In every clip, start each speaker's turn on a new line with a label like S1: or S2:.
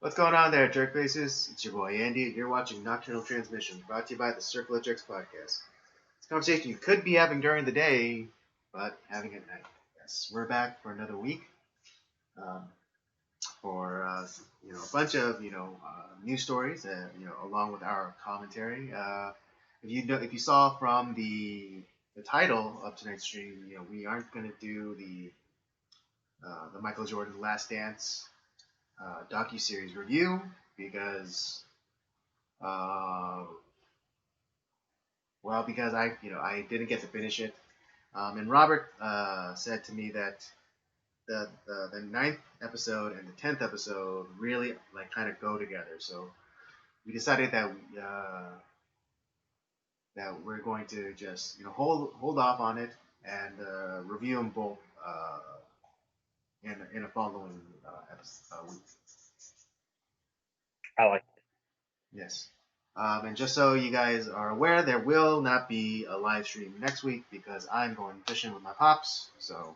S1: What's going on there, jerk faces? It's your boy Andy. You're watching Nocturnal Transmission, brought to you by the Circle of Jerks podcast. It's a conversation you could be having during the day, but having at night. Yes, we're back for another week um, for a bunch of news stories, along with our commentary. If you saw from the title of tonight's stream, we aren't going to do the Michael Jordan Last Dance docu-series review because because I didn't get to finish it, and Robert said to me that the ninth episode and the 10th episode really kind of go together, so we decided that we're going to just hold off on it and review them both in a following week.
S2: I like it.
S1: Yes. And just so you guys are aware, there will not be a live stream next week because I'm going fishing with my pops. So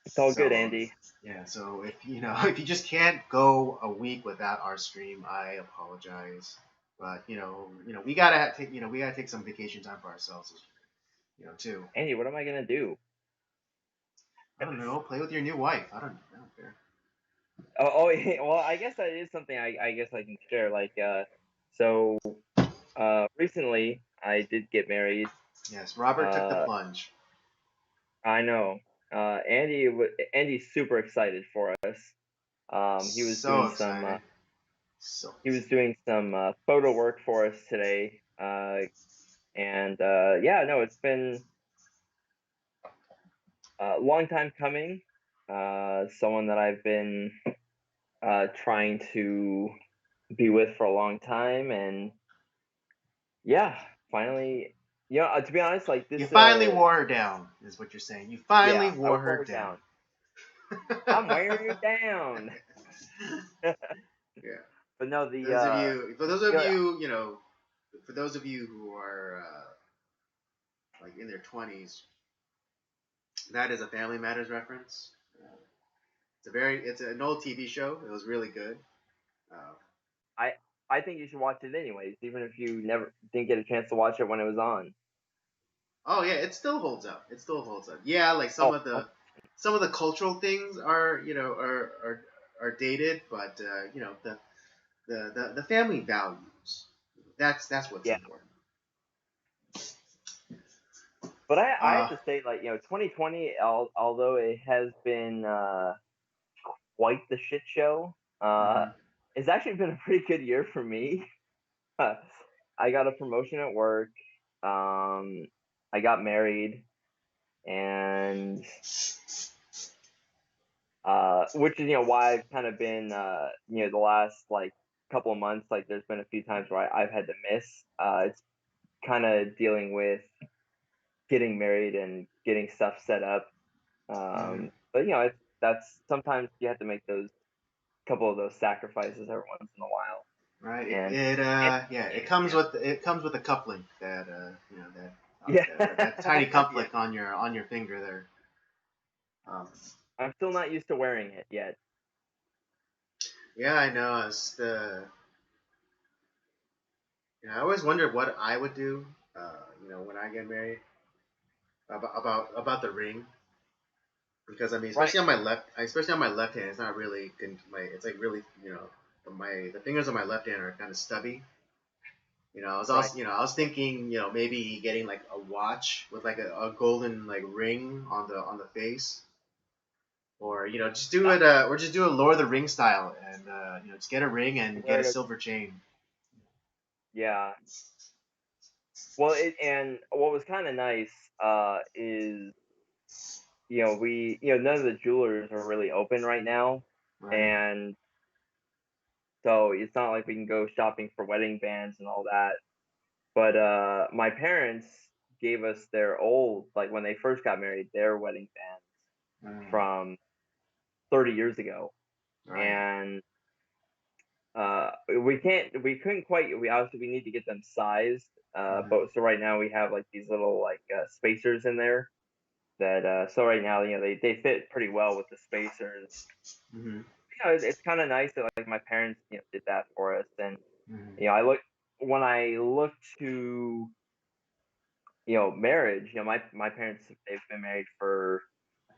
S2: it's all good, Andy.
S1: Yeah. So if you just can't go a week without our stream, I apologize. But we gotta take some vacation time for ourselves, too.
S2: Andy, what am I gonna do?
S1: I don't know. Play with your new wife. I don't care.
S2: Well, I guess that is something I guess I can share. Recently I did get married.
S1: Yes, Robert took the plunge.
S2: I know. Andy's super excited for us. He was
S1: so
S2: doing
S1: excited.
S2: He was doing some photo work for us today. It's been a long time coming. Someone that I've been trying to be with for a long time, and finally, to be honest, this.
S1: You finally wore her down, is what you're saying. You finally wore her down.
S2: I'm wearing her down.
S1: Yeah.
S2: But no,
S1: for those of you who are in their 20s, that is a Family Matters reference. It's an old TV show. It was really good.
S2: I think you should watch it anyways, even if you didn't get a chance to watch it when it was on.
S1: Oh yeah, it still holds up. Yeah, some of the cultural things are dated, but the family values. That's what's important.
S2: But I have to say, 2020, although it has been quite the shit show, it's actually been a pretty good year for me. I got a promotion at work. I got married, and which is why I've kind of been the last couple of months, there's been a few times where I've had to miss. It's kind of dealing with getting married and getting stuff set up. But that's sometimes you have to make those couple of those sacrifices every once in a while.
S1: Right. It comes with a coupling that that tiny coupling on your finger there.
S2: I'm still not used to wearing it yet.
S1: Yeah, I know. I always wondered what I would do, when I get married, about the ring, because especially on my left hand, it's not really good. It's really the fingers on my left hand are kind of stubby. I was thinking, maybe getting a watch with a golden ring on the face. Or just do it, or just do a Lord of the Rings style, and just get a ring and get a silver chain.
S2: Yeah. Well, and what was kind of nice is none of the jewelers are really open right now,
S1: right.
S2: And so it's not like we can go shopping for wedding bands and all that. But my parents gave us their old, when they first got married, their wedding bands from 30 years ago.
S1: Right.
S2: And we couldn't quite, obviously we need to get them sized. But so right now we have these little spacers in there that so right now they fit pretty well with the spacers. it's kind of nice that like my parents did that for us, and
S1: Mhm.
S2: I look to marriage. My parents, they've been married for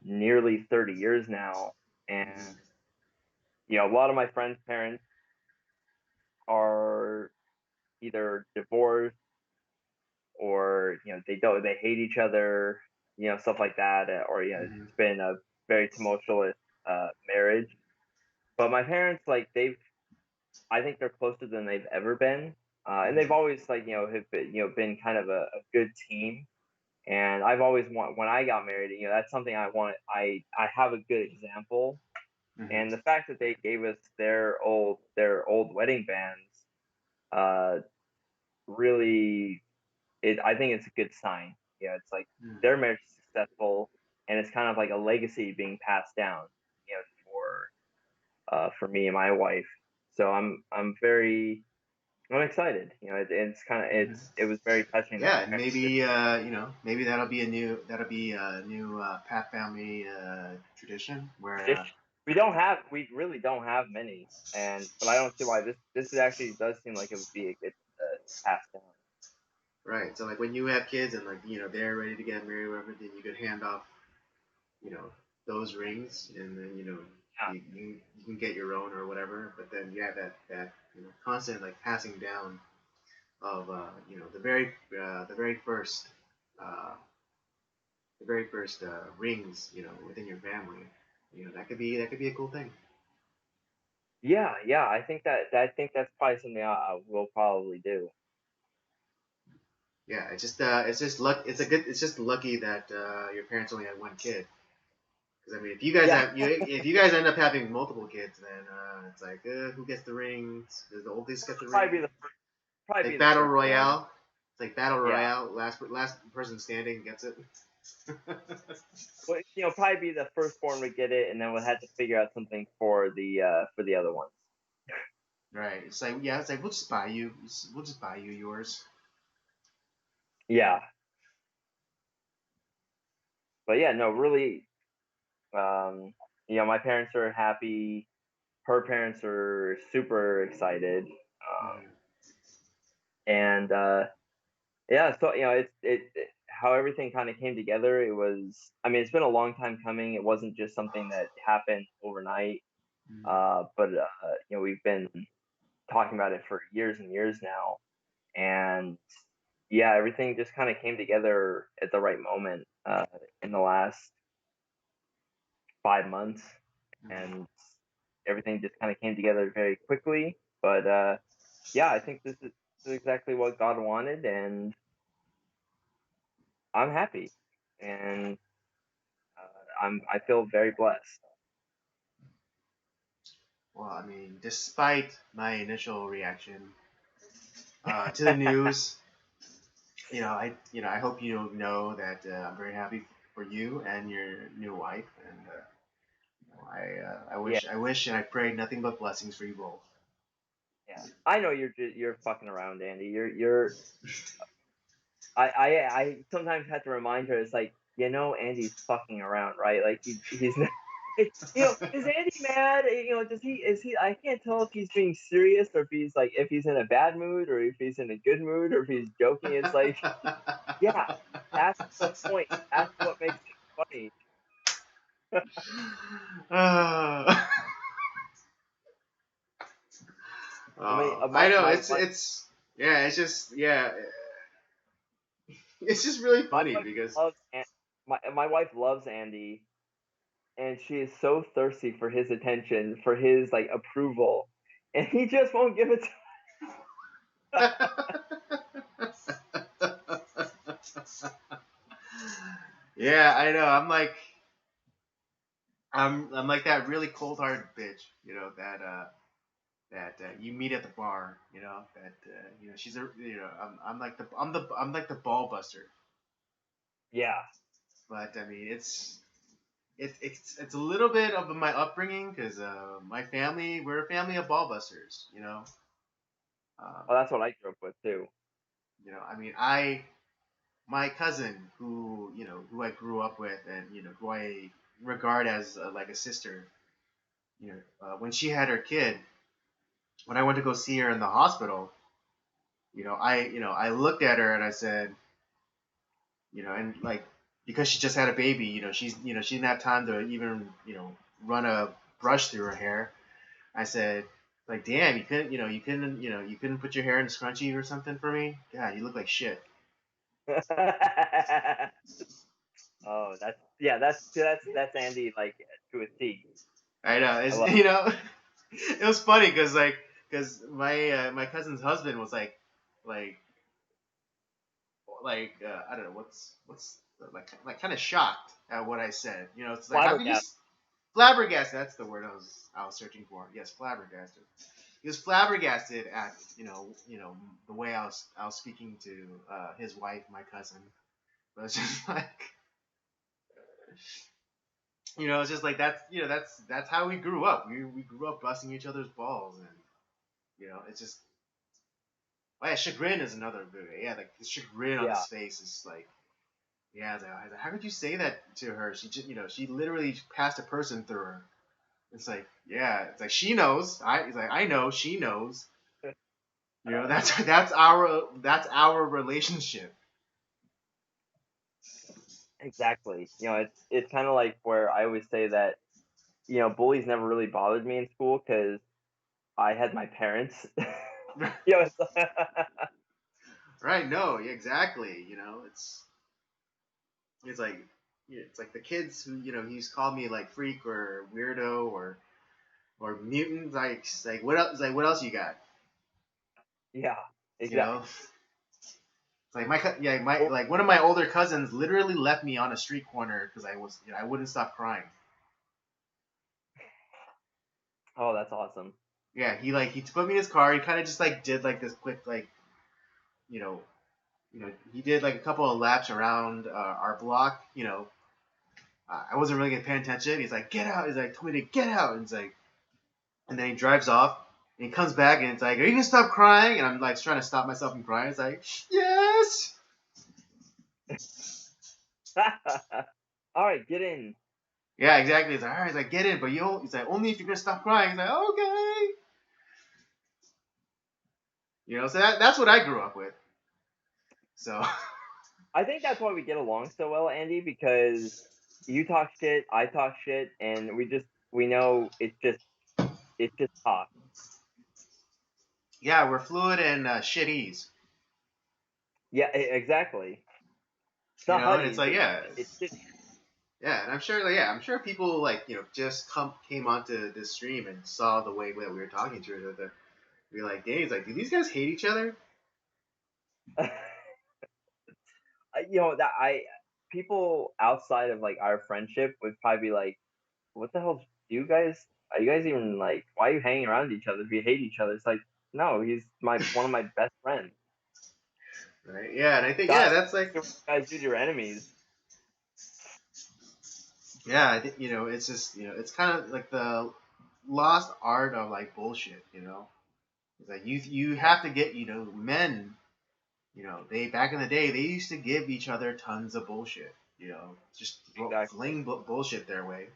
S2: nearly 30 years now, and
S1: Mhm.
S2: a lot of my friends' parents are either divorced or they hate each other, stuff like that, or
S1: Mhm.
S2: it's been a very tumultuous marriage. But my parents, like I think they're closer than they've ever been, and they've
S1: Mhm.
S2: always like have been, been kind of a good team. And I've always when I got married, that's something I want. I have a good example,
S1: Mhm.
S2: and the fact that they gave us their old wedding bands, uh, really, I think it's a good sign. It's like
S1: Mhm.
S2: their marriage is successful, and it's kind of like a legacy being passed down, for me and my wife. So I'm excited.
S1: Mhm.
S2: It was very touching that
S1: Yeah,
S2: my
S1: and
S2: parents
S1: maybe
S2: did.
S1: maybe that'll be a new Pat family tradition where
S2: Tradition. We really don't have many, but I don't see why this actually does seem like it would be a good pass down.
S1: right. So like when you have kids and like they're ready to get married, or whatever, then you could hand off you know those rings, and then you can get your own or whatever. But then you have that constant like passing down of the very first uh, rings within your family. That could be a cool thing.
S2: Yeah, yeah. I think that's probably something I will probably do.
S1: Yeah, it's just luck. It's just lucky that your parents only had one kid. Because I mean,
S2: Yeah,
S1: if you guys end up having multiple kids, then it's like who gets the rings? Does the oldest get the ring?
S2: probably be the probably be
S1: Like
S2: the
S1: battle
S2: firstborn.
S1: royale. It's like battle
S2: Yeah.
S1: royale. Last person standing gets it.
S2: Well, probably be the firstborn would get it, and then we'll have to figure out something for the other ones.
S1: Right. It's like we'll just buy you yours.
S2: Yeah, but yeah, no, really, um, my parents are happy. Her parents are super excited,
S1: Mm-hmm.
S2: and yeah, so it how everything kind of came together. It was, I mean, it's been a long time coming. It wasn't just something that happened overnight, but we've been talking about it for years and years now, and yeah, everything just kind of came together at the right moment in the last 5 months,
S1: Mm-hmm.
S2: and everything just kind of came together very quickly. But yeah, I think this is exactly what God wanted, and I'm happy, and I feel very blessed.
S1: Well, I mean, despite my initial reaction to the news, I hope you know that I'm very happy for you and your new wife, and
S2: Yeah,
S1: I wish and I pray nothing but blessings for you both.
S2: yeah. I know you're fucking around, Andy. I sometimes have to remind her. It's like Andy's fucking around, right? Like he's not. Is Andy mad? Does he is he? I can't tell if he's being serious or if he's in a bad mood or if he's in a good mood or if he's joking. It's like, yeah, that's the point. That's what makes it funny.
S1: uh, I know it's yeah, it's just really
S2: My
S1: funny
S2: wife
S1: because
S2: loves my wife loves Andy, and she is so thirsty for his attention, for his like approval, and he just won't give it to
S1: yeah, I know. I'm like that really cold hearted bitch, that you meet at the bar, that she's a I'm like the ball buster.
S2: Yeah.
S1: But I mean, it's a little bit of my upbringing because my family we're a family of ball busters. Um,
S2: Well, that's what I grew up with too.
S1: I mean, I my cousin who I grew up with and who I regard as like a sister. when she had her kid, when I went to go see her in the hospital, I looked at her and I said, and like because she just had a baby, she didn't have time to even, run a brush through her hair. I said, like, damn, you couldn't put your hair in a scrunchie or something for me. God, you look like shit.
S2: Oh, that's Andy like to a T.
S1: I know.
S2: I
S1: It's
S2: love.
S1: it was funny because my cousin's husband was like I don't know what's like kind of shocked at what I said. It's like how could you
S2: Flabbergasted.
S1: flabbergasted? That's the word I was searching for. Yes, flabbergasted. He was flabbergasted at the way I was speaking to his wife, my cousin. But it's just like it's just like that's how we grew up. We grew up busting each other's balls, and it's just oh yeah, chagrin is another good. Yeah, like the chagrin on
S2: Yeah.
S1: his face is like. Yeah, I was like, how could you say that to her? She just, she literally passed a person through her. It's like, yeah, it's like she knows. It's like I know, she knows. That's our relationship.
S2: Exactly. It's kind of like where I always say that bullies never really bothered me in school because I had my parents. It's
S1: Right? No, yeah, exactly. It's like it's like the kids who he used to call me like freak or weirdo or mutant. Like it's like what else? It's like what else you got?
S2: yeah,
S1: You
S2: exactly.
S1: know. It's like like one of my older cousins literally left me on a street corner because I wouldn't stop crying.
S2: Oh, that's awesome.
S1: Yeah, he put me in his car. He kind of just like did like this quick like you know he did like a couple of laps around our block. I wasn't really paying attention. He's like, get out. He's like, told me to get out. And it's like, and then he drives off. And he comes back and it's like, are you gonna stop crying? And I'm like trying to stop myself from crying. It's like, yes.
S2: All right, get in.
S1: Yeah, exactly. He's like, all right. He's like, get in, but he's like, only if you're gonna stop crying. He's like, okay. So that's what I grew up with. So.
S2: I think that's why we get along so well, Andy, because you talk shit, I talk shit, and we know it's just talk.
S1: Yeah, we're fluid and shit ease.
S2: Yeah, exactly. It's not
S1: And it's
S2: honeys.
S1: like, yeah,
S2: It's shit.
S1: yeah, and I'm sure people like just came onto this stream and saw the way that we were talking to each other. Be like, Danny's like, do these guys hate each other?
S2: That people outside of like our friendship would probably be like, what the hell do you guys? Are you guys even like? Why are you hanging around each other if you hate each other? It's like, no, he's one of my best friends.
S1: Right? Yeah, and I think
S2: God,
S1: that's like,
S2: you guys do to your enemies.
S1: yeah, I think it's just it's kind of like the lost art of like bullshit. It's like you have to get men. They back in the day they used to give each other tons of bullshit. Just
S2: Exactly.
S1: fling bullshit their way.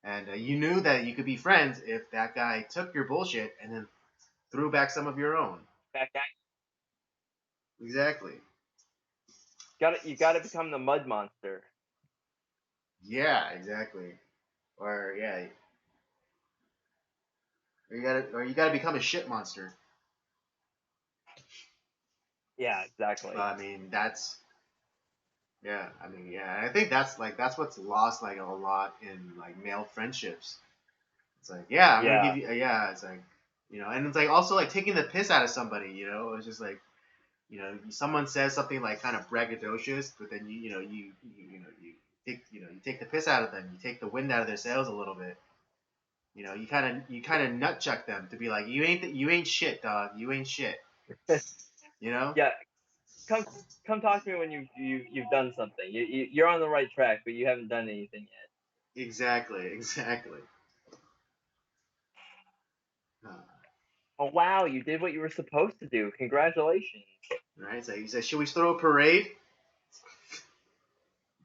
S1: And you knew that you could be friends if that guy took your bullshit and then threw back some of your own.
S2: That guy,
S1: Exactly.
S2: you gotta become the mud monster.
S1: Yeah, exactly. Or yeah, or you gotta become a shit monster.
S2: Yeah, exactly.
S1: I mean that's yeah. I mean yeah. I think that's what's lost like a lot in like male friendships. It's like yeah, I'm gonna
S2: Yeah,
S1: give you yeah. It's like and it's like also like taking the piss out of somebody. It's just like someone says something like kind of braggadocious, but then you take the piss out of them. You take the wind out of their sails a little bit. You kind of nut chuck them to be like you ain't shit, dog. You ain't shit.
S2: yeah. Come talk to me when you've done something. You're on the right track, but you haven't done anything yet.
S1: Exactly. Uh,
S2: Oh wow, you did what you were supposed to do. Congratulations.
S1: right? So he said, should we throw a parade?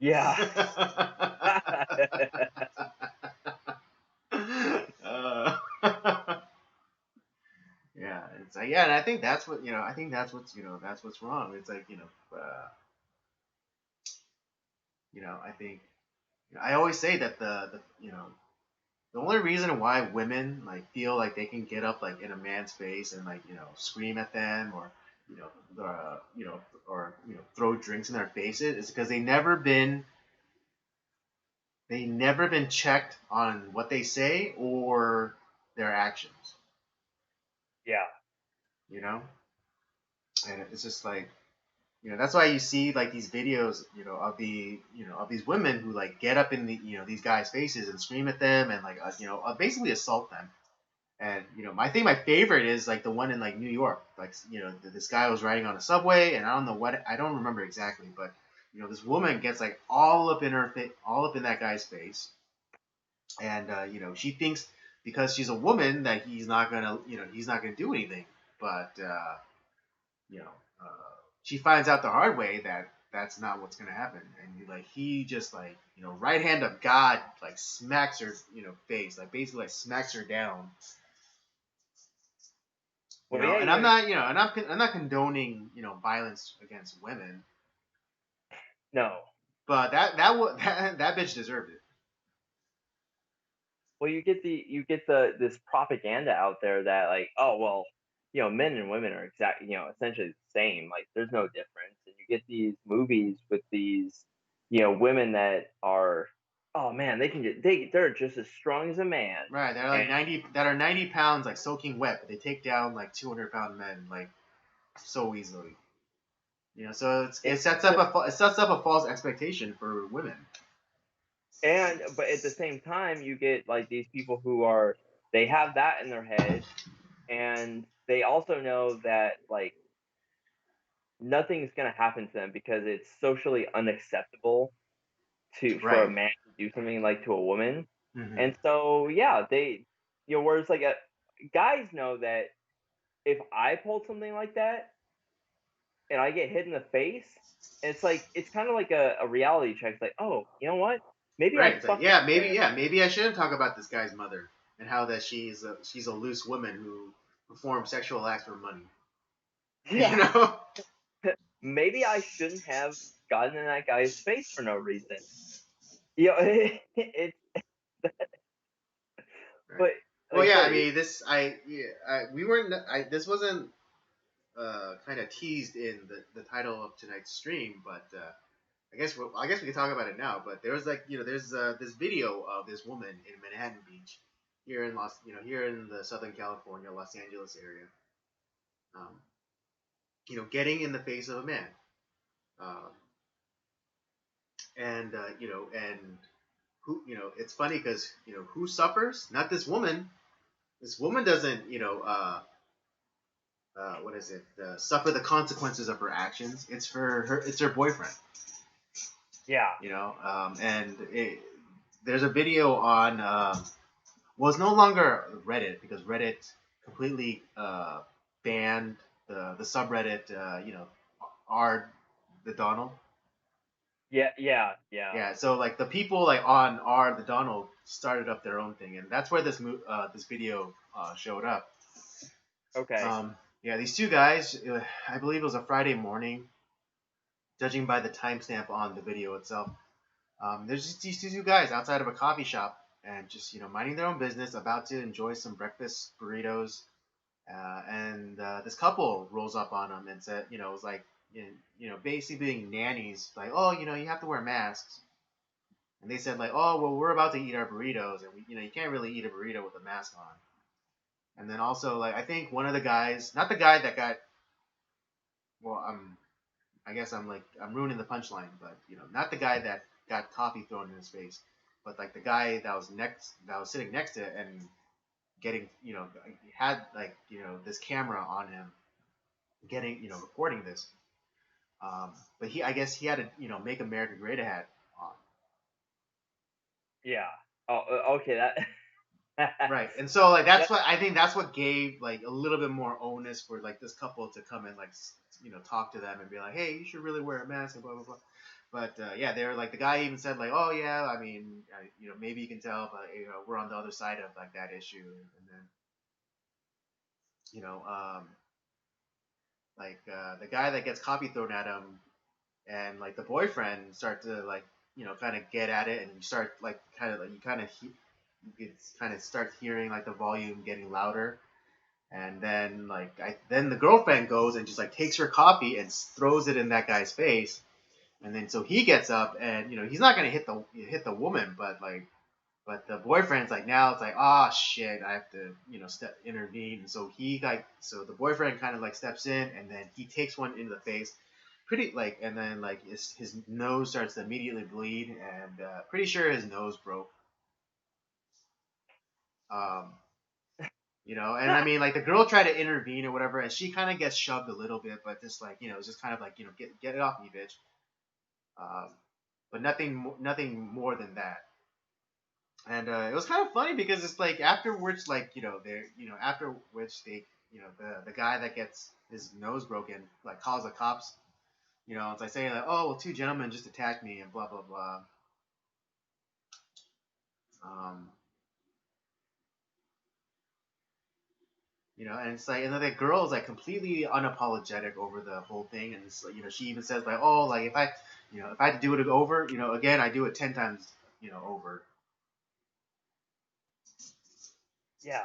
S2: Yeah.
S1: yeah, and I think that's what I think that's what's wrong. It's like I think I always say that the only reason why women like feel like they can get up like in a man's face and like scream at them or you know or throw drinks in their faces is because they never been checked on what they say or their actions.
S2: Yeah.
S1: You know, and it's just like that's why you see like these videos of of these women who like get up in these guys' faces and scream at them and like basically assault them. And I think my favorite is like the one in like New York. Like this guy was riding on a subway, and I don't remember exactly, but this woman gets like all up in all up in that guy's face, and she thinks because she's a woman that he's not gonna do anything, but you know she finds out the hard way that that's not what's gonna happen, and like he just like right hand of God like smacks her face, like basically like smacks her down.
S2: Well, yeah,
S1: And I'm not, I'm not condoning, violence against women,
S2: no.
S1: but that bitch deserved it.
S2: Well, you get this propaganda out there that like, oh well, men and women are essentially the same. Like, there's no difference, and you get these movies with these, women that are, oh man, they're just as strong as a man.
S1: Right, they're like 90 pounds, like soaking wet, but they take down like 200-pound men like so easily. So it sets up a false expectation for women.
S2: But at the same time, you get like these people who they have that in their head, and they also know that like nothing's gonna happen to them because it's socially unacceptable for a
S1: Right.
S2: man to do something like to a woman.
S1: Mm-hmm.
S2: And so yeah, they whereas like guys know that if I pulled something like that and I get hit in the face, it's like it's kind of like a reality check. It's like, oh, you know what? Maybe I
S1: Right. It's like,
S2: fucked up there.
S1: maybe I shouldn't talk about this guy's mother and how that she's a loose woman who performs sexual acts for money. You
S2: Yeah,
S1: know.
S2: maybe I shouldn't have gotten in that guy's face for no reason. It's
S1: Right.
S2: but
S1: Well,
S2: like I
S1: yeah. I
S2: said,
S1: mean, we weren't. This wasn't kind of teased in the title of tonight's stream, but I guess we can talk about it now. But there was like there's this video of this woman in Manhattan Beach here in here in the Southern California, Los Angeles area, um, getting in the face of a man, um, and and who it's funny because who suffers? Not this woman. This woman doesn't what is it? Suffer the consequences of her actions. It's for her. It's her boyfriend.
S2: yeah,
S1: And there's a video on. Well, it's no longer Reddit because Reddit completely banned the subreddit. R the Donald.
S2: yeah.
S1: Yeah, so like the people like on R the Donald started up their own thing, and that's where this video showed up.
S2: Okay,
S1: Yeah, these two guys. I believe it was a Friday morning, judging by the timestamp on the video itself. There's just these two guys outside of a coffee shop and just minding their own business, about to enjoy some breakfast burritos. And this couple rolls up on them and said, it was like, basically being nannies, like, oh, you have to wear masks. And they said like, oh, well, we're about to eat our burritos, and you can't really eat a burrito with a mask on. And then also like, I think one of the guys, not the guy that got, well, I guess I'm ruining the punchline, but not the guy that got coffee thrown in his face, but like the guy that was sitting next to it and getting had like this camera on him, getting recording this. But I guess he had a Make America Great hat on.
S2: yeah. Oh, okay. That
S1: Right, and so like that's
S2: that
S1: what I think that's what gave like a little bit more onus for like this couple to come and like talk to them and be like, hey, you should really wear a mask and blah blah blah. But yeah, they were like the guy even said like, oh yeah, I mean, maybe you can tell, but we're on the other side of like that issue, and then you know, um, like the guy that gets coffee thrown at him, and like the boyfriend start to like kind of get at it, and you start like kind of like you kind of start hearing like the volume getting louder, and then then the girlfriend goes and just like takes her coffee and throws it in that guy's face, and then so he gets up, and he's not gonna hit the woman, but the boyfriend's like, now it's like, oh shit, I have to step intervene, and so the boyfriend kind of like steps in, and then he takes one into the face, pretty like, and then like his nose starts to immediately bleed, and pretty sure his nose broke. Um, and I mean, like the girl tried to intervene or whatever, and she kind of gets shoved a little bit, but just like it's just kind of like get it off me, bitch. Um, but nothing more than that. And it was kind of funny because it's like afterwards, like after which they, the guy that gets his nose broken, like calls the cops. It's like saying like, oh well, two gentlemen just attacked me and blah blah blah. Um, and it's like, and then the girl is like completely unapologetic over the whole thing, and it's like, she even says like, oh, like if I had to do it over, again, I do it 10 times, over.
S2: Yeah,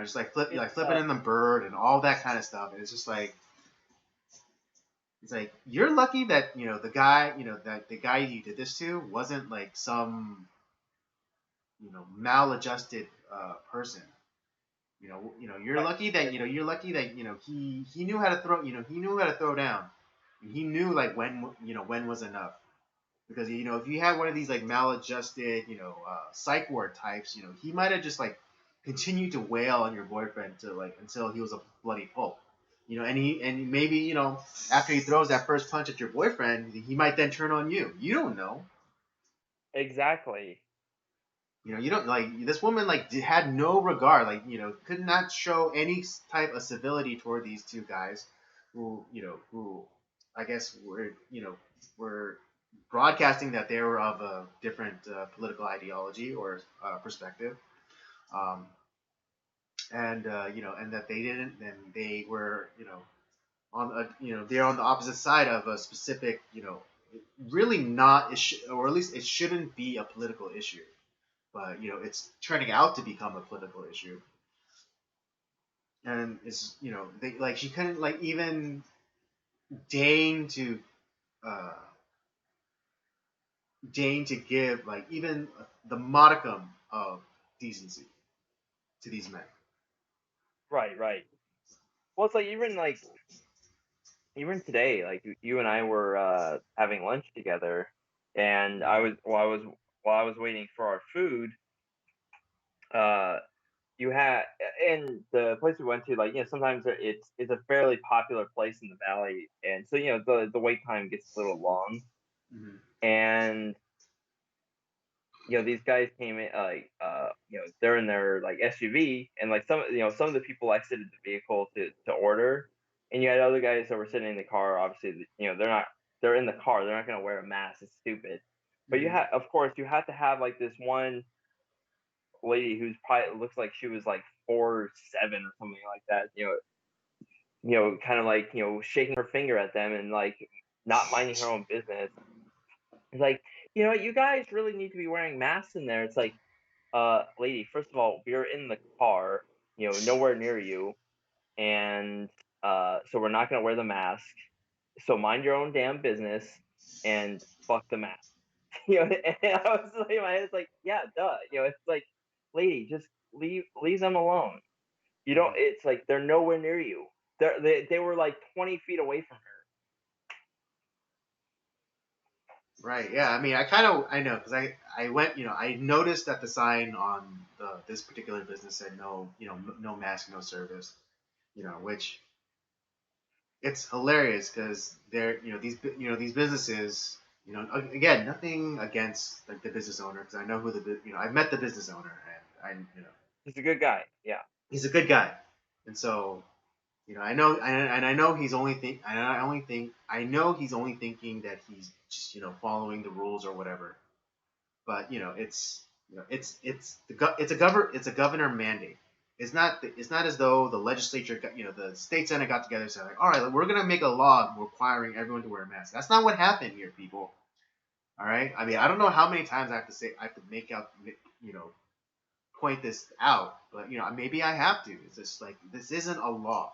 S1: Just like
S2: it's
S1: flipping in the bird and all that kind of stuff, and it's just like, it's like you're lucky that the guy, that the guy you did this to wasn't like some maladjusted person. You're
S2: right.
S1: lucky that he knew how to throw he knew how to throw down. And he knew like when was enough. Because if you had one of these like maladjusted psych ward types, he might have just like continued to wail on your boyfriend to like until he was a bloody pulp. And maybe after he throws that first punch at your boyfriend, he might then turn on you. You don't know.
S2: Exactly.
S1: You don't like this woman like had no regard, like could not show any type of civility toward these two guys, who I guess were broadcasting that they were of a different political ideology or perspective, um, and and that they didn't, and they were on a they're on the opposite side of a specific really not, or at least it shouldn't be a political issue, but it's turning out to become a political issue, and it's they like she couldn't like even deign to uh give like even the modicum of decency to these men.
S2: Right, right. Well, it's like even today, like you and I were having lunch together, and while I was waiting for our food, uh, you had and the place we went to, like sometimes it's a fairly popular place in the valley, and so the wait time gets a little long,
S1: Mm-hmm.
S2: and these guys came in they're in their like SUV, and like some of the people exited the vehicle to order, and you had other guys that were sitting in the car. Obviously, they're in the car. They're not going to wear a mask. It's stupid. But
S1: Mm-hmm.
S2: of course, you have to have like this one lady who's probably looks like she was like 4'7" or something like that. Kind of like shaking her finger at them and like not minding her own business. It's like, you guys really need to be wearing masks in there. It's like, lady, first of all, we're in the car, nowhere near you, and so we're not gonna wear the mask. So mind your own damn business and fuck the mask. And I was like, in my head, it's like, yeah, duh. It's like, lady, just leave them alone. You don't.
S1: Mm-hmm.
S2: It's like they're nowhere near you. They were like 20 feet away from her.
S1: Right. Yeah. I mean, I know because I went I noticed that the sign on this particular business said no no mask, no service. Which it's hilarious because they're these businesses, again, nothing against like the business owner, because I know who I've met the business owner, and
S2: He's a good guy. Yeah.
S1: he's a good guy, and so I know, and I know he's only think and I know he's only thinking that he's just following the rules or whatever, but it's it's a governor mandate. It's not as though the legislature got, the state senate got together and said like, all right, we're gonna make a law requiring everyone to wear a mask. That's not what happened here, people. All right. I mean, I don't know how many times I have to make out, point this out, but maybe I have to. It's just like this isn't a law.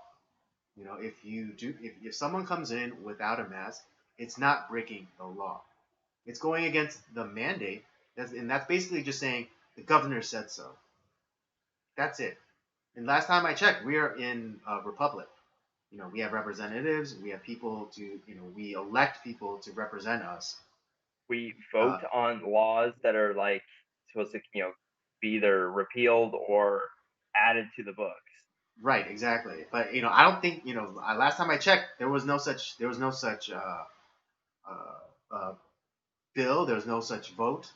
S1: If someone comes in without a mask, it's not breaking the law. It's going against the mandate, and that's basically just saying the governor said so. That's it. And last time I checked, we are in a republic. We have representatives. We have people we elect people to represent us.
S2: We vote on laws that are like supposed to, be either repealed or added to the books.
S1: Right, exactly. But I don't think last time I checked, there was no such bill. There was no such vote.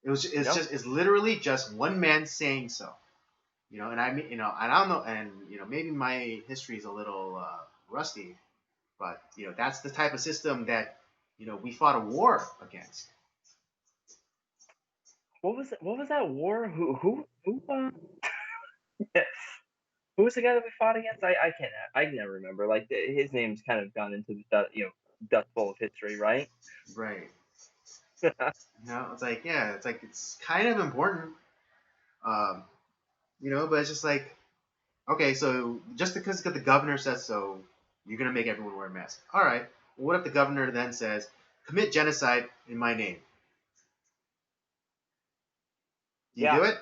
S1: It's literally just one man saying so. And I mean, and I don't know, and maybe my history is a little rusty, but that's the type of system that we fought a war against.
S2: What was that war? Who who was the guy that we fought against? I can never remember. Like his name's kind of gone into the dust bowl of history, right?
S1: Right. It's like it's kind of important, but it's just like, okay, so just because the governor says so, you're gonna make everyone wear a mask. All right. Well, what if the governor then says, commit genocide in my name? Do you do it?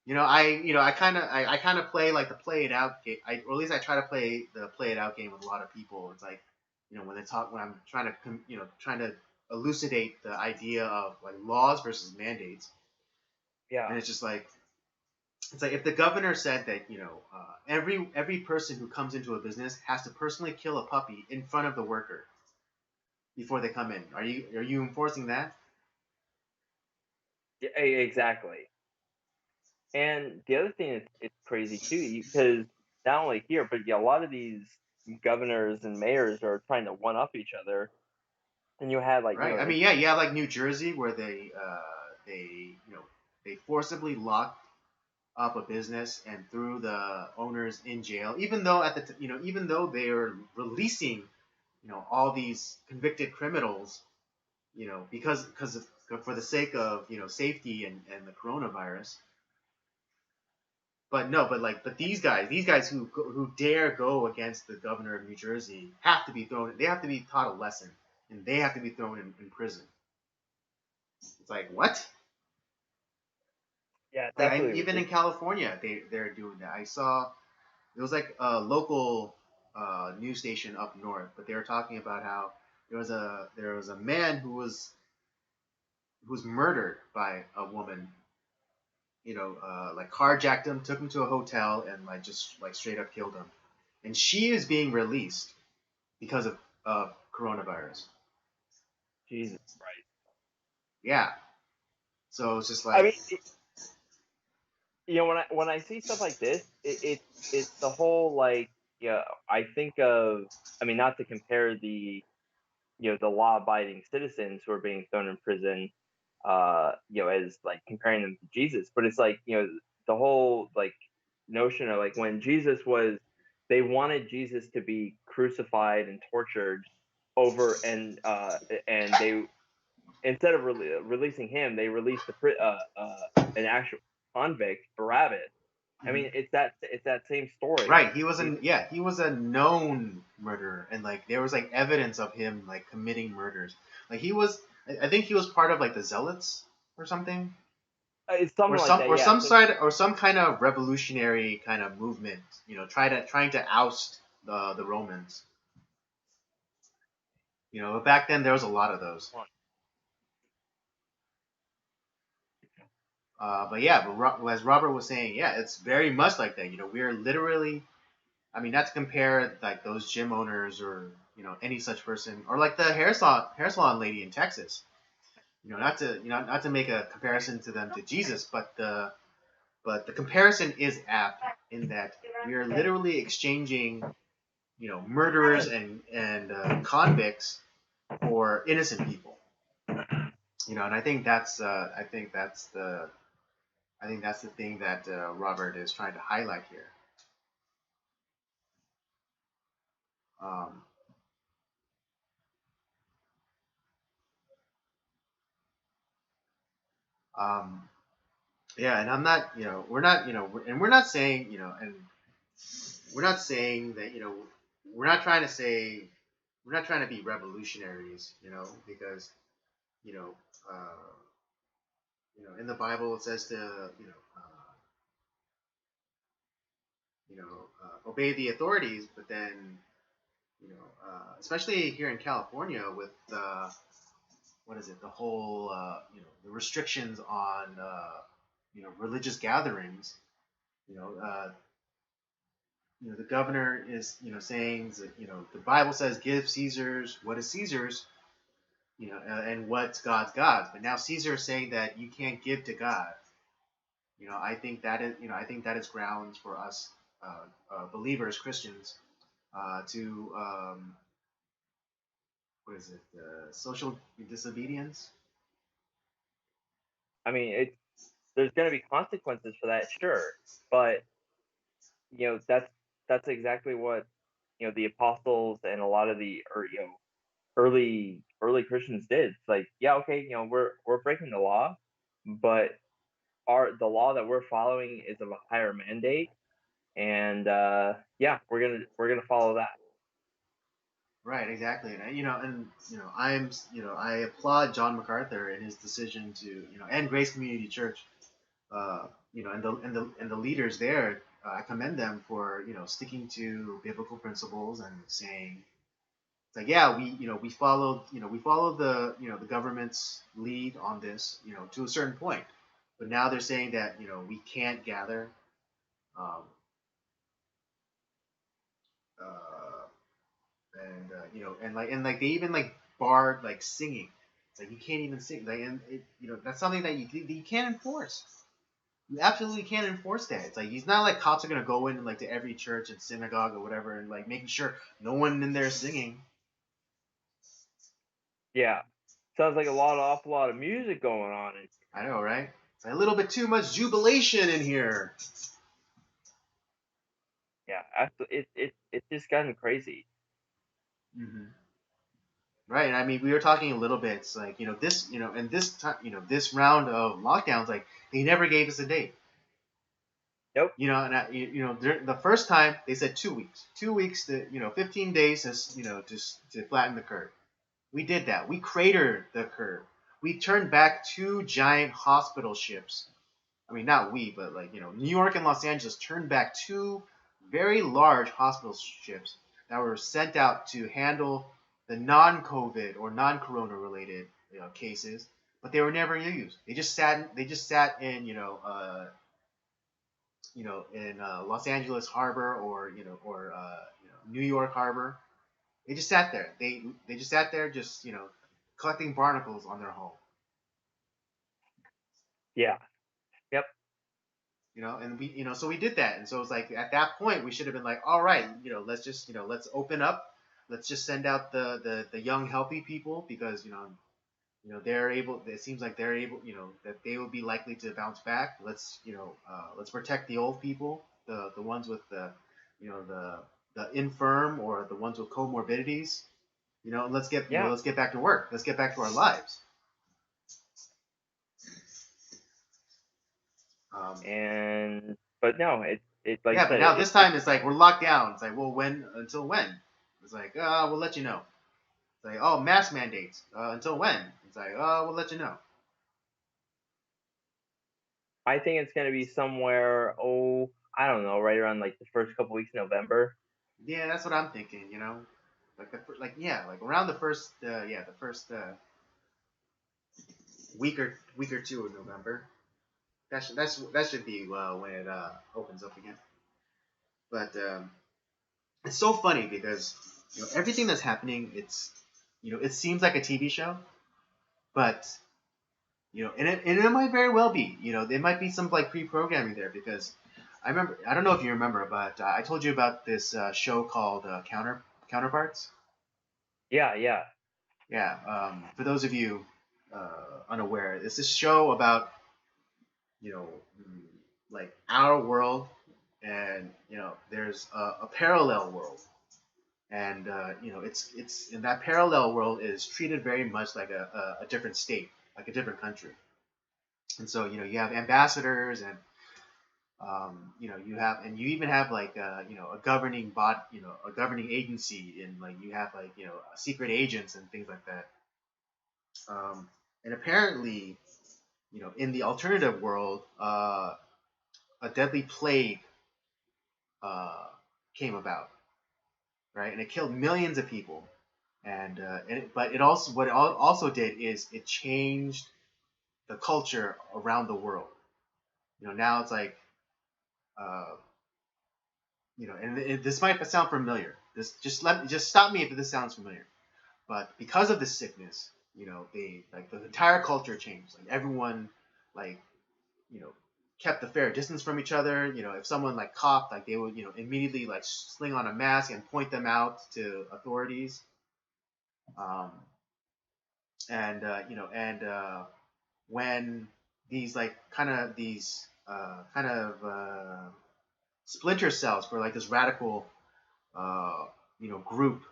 S1: I kind of play like the play it out game. Or at least I try to play the play it out game with a lot of people. It's like, when I'm trying to elucidate the idea of like laws versus mandates.
S2: Yeah.
S1: And it's just like, if the governor said that every person who comes into a business has to personally kill a puppy in front of the worker before they come in. Are you enforcing that?
S2: Yeah, exactly. And the other thing is, it's crazy too, because not only here, but a lot of these governors and mayors are trying to one up each other. And you had like,
S1: right. I mean, you have like New Jersey where they forcibly locked up a business and threw the owners in jail, even though even though they are releasing all these convicted criminals, because for the sake of safety and the coronavirus. But these guys who dare go against the governor of New Jersey have to be thrown. They have to be taught a lesson, and they have to be thrown in prison. It's like, what?
S2: Yeah, definitely.
S1: Even in California, they're doing that. I saw it was like a local news station up north, but they were talking about how there was a man who was murdered by a woman. Like carjacked him, took him to a hotel, and just straight up killed him. And she is being released because of coronavirus.
S2: Jesus Christ.
S1: Yeah. So it's just like,
S2: I mean, when I see stuff like this, it's the whole like, I think of, I mean, not to compare the the law-abiding citizens who are being thrown in prison, as like comparing them to Jesus, but it's like the whole like notion of like when Jesus was, they wanted Jesus to be crucified and tortured over, and they, instead of releasing him, they released an actual convict, Barabbas. I mean, it's that same story.
S1: Right. He was a known murderer, and there was evidence of him committing murders. I think he was part of the Zealots or something.
S2: It's something like that,
S1: or some side, or some kind of revolutionary kind of movement. Trying to oust the Romans. But back then there was a lot of those. But as Robert was saying, it's very much like that. We're literally, I mean, not to compare those gym owners or any such person, or the hair salon lady in Texas. Not to make a comparison to them to Jesus, but the comparison is apt in that we are literally exchanging murderers and convicts for innocent people. And I think that's the I think that's the thing that Robert is trying to highlight here. Um, um, yeah, and I'm not, we're not, and we're not saying, and we're not saying that, we're not trying to say, we're not trying to be revolutionaries, because, you know, uh, in the Bible it says to, obey the authorities, but then, especially here in California with what is it, the whole, the restrictions on, religious gatherings, you know, uh, the governor is, saying that, the Bible says give Caesar's what is Caesar's, and what's God's. But now Caesar is saying that you can't give to God. I think that is, grounds for us, believers, Christians, to what is it, social disobedience.
S2: I mean, there's going to be consequences for that, sure, but that's exactly what the apostles and a lot of the early Christians did. It's like, yeah, okay, we're breaking the law, but the law that we're following is of a higher mandate, and yeah, we're gonna follow that.
S1: Right, exactly, and I applaud John MacArthur in his decision to, and Grace Community Church, and the leaders there. I commend them for, sticking to biblical principles and saying it's like, yeah, we followed the, the government's lead on this, to a certain point, but now they're saying that, we can't gather, um, uh, and they even like barred like singing. It's like you can't even sing. Like, and that's something that you can't enforce. You absolutely can't enforce that. It's like he's not like cops are gonna go in like to every church and synagogue or whatever and like making sure no one in there is singing.
S2: Yeah, sounds like awful lot of music going on.
S1: I know, right? It's like a little bit too much jubilation in here.
S2: Yeah, it's just gotten crazy.
S1: Mm-hmm. Right. I mean, we were talking a little bit. It's like, this, and this time, this round of lockdowns, like they never gave us a date.
S2: Nope.
S1: And the first time they said 2 weeks, 2 weeks to, 15 days to, just to flatten the curve. We did that. We cratered the curve. We turned back 2 giant hospital ships. I mean, not we, but like, New York and Los Angeles turned back 2 very large hospital ships that were sent out to handle the non-COVID or non-corona related, cases, but they were never used. They just sat. They just sat in, in Los Angeles Harbor or New York Harbor. They just sat there. They just sat there, just collecting barnacles on their hull.
S2: Yeah. Yep.
S1: And we, so we did that, and so it's like at that point we should have been like, all right, let's just, let's open up, let's just send out the young healthy people because they're able. It seems like they're able, that they will be likely to bounce back. Let's protect the old people, the ones with the, the infirm or the ones with comorbidities. And
S2: Yeah.
S1: let's get back to work. Let's get back to our lives.
S2: But no, it like
S1: Yeah, but now this time it's like we're locked down. It's like, well, until when? It's like, we'll let you know. It's like, oh, mask mandates. Until when? It's like, we'll let you know.
S2: I think it's gonna be somewhere. Oh, I don't know, right around like the first couple weeks of November.
S1: Yeah, that's what I'm thinking. Like around the first, the first week or two of November. That should be when it opens up again. But it's so funny because everything that's happening, it seems like a TV show, but and it might very well be. There might be some like pre-programming there because I don't know if you remember, but I told you about this show called Counterparts.
S2: Yeah, yeah.
S1: Yeah. For those of you unaware, it's this show about you know, like our world, and there's a parallel world, and it's in that parallel world is treated very much like a different state, like a different country. And so you have ambassadors, and you even have like a governing a governing agency, and like you have like secret agents and things like that. And apparently, in the alternative world, a deadly plague uh, came about, right, and it killed millions of people. But it also what it also did is it changed the culture around the world. Now it's like, uh, and this might sound familiar. This just stop me if this sounds familiar. But because of this sickness, they like the entire culture changed. Like everyone, like you know, kept a fair distance from each other. If someone like coughed, like they would immediately like sling on a mask and point them out to authorities. Um, and when these like kind of splinter cells for like this radical group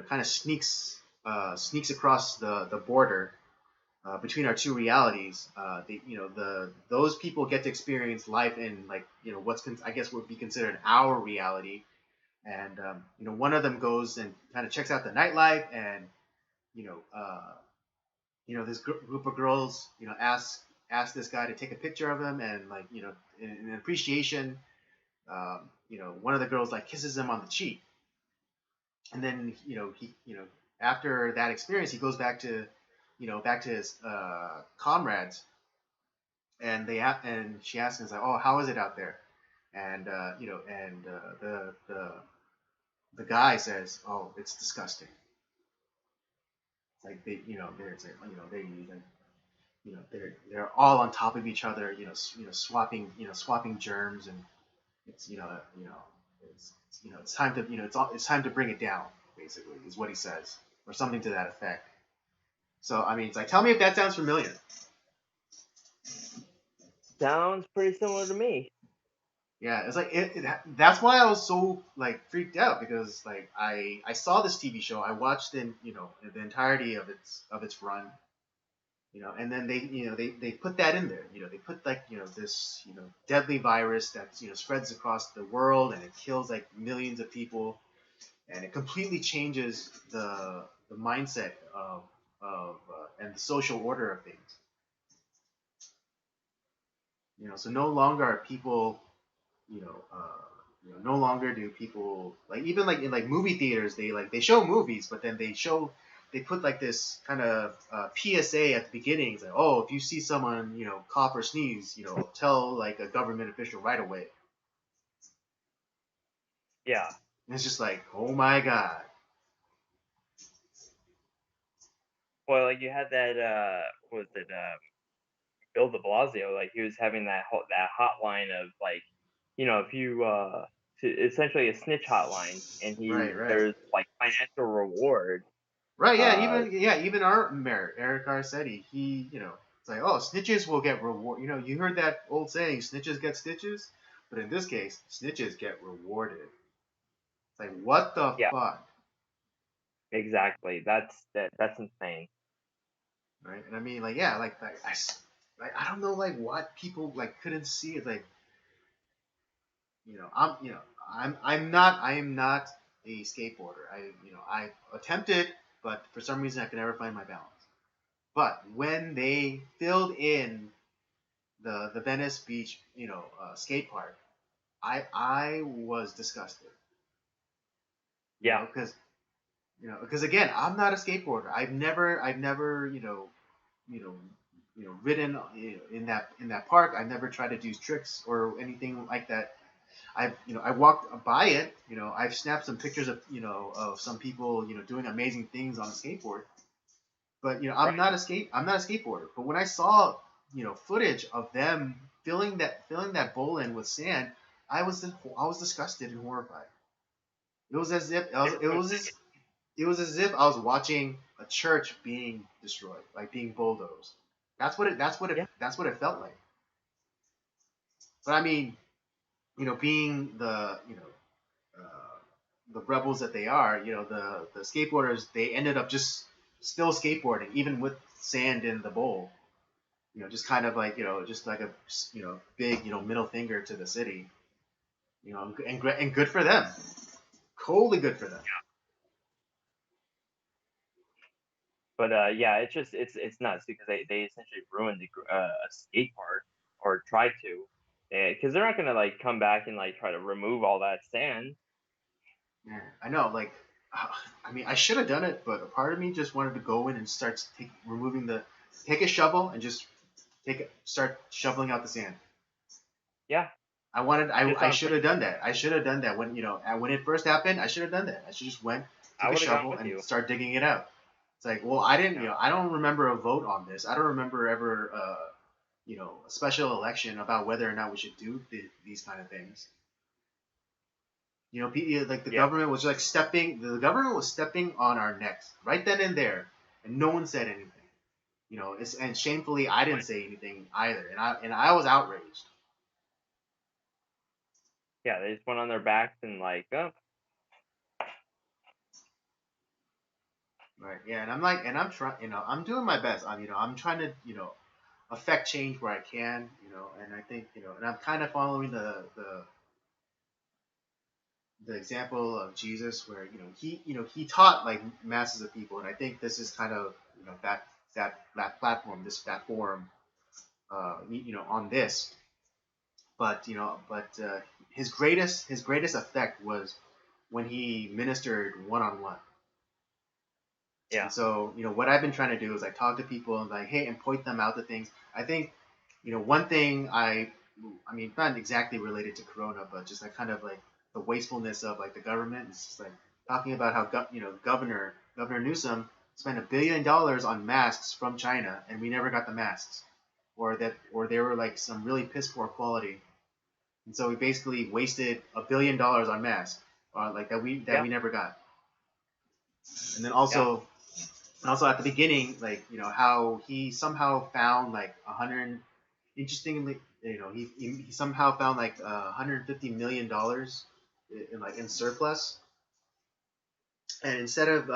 S1: kind of sneaks across the border between our two realities. Those people get to experience life in like I guess would be considered our reality, and one of them goes and kind of checks out the nightlife, and you know uh, this group of girls ask this guy to take a picture of him, and like in appreciation, one of the girls like kisses him on the cheek, and then he after that experience he goes back to his comrades, and and she asks him, like, oh, how is it out there? And the guy says, oh, it's disgusting. It's like they're all on top of each other, swapping germs, and it's it's time to it's time to bring it down, basically, is what he says, or something to that effect. So I mean, it's like, tell me if that sounds familiar.
S2: Sounds pretty similar to me.
S1: Yeah, it's like that's why I was so like freaked out, because like I saw this TV show, I watched the entirety of its run, and then they put that in there, they put like this deadly virus that spreads across the world, and it kills like millions of people, and it completely changes the mindset of and the social order of things. So no longer are people no longer do people, like, even like in like movie theaters, they show movies, but then they put like this kind of PSA at the beginning. It's like, oh, if you see someone cough or sneeze, tell like a government official right away.
S2: Yeah.
S1: And it's just like, oh my god.
S2: Well, like you had that what was it Bill de Blasio, like he was having that hotline of like, if you essentially a snitch hotline, and
S1: Right, right.
S2: there's like financial reward.
S1: Right, even our mayor, Eric Garcetti, it's like, oh, snitches will get reward. You heard that old saying, snitches get stitches, but in this case, snitches get rewarded. It's like, what the
S2: Yeah,
S1: fuck,
S2: that's insane.
S1: right? And I mean, like, yeah, I don't know, like, what people like couldn't see. It's like, I am not a skateboarder. I attempted, but for some reason I could never find my balance. But when they filled in the Venice Beach, skate park, I was disgusted.
S2: Yeah.
S1: Because again, I'm not a skateboarder. I've never ridden in that park. I've never tried to do tricks or anything like that. I walked by it. I've snapped some pictures of some people doing amazing things on a skateboard. But I'm not a skateboarder. But when I saw footage of them filling that bowl in with sand, I was disgusted and horrified. It was as if it was as if I was watching a church being destroyed, like being bulldozed. That's what it
S2: Yeah.
S1: that's what it felt like. But I mean, being the rebels that they are, the skateboarders, they ended up just still skateboarding, even with sand in the bowl. Just kind of like, just like a, big, middle finger to the city. And good for them. Totally good for them.
S2: But yeah, it's nuts because they essentially ruined a skate park or tried to, because they're not gonna like come back and like try to remove all that sand.
S1: Yeah, I know. Like, I mean, I should have done it, but a part of me just wanted to go in and start take a shovel and just start shoveling out the sand.
S2: Yeah,
S1: I should have done that. I should have done that when it first happened. I should have done that. I should just took a shovel and start digging it out. It's like, well, I didn't, I don't remember a vote on this. I don't remember ever, a special election about whether or not we should do these kind of things. Like the government was like the government was stepping on our necks right then and there, and no one said anything. And shamefully, I didn't say anything either, and I was outraged.
S2: Yeah, they just went on their backs and like, oh.
S1: Right. Yeah, and I'm like, and I'm trying, I'm doing my best. I'm trying to, affect change where I can, and I think, and I'm kind of following the example of Jesus, where he taught like masses of people, and I think this is kind of that platform, that forum, on this. But his greatest effect was when he ministered one on one.
S2: Yeah.
S1: And so, what I've been trying to do is like talk to people and like, hey, and point them out to things. I think, one thing I mean, not exactly related to Corona, but just like kind of like the wastefulness of like the government. It's just like talking about how, Governor Newsom spent $1 billion on masks from China, and we never got the masks, or they were like some really piss poor quality. And so we basically wasted $1 billion on masks, like that we never got. And then also at the beginning, like, how he somehow found like 100, interestingly, he somehow found like $150 million in surplus, and instead of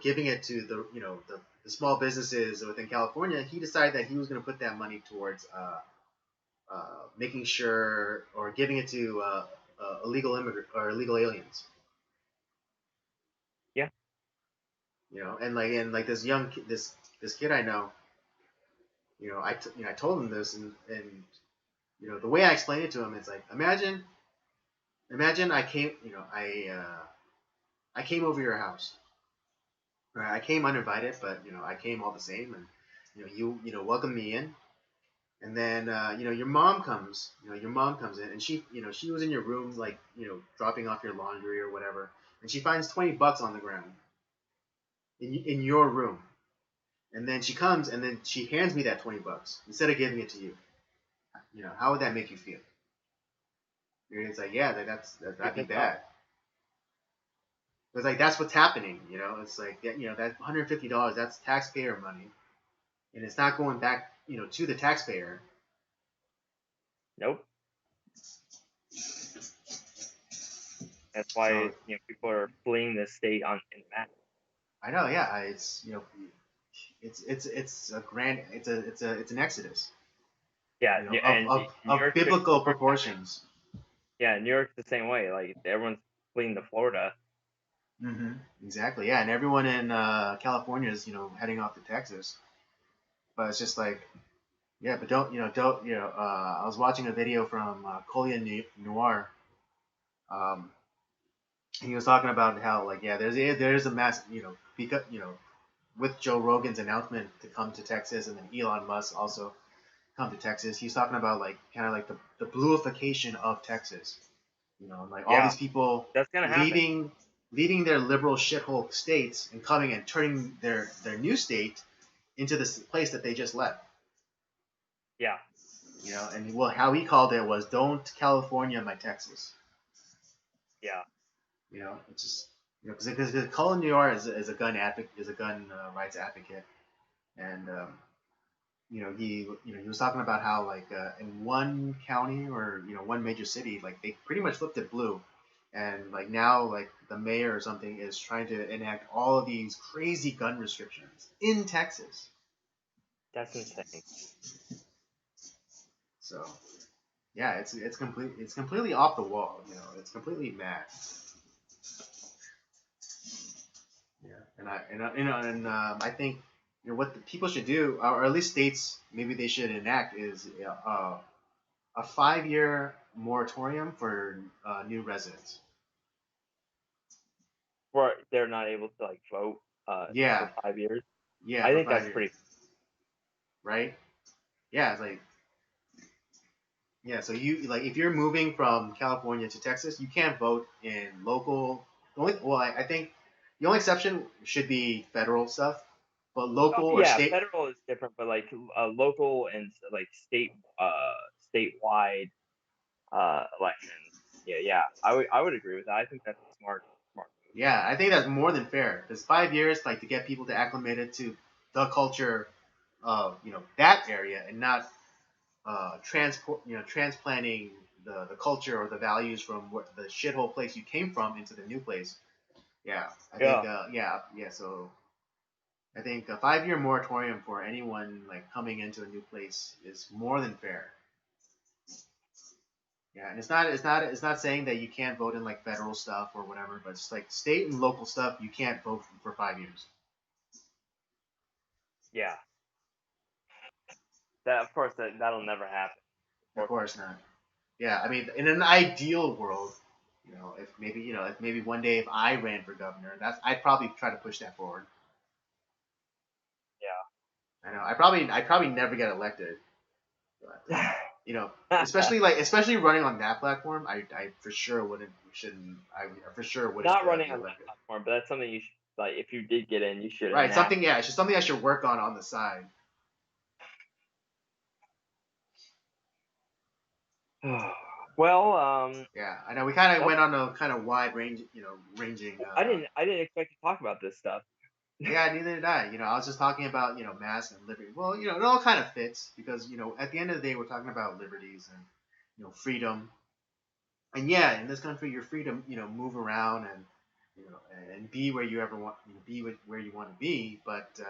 S1: giving it to the small businesses within California, he decided that he was going to put that money towards making sure, or giving it to illegal immigrant or illegal aliens.
S2: Yeah.
S1: And like this kid I know, I told him this, and the way I explained it to him, it's like, imagine I came, I came over your house. Right? I came uninvited, but I came all the same, and you welcomed me in, and then your mom comes, in, and she was in your room, like, dropping off your laundry or whatever, and she finds $20 on the ground in your room. And then she comes and then she hands me that $20 instead of giving it to you. How would that make you feel? It's like, yeah, that'd be bad. It's like, that's what's happening. It's like that. That $150, that's taxpayer money, and it's not going back, to the taxpayer.
S2: Nope. That's why people are fleeing the state in mass.
S1: I know, yeah. It's it's an exodus.
S2: Yeah,
S1: of biblical proportions.
S2: Yeah, New York's the same way. Like, everyone's fleeing to Florida.
S1: Mm-hmm. Exactly. Yeah, and everyone in California is heading off to Texas. But it's just like, yeah, but don't. I was watching a video from Collier Noir. He was talking about how, like, yeah, there's a mass, because with Joe Rogan's announcement to come to Texas, and then Elon Musk also come to Texas. He's talking about, like, kind of like the bluification of Texas. Like all these people leaving their liberal shithole states and coming and turning their new state into this place that they just left.
S2: Yeah.
S1: And how he called it was, "Don't California my Texas."
S2: Yeah.
S1: It's just because Colin New York is a gun advocate, is a gun rights advocate, and he was talking about how like in one county or one major city, like they pretty much flipped it blue, and like now like the mayor or something is trying to enact all of these crazy gun restrictions in Texas.
S2: That's insane.
S1: So yeah, it's completely off the wall. It's completely mad. Yeah, and I think what the people should do, or at least states, maybe they should enact is a 5-year moratorium for new residents.
S2: Where they're not able to like vote
S1: Yeah,
S2: for 5 years.
S1: yeah,
S2: I
S1: for
S2: think
S1: five
S2: that's
S1: years,
S2: pretty.
S1: right? Yeah, it's like yeah. So you like if you're moving from California to Texas, you can't vote in local. I think the only exception should be federal stuff, but local or
S2: Yeah,
S1: state.
S2: federal is different, but like local and like statewide elections. Yeah, I would agree with that. I think that's a smart move.
S1: Yeah, I think that's more than fair. Because 5 years, like to get people to acclimate it to the culture of that area, and not transplanting the culture or the values from the shithole place you came from into the new place. Yeah, I think
S2: Yeah,
S1: yeah. So I think a 5-year moratorium for anyone like coming into a new place is more than fair. Yeah, and it's not saying that you can't vote in like federal stuff or whatever, but it's like state and local stuff you can't vote for 5 years.
S2: yeah. That of course that'll never happen.
S1: Of
S2: Of course.
S1: course not. Yeah, I mean, in an ideal world, if maybe one day if I ran for governor, I'd probably try to push that forward. I know I probably never get elected, but
S2: Yeah.
S1: especially running on that platform, I for sure shouldn't I for sure wouldn't
S2: Not running
S1: be
S2: on that
S1: elected.
S2: platform, but that's something you should like. If you did get in, you should
S1: Right,
S2: enact.
S1: something, yeah, it's just something I should work on the side.
S2: Well,
S1: Yeah, I know we kind of
S2: nope.
S1: went on a kind of wide ranging.
S2: I didn't expect to talk about this stuff.
S1: Yeah, neither did I. I was just talking about mass and liberty. Well, it all kind of fits because at the end of the day, we're talking about liberties and freedom. And yeah, in this country, you're free to move around and and be where you ever want, be where you want to be. But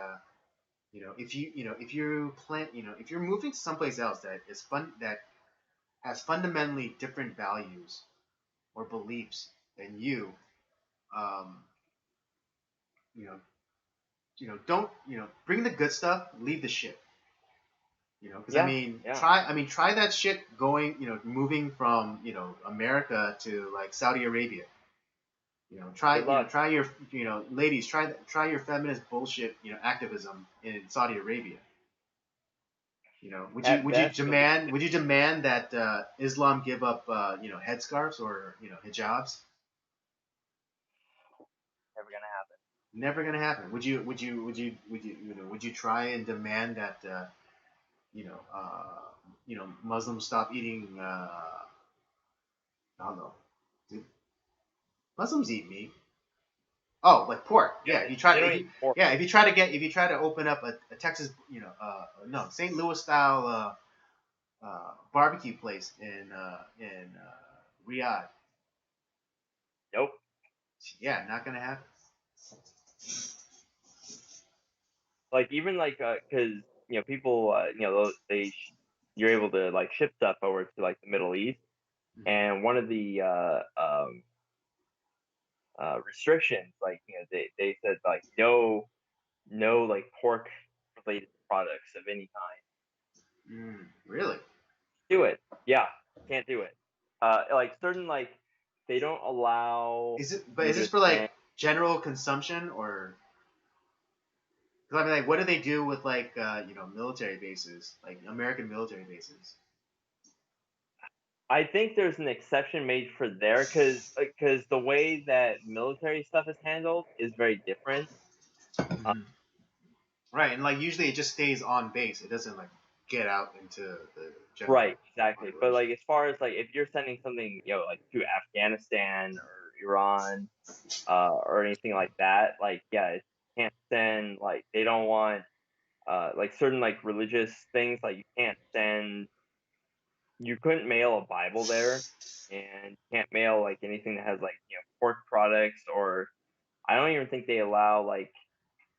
S1: if you plan, if you're moving to someplace else that has fundamentally different values or beliefs than you, um, you know, don't bring the good stuff, leave the shit. Because
S2: Yeah, yeah.
S1: try that shit going, moving from America to like Saudi Arabia.
S2: Good luck.
S1: Try your ladies, try your feminist bullshit, activism in Saudi Arabia.
S2: At best, you'll be
S1: Would you demand that Islam give up headscarves or hijabs?
S2: never gonna happen.
S1: Never gonna happen. Would you try and demand that you know Muslims stop eating I don't know. Do Muslims eat meat? Oh, like pork.
S2: Yeah,
S1: Yeah, if you try
S2: they
S1: to
S2: don't eat pork.
S1: if you try to open up a Texas no St. Louis style barbecue place in Riyadh.
S2: Nope.
S1: Yeah, not gonna happen.
S2: Like even like because people you're able to like ship stuff over to like the Middle East,
S1: Mm-hmm.
S2: and one of the restrictions like they said like no like pork related products of any kind.
S1: Really?
S2: Do it. Yeah, can't do it. Like certain like they don't allow you
S1: Is this
S2: to
S1: for like
S2: send.
S1: general consumption or? Because I mean, like, what do they do with like military bases, like American military bases?
S2: I think there's an exception made for there because the way that military stuff is handled is very different. Uh,
S1: Mm-hmm. Right, and like usually it just stays on base. It doesn't like get out into the general
S2: right, exactly. But
S1: population.
S2: like as far as like if you're sending something like to Afghanistan or Iran or anything like that, like yeah, it can't send like they don't want like certain like religious things, like you couldn't mail a Bible there, and you can't mail like anything that has like pork products, or I don't even think they allow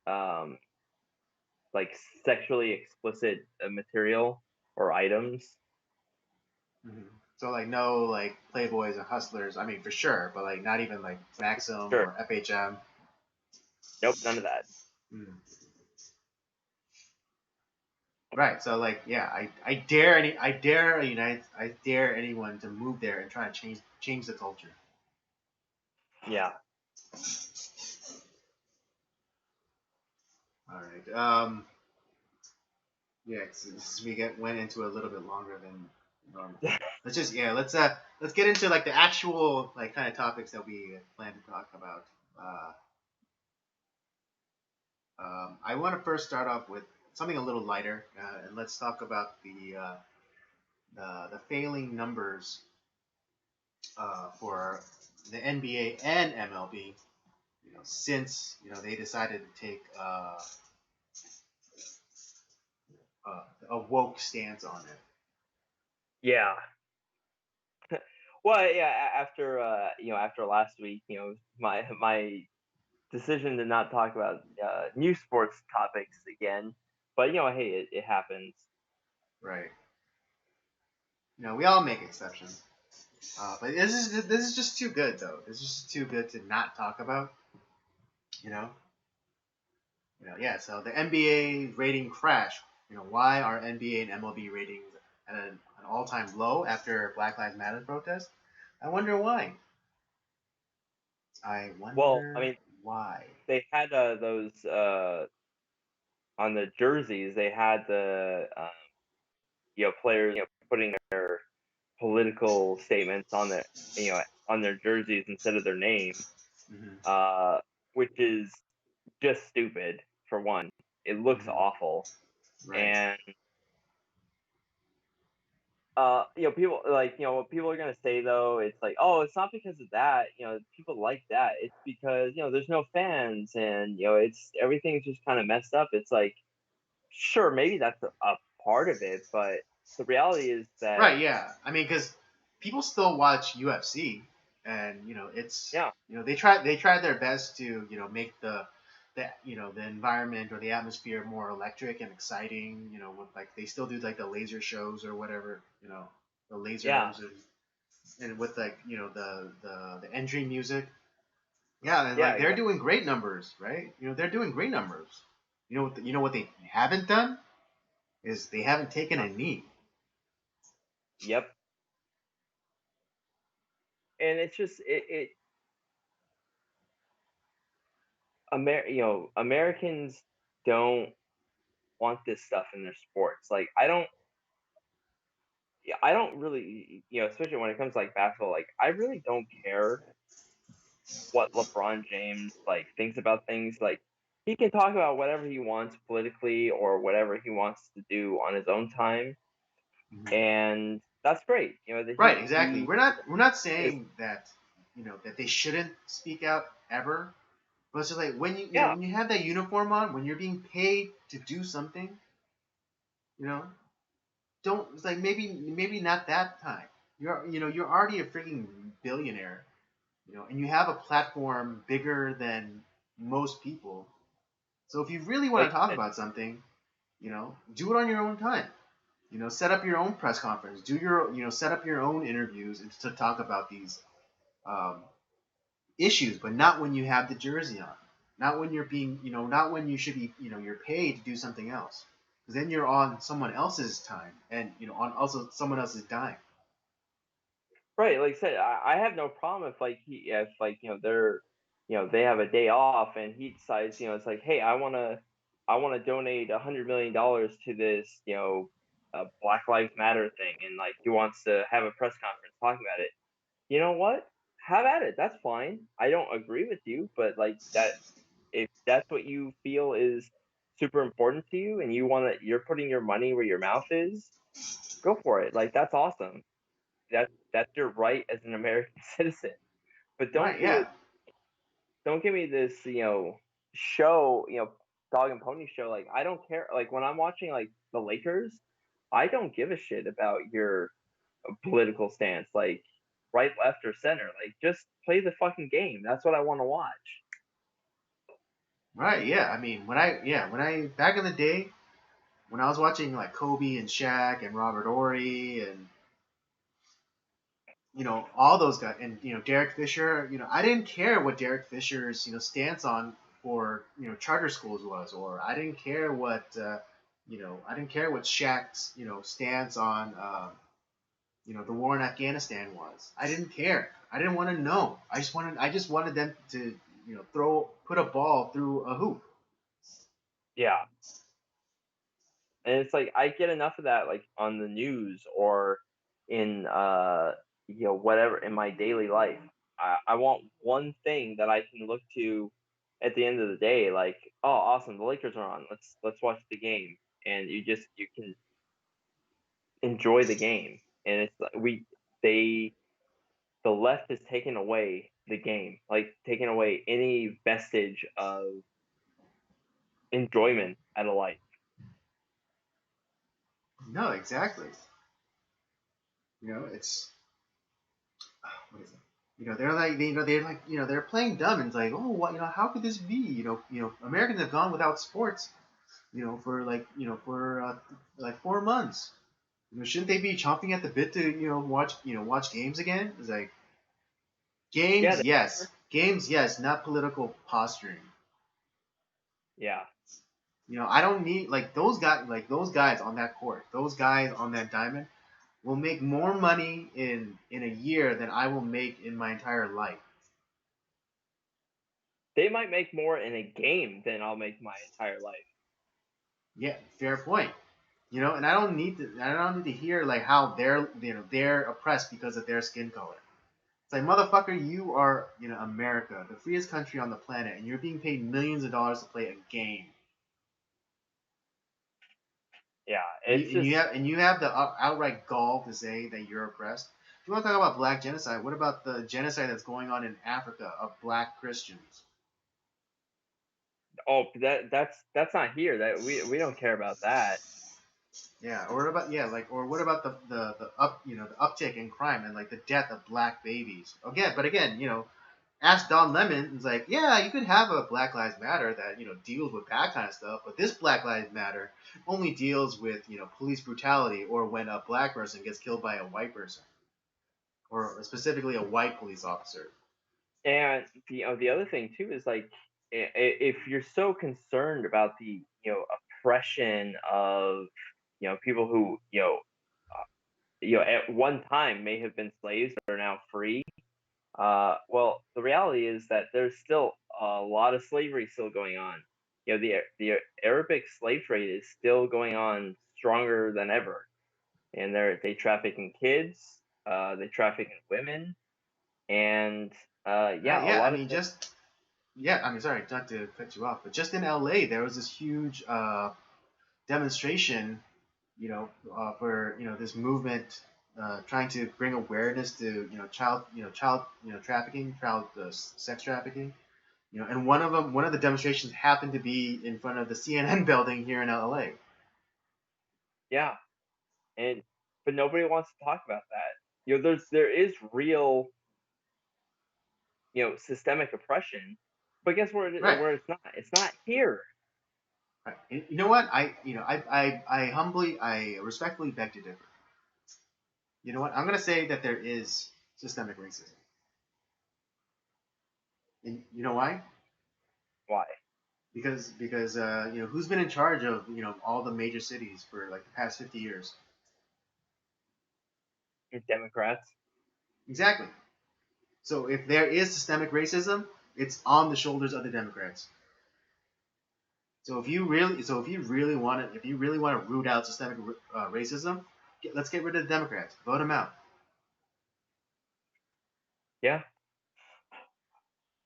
S2: um like sexually explicit material or items.
S1: Hmm. So like no like Playboys and Hustlers. I mean for sure, but like not even like Maxim
S2: Sure,
S1: or FHM.
S2: nope, none of that.
S1: Mm. Right. So like yeah, I dare anyone to move there and try to change the culture.
S2: Yeah.
S1: All right. Yeah, since we went into a little bit longer than normal. Let's get into like the actual like kind of topics that we plan to talk about. Uh, I want to first start off with something a little lighter, and let's talk about the failing numbers for the NBA and MLB. Since they decided to take a woke stance on it.
S2: Yeah. Well, yeah. After after last week, my decision to not talk about new sports topics again. But hey, it happens.
S1: Right. We all make exceptions. But this is just too good though. This is just too good to not talk about. You know. Yeah. So the NBA rating crash. Why are NBA and MLB ratings at an all-time low after Black Lives Matter protest? I wonder why. I
S2: Well, I
S1: wonder
S2: mean,
S1: why.
S2: they had those on the jerseys. They had the players putting their political statements on their jerseys instead of their name,
S1: Hmm.
S2: uh, which is just stupid for one. It looks
S1: Hmm.
S2: awful,
S1: Right.
S2: and people what people are gonna say though. It's like, oh, it's not because of that. People like that. It's because there's no fans, and it's everything's just kind of messed up. It's like, sure, maybe that's a part of it, but the reality is that
S1: Right. Yeah. I mean, because people still watch UFC, and it's
S2: yeah,
S1: they try their best to make the environment or the atmosphere more electric and exciting. With like they still do like the laser shows or whatever. The
S2: yeah,
S1: lasers and with like the entry music. Yeah, and
S2: yeah,
S1: like they're
S2: exactly.
S1: doing great numbers, right? They're doing great numbers. You know what they haven't done is they haven't taken a knee.
S2: Yep. And it's just Americans don't want this stuff in their sports. Like I don't really, especially when it comes to like basketball, like I really don't care what LeBron James like thinks about things. Like he can talk about whatever he wants politically or whatever he wants to do on his own time,
S1: Mhm.
S2: and that's great. That
S1: Right, exactly.
S2: he
S1: We're not
S2: is.
S1: saying that that they shouldn't speak out ever, but it's just like when
S2: Yeah,
S1: when you have that uniform on, when you're being paid to do something, you know, don't it's like maybe not that time. You're already a freaking billionaire, and you have a platform bigger than most people. So if you really want
S2: like
S1: to
S2: you
S1: talk
S2: said,
S1: about something, do it on your own time. Set up your own press conference. Set up your own interviews to talk about these um, issues, but not when you have the jersey on. Not when not when you should be, you're paid to do something else. Because then you're on someone else's time, and on also someone else's dime.
S2: right? Like I said, I have no problem if like they're they have a day off and he decides it's like, hey, I want to donate $100 million to this Black Lives Matter thing, and like he wants to have a press conference talking about it. You know what? Have at it. That's fine. I don't agree with you, but like that, if that's what you feel is super important to you, and you're putting your money where your mouth is, go for it. Like that's awesome. That's your right as an American citizen. But
S1: Right? Yeah.
S2: don't give me this show dog and pony show. Like, I don't care. Like, when I'm watching like the Lakers, I don't give a shit about your political stance, like right, left, or center. Like, just play the fucking game. That's what I want to watch.
S1: Right? Yeah. I mean, when I back in the day when I was watching like Kobe and Shaq and Robert Ory and all those guys and Derek Fisher, I didn't care what Derek Fisher's stance on for charter schools was, or I didn't care what I didn't care what Shaq's stance on the war in Afghanistan was. I didn't care. I didn't want to know. I just wanted them to put a ball through a hoop.
S2: Yeah. And it's like I get enough of that, like on the news or in whatever in my daily life. I want one thing that I can look to at the end of the day, like, oh, awesome, the Lakers are on. Let's watch the game, and you can enjoy the game. And it's like the left has taken away the game, like taken away any vestige of enjoyment out of life.
S1: No, exactly. It's what is it? They're playing dumb and it's like, oh, what, how could this be? Americans have gone without sports, for like 4 months. Shouldn't they be chomping at the bit to watch games again? It's like games, yes, games, yes, not political posturing.
S2: Yeah.
S1: I don't need those guys on that court, those guys on that diamond will make more money in a year than I will make in my entire life.
S2: They might make more in a game than I'll make my entire life.
S1: Yeah, fair point. And I don't need to hear like how they're oppressed because of their skin color. It's like, motherfucker, you are America, the freest country on the planet, and you're being paid millions of dollars to play a game.
S2: Yeah,
S1: you have the outright gall to say that you're oppressed. If you want to talk about black genocide, what about the genocide that's going on in Africa of black Christians?
S2: Oh, that's not here. That we don't care about that.
S1: Yeah, or what about the uptick in crime and like the death of black babies? Again, ask Don Lemon. It's like, yeah, you could have a Black Lives Matter that deals with that kind of stuff, but this Black Lives Matter only deals with police brutality or when a black person gets killed by a white person, or specifically a white police officer.
S2: And the other thing too is like, if you're so concerned about the oppression of people who at one time may have been slaves but are now free. Well, the reality is that there's still a lot of slavery still going on. The Arabic slave trade is still going on stronger than ever, and they traffic in kids, they traffic in women, and
S1: Sorry, not to cut you off, but just in LA, there was this huge demonstration, for this movement trying to bring awareness to child trafficking, child sex trafficking. And one of the demonstrations happened to be in front of the CNN building here in LA.
S2: Yeah, but nobody wants to talk about that. There is real systemic oppression, but guess where
S1: Right.
S2: where it's not? It's not here.
S1: Right. You know what? I respectfully beg to differ. You know what? I'm gonna say that there is systemic racism. And you know why?
S2: Why?
S1: Because who's been in charge of all the major cities for like the past 50 years?
S2: Democrats.
S1: Exactly. So if there is systemic racism, it's on the shoulders of the Democrats. So if you really want to root out systemic racism, let's get rid of the Democrats. Vote them out.
S2: Yeah.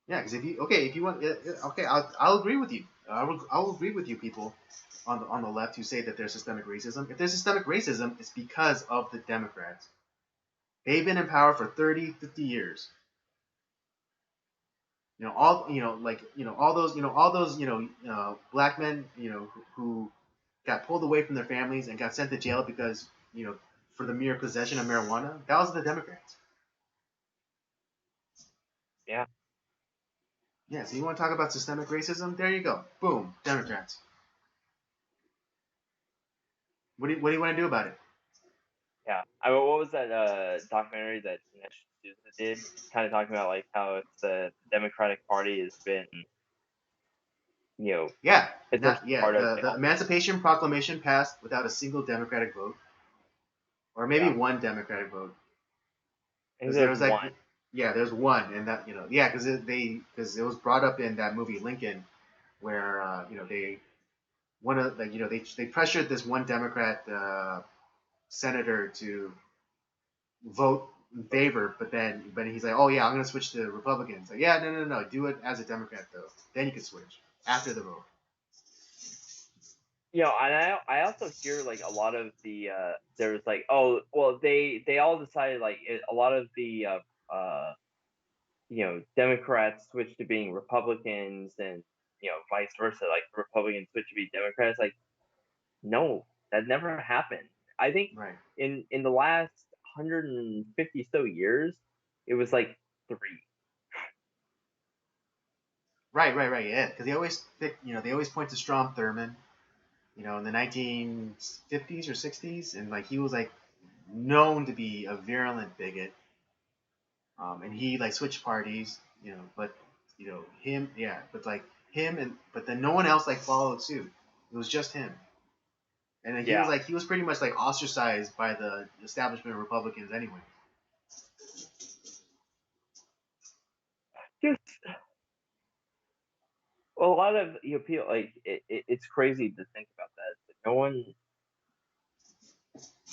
S1: Yeah, because if you want, I'll agree with you. I'll agree with you, people on the left who say that there's systemic racism. If there's systemic racism, it's because of the Democrats. They've been in power for 30, 50 years. all those black men who got pulled away from their families and got sent to jail because for the mere possession of marijuana. That was the Democrats.
S2: Yeah.
S1: Yeah, so you want to talk about systemic racism? There you go. Boom, Democrats. What do you want to do about it?
S2: Yeah. I mean, what was that documentary that Susan did? Kind of talking about like how it's the Democratic Party has been,
S1: Yeah,
S2: essentially part of
S1: the Emancipation Proclamation passed without a single Democratic vote, or maybe
S2: yeah.
S1: one Democratic vote.
S2: I think
S1: Because there
S2: there's
S1: was like,
S2: one.
S1: yeah, there's one, and that yeah, because it was brought up in that movie Lincoln, where they one of like they pressured this one Democrat senator to vote in favor, but he's like, oh yeah, I'm gonna switch to Republicans. Like, yeah, no, do it as a Democrat though. Then you can switch after the vote.
S2: And I also hear like a lot of the there was like, oh well, they all decided like a lot of the Democrats switched to being Republicans, and vice versa, like Republicans switched to be Democrats. Like, no, that never happened. I think
S1: Right,
S2: in the last 150 so years, it was like three.
S1: right. Yeah, because they always point to Strom Thurmond, in the 1950s or 60s, and like he was like known to be a virulent bigot, and he like switched parties, but him, yeah, but like him, but then no one else like followed suit. It was just him, and
S2: Yeah,
S1: he was pretty much like ostracized by the establishment of Republicans anyway.
S2: just a lot of people like it's crazy to think about that. But no one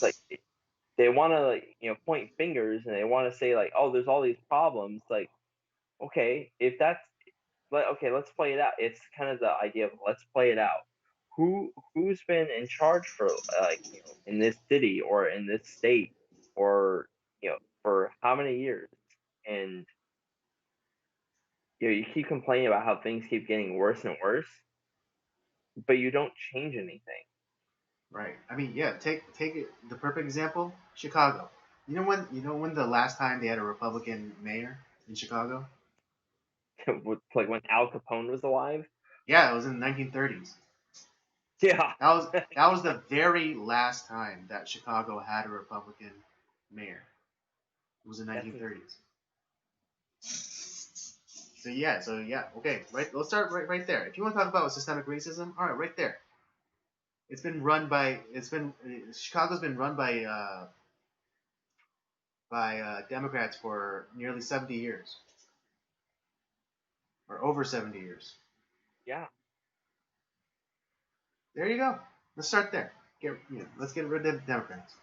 S2: like they want to like point fingers, and they want to say like, oh, there's all these problems. Like, okay, if that's okay, let's play it out. It's kind of the idea of let's play it out. Who's been in charge for like in this city or in this state, or for how many years? And you keep complaining about how things keep getting worse and worse, but you don't change anything.
S1: Right. I mean, yeah. Take it, the perfect example, Chicago. You know when the last time they had a Republican mayor in Chicago?
S2: Like when Al Capone was alive.
S1: Yeah, it was in the 1930s.
S2: Yeah.
S1: That was the very last time that Chicago had a Republican mayor. It was in
S2: That's
S1: 1930s. So yeah, okay, right. Let's start right there. If you want to talk about systemic racism, all right, right there. Chicago's been run by Democrats for nearly 70 years, or over 70 years.
S2: yeah.
S1: There you go. Let's start there. Let's get rid of the Democrats.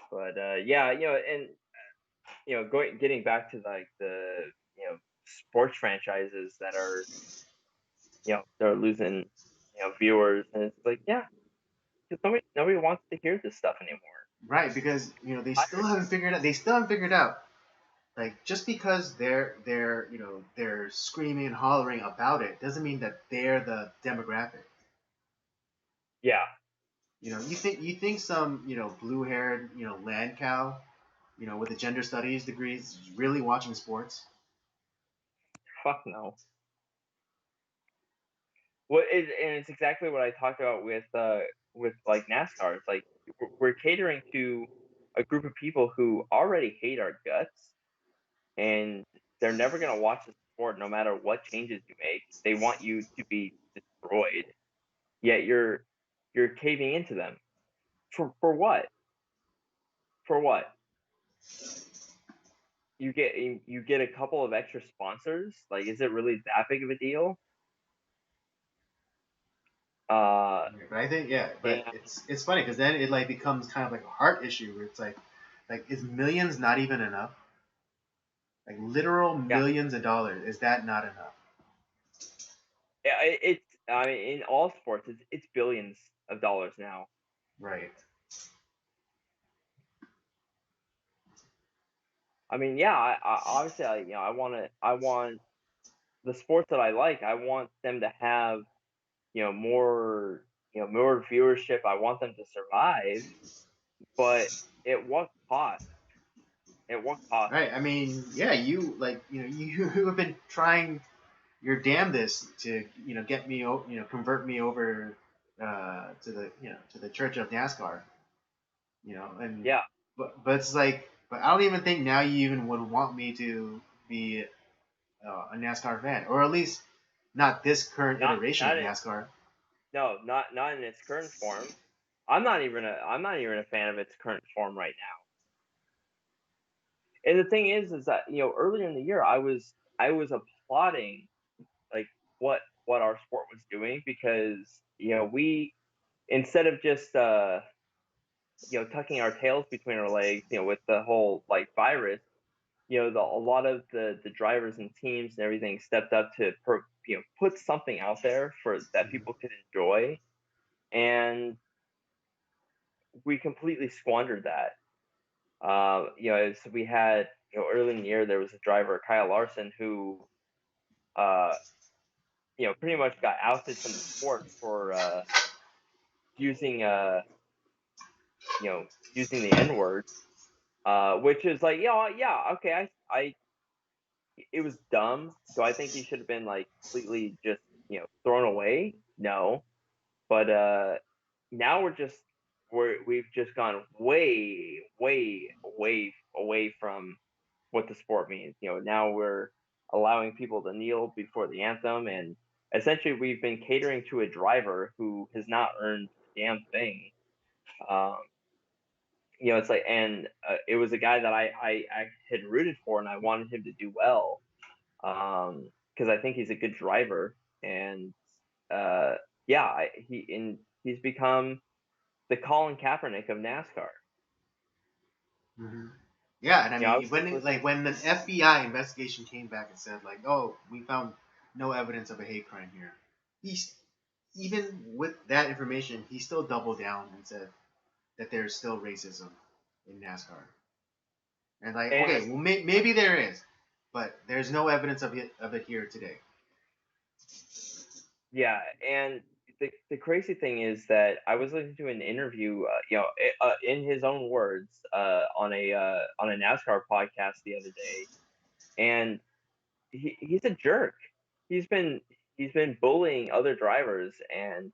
S2: But yeah, and getting back to like the sports franchises that are they're losing viewers, and it's like, yeah, because nobody wants to hear this stuff anymore.
S1: Right, because they
S2: I
S1: still haven't figured out. They still haven't figured out, like, just because they're screaming and hollering about it doesn't mean that they're the demographic.
S2: Yeah,
S1: You think some blue haired land cow with a gender studies degree is really watching sports?
S2: fuck no. And it's exactly what I talked about with like NASCAR. It's like we're catering to a group of people who already hate our guts, and they're never gonna watch the sport no matter what changes you make. They want you to be destroyed. Yet you're caving into them. For what? For what? You get a couple of extra sponsors. Like, is it really that big of a deal?
S1: But I think, yeah, but
S2: And
S1: it's funny because then it like becomes kind of like a heart issue where it's like is millions not even enough? Like literal
S2: yeah,
S1: millions of dollars, is that not enough?
S2: it's I mean, in all sports, it's billions of dollars now.
S1: Right.
S2: I mean, yeah, I obviously, I want the sports that I like. I want them to have, more, more viewership. I want them to survive, but at what cost? At what cost?
S1: Right. I mean, yeah, you have been trying your damnedest to get me convert me over to the Church of NASCAR. And
S2: Yeah,
S1: but it's like, but I don't even think now you even would want me to be a NASCAR fan, or at least not this current
S2: not
S1: iteration of
S2: not in,
S1: NASCAR.
S2: no, not in its current form. I'm not even a fan of its current form right now. And the thing is that earlier in the year I was applauding like what our sport was doing, because we, instead of just tucking our tails between our legs, with the whole like virus, a lot of the drivers and teams and everything stepped up to put something out there for that
S1: Mhm.
S2: people could enjoy, and we completely squandered that. So we had, early in the year there was a driver, Kyle Larson, who uh, pretty much got ousted from the sport for using you know using the N word, which is like, yeah, okay, I it was dumb. Do I think he should have been like completely just thrown away? No, but now we've just gone way, way, way away from what the sport means. Now we're allowing people to kneel before the anthem, and essentially we've been catering to a driver who has not earned a damn thing. Um, it's like, and it was a guy that I had rooted for, and I wanted him to do well, because I think he's a good driver, and uh, yeah, he's become the Colin Kaepernick of NASCAR.
S1: Hmm. Yeah, and I
S2: I
S1: mean,
S2: was just listening.
S1: when the FBI investigation came back and said like, oh, we found no evidence of a hate crime here, he's even with that information, he still doubled down and said that there's still racism in NASCAR. And like, okay,
S2: And
S1: well, maybe there is, but there's no evidence of it here today.
S2: yeah, and the crazy thing is that I was listening to an interview, in his own words, on a NASCAR podcast the other day, and he's a jerk. He's been he's been bullying other drivers, and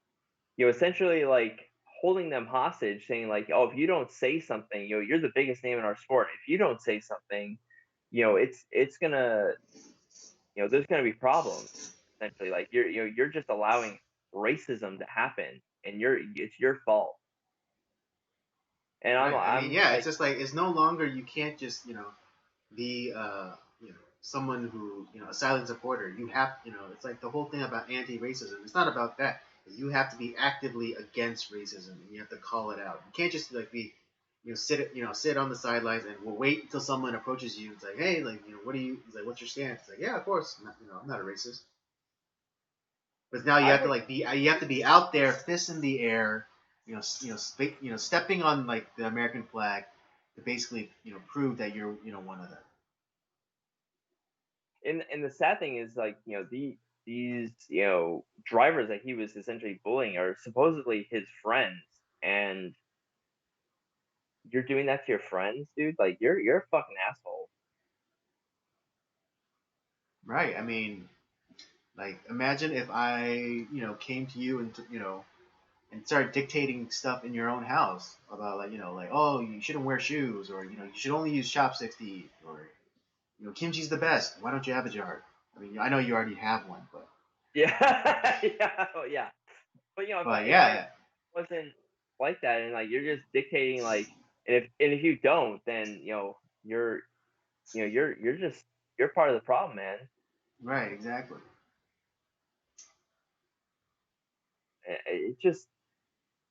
S2: essentially like holding them hostage, saying like, oh, if you don't say something, you're the biggest name in our sport. If you don't say something, it's gonna, there's gonna be problems. Essentially, like you're just allowing racism to happen, and it's your fault. And
S1: Right. I mean,
S2: I'm
S1: yeah, it's
S2: like,
S1: just like it's no longer you can't just be someone who a silent supporter. You have it's like the whole thing about anti-racism. It's not about that. You have to be actively against racism, and you have to call it out. You can't just like be sit on the sidelines and we'll wait until someone approaches you. It's like, hey, like what do you like? What's your stance? It's like, yeah, of course, I'm not a racist. But now you
S2: I
S1: have to
S2: think,
S1: like you have to be out there, fists in the air, stepping on like the American flag to basically prove that you're one of them.
S2: and the sad thing is, like, these drivers that he was essentially bullying are supposedly his friends, and you're doing that to your friends, dude. Like, you're a fucking asshole.
S1: Right. I mean, like imagine if I came to you and and started dictating stuff in your own house about like like, oh, you shouldn't wear shoes, or you should only use chopsticks to eat, or kimchi's the best. Why don't you have a jar? I mean, I know you already have one,
S2: Yeah, yeah, yeah. But
S1: but
S2: if I
S1: yeah.
S2: wasn't like that, and like you're just dictating, like, and if you don't, then you're you're just, you're part of the problem, man.
S1: Right, exactly.
S2: It just,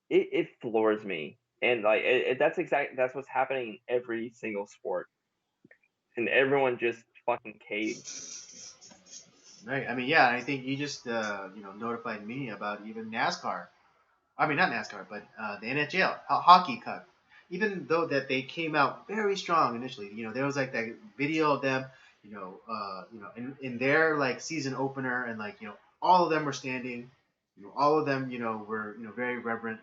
S2: it floors me, and like that's what's happening in every single sport, and everyone just fucking caves.
S1: Right. I mean, yeah. I think you just notified me about even NASCAR. I mean, not NASCAR, but the NHL, Hockey Cup. even though that they came out very strong initially, there was like that video of them, in their like season opener, and like all of them were standing, all of them were very reverent,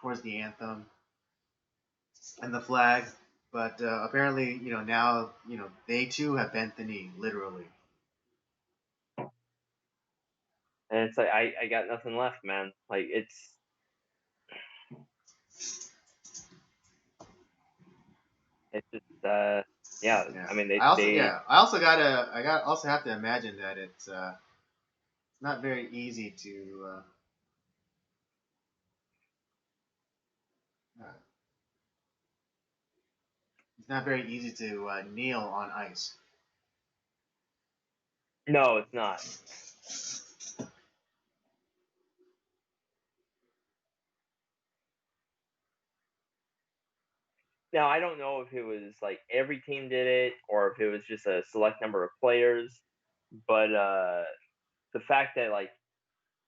S1: towards the anthem and the flag. But apparently, now they too have bent the knee, literally.
S2: And it's like I got nothing left, man. Like it's just yeah.
S1: Yeah.
S2: I mean
S1: I also have to imagine that it's not very easy to it's not very easy to kneel on ice.
S2: no, it's not. Now I don't know if it was like every team did it or if it was just a select number of players, but the fact that like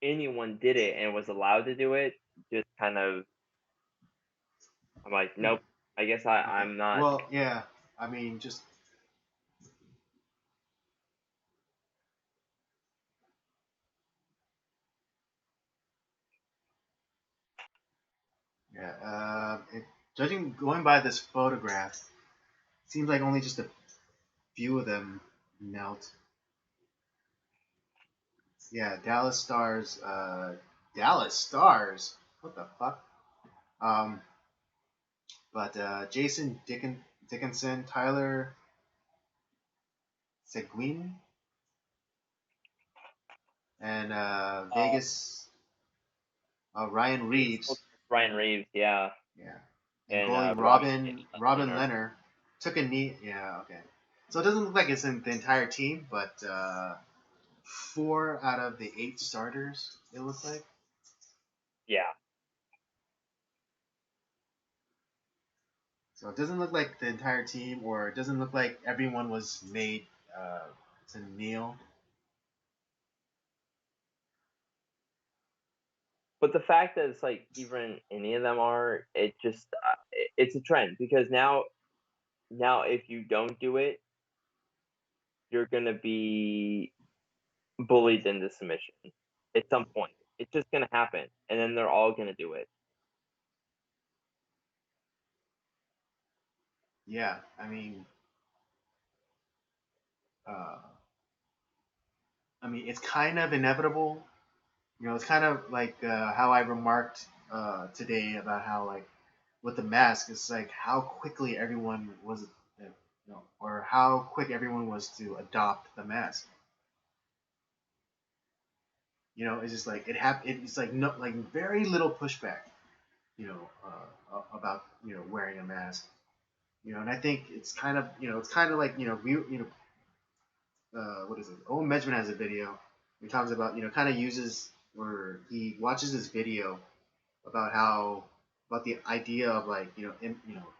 S2: anyone did it and was allowed to do it just kind of I'm like, nope. I guess I'm not.
S1: Well, yeah. I mean, just yeah. Judging going by this photograph, seems like only just a few of them knelt. Yeah, Dallas Stars. Dallas Stars. What the fuck? Um, but Jason Dickinson, Tyler Seguin, and Vegas Ryan Reeves.
S2: Ryan Reeves, yeah.
S1: Yeah, and
S2: And
S1: goalie Robin Leonard took a knee. Yeah, okay. So it doesn't look like it's in the entire team, but 4 out of the 8 starters, it looks like.
S2: Yeah.
S1: So it doesn't look like the entire team, or it doesn't look like everyone was made to kneel.
S2: But the fact that it's like even any of them are, it just it's a trend because now if you don't do it, you're gonna be bullied into submission at some point. It's just gonna happen, and then they're all gonna do it.
S1: Yeah, I mean, it's kind of inevitable. It's kind of like how I remarked today about how like with the mask, it's like how quickly everyone was, or how quick everyone was to adopt the mask. It's just like it's like no, like very little pushback. About wearing a mask. And I think it's kind of like what is it? Owen Benjamin has a video. He talks about kind of uses or he watches this video about how about the idea of like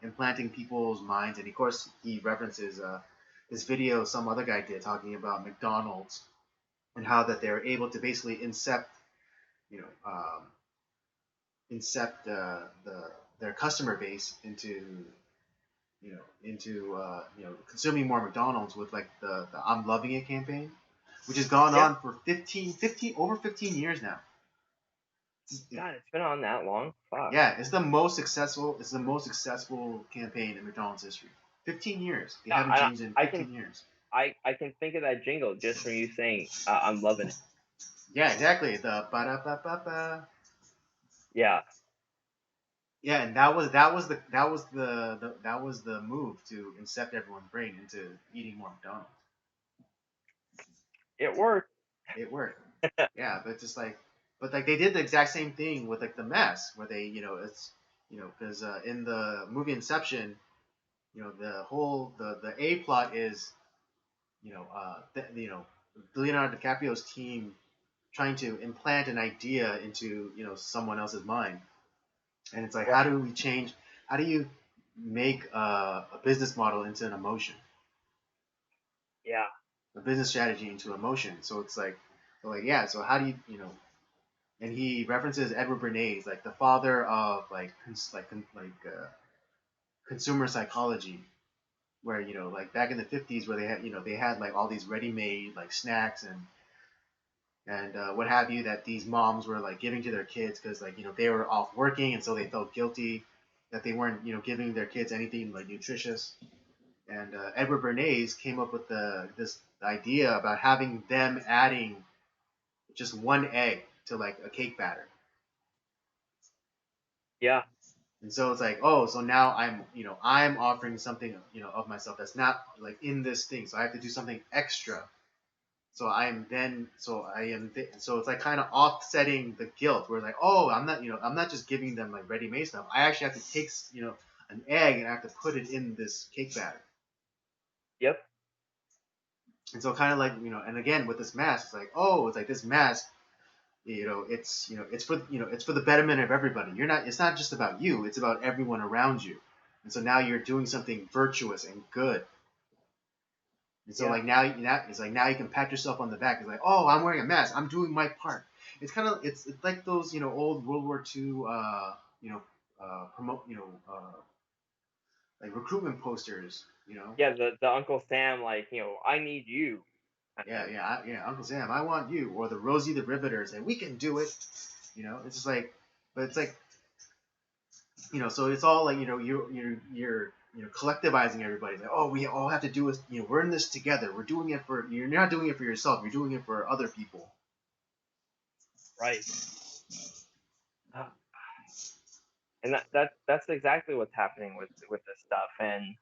S1: implanting people's minds, and of course he references this video some other guy did talking about McDonald's and how that they're able to basically incept you know their customer base into consuming more McDonald's with like the I'm Loving It campaign, which has gone on for 15 years now.
S2: God, it's been on that long. Fuck.
S1: Yeah, it's the most successful. It's the most successful campaign in McDonald's history. 15 years. They haven't changed in 15 years.
S2: I can think of that jingle just from you saying I'm loving it.
S1: Yeah, exactly. The ba da ba ba ba.
S2: Yeah.
S1: Yeah, and that was the move to incept everyone's brain into eating more McDonald's.
S2: It worked.
S1: It worked. Yeah, but they did the exact same thing with like the mess, where they it's because in the movie Inception, the whole the A plot is Leonardo DiCaprio's team trying to implant an idea into someone else's mind, and it's like how do you make a business model into an emotion?
S2: Yeah.
S1: A business strategy into emotion. So it's like yeah. So how do you and he references Edward Bernays, like the father of consumer psychology, where like back in the 50s, where they had like all these ready-made like snacks and what have you, that these moms were like giving to their kids because like they were off working, and so they felt guilty that they weren't giving their kids anything like nutritious. And Edward Bernays came up with this idea about having them adding just one egg to like a cake batter.
S2: Yeah.
S1: And so it's like, oh, so now I'm offering something of myself that's not like in this thing, so I have to do something extra. So so it's like kind of offsetting the guilt, where it's like, oh, I'm not just giving them like ready-made stuff. I actually have to take an egg and I have to put it in this cake batter.
S2: Yep.
S1: And so kind of like and again with this mask, it's like, oh, it's like this mask, it's for the betterment of everybody. It's not just about you, it's about everyone around you. And so now you're doing something virtuous and good. And so like now it's like now you can pat yourself on the back. It's like, oh, I'm wearing a mask, I'm doing my part. It's like those old World War II promote like recruitment posters.
S2: Yeah, the Uncle Sam, like, I need you.
S1: Yeah, Uncle Sam, I want you, or the Rosie the Riveter saying we can do it. It's just like, but it's like, so it's all like you're collectivizing everybody. Like, oh, we all have to do is we're in this together. We're doing it for you're not doing it for yourself. You're doing it for other people.
S2: Right. And that's exactly what's happening with this stuff. And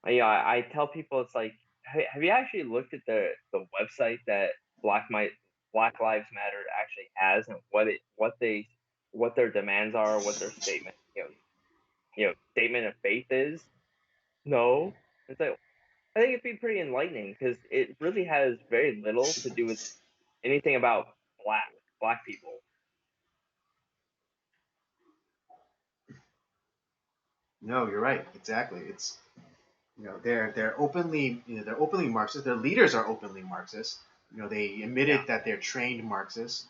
S2: I tell people, it's like, hey, have you actually looked at the website that Black Lives Matter actually has, and what their demands are, what their statement statement of faith is? No. It's like, I think it'd be pretty enlightening, because it really has very little to do with anything about black people.
S1: No, you're right. Exactly. It's they're openly Marxist. Their leaders are openly Marxist. They admitted that they're trained Marxists.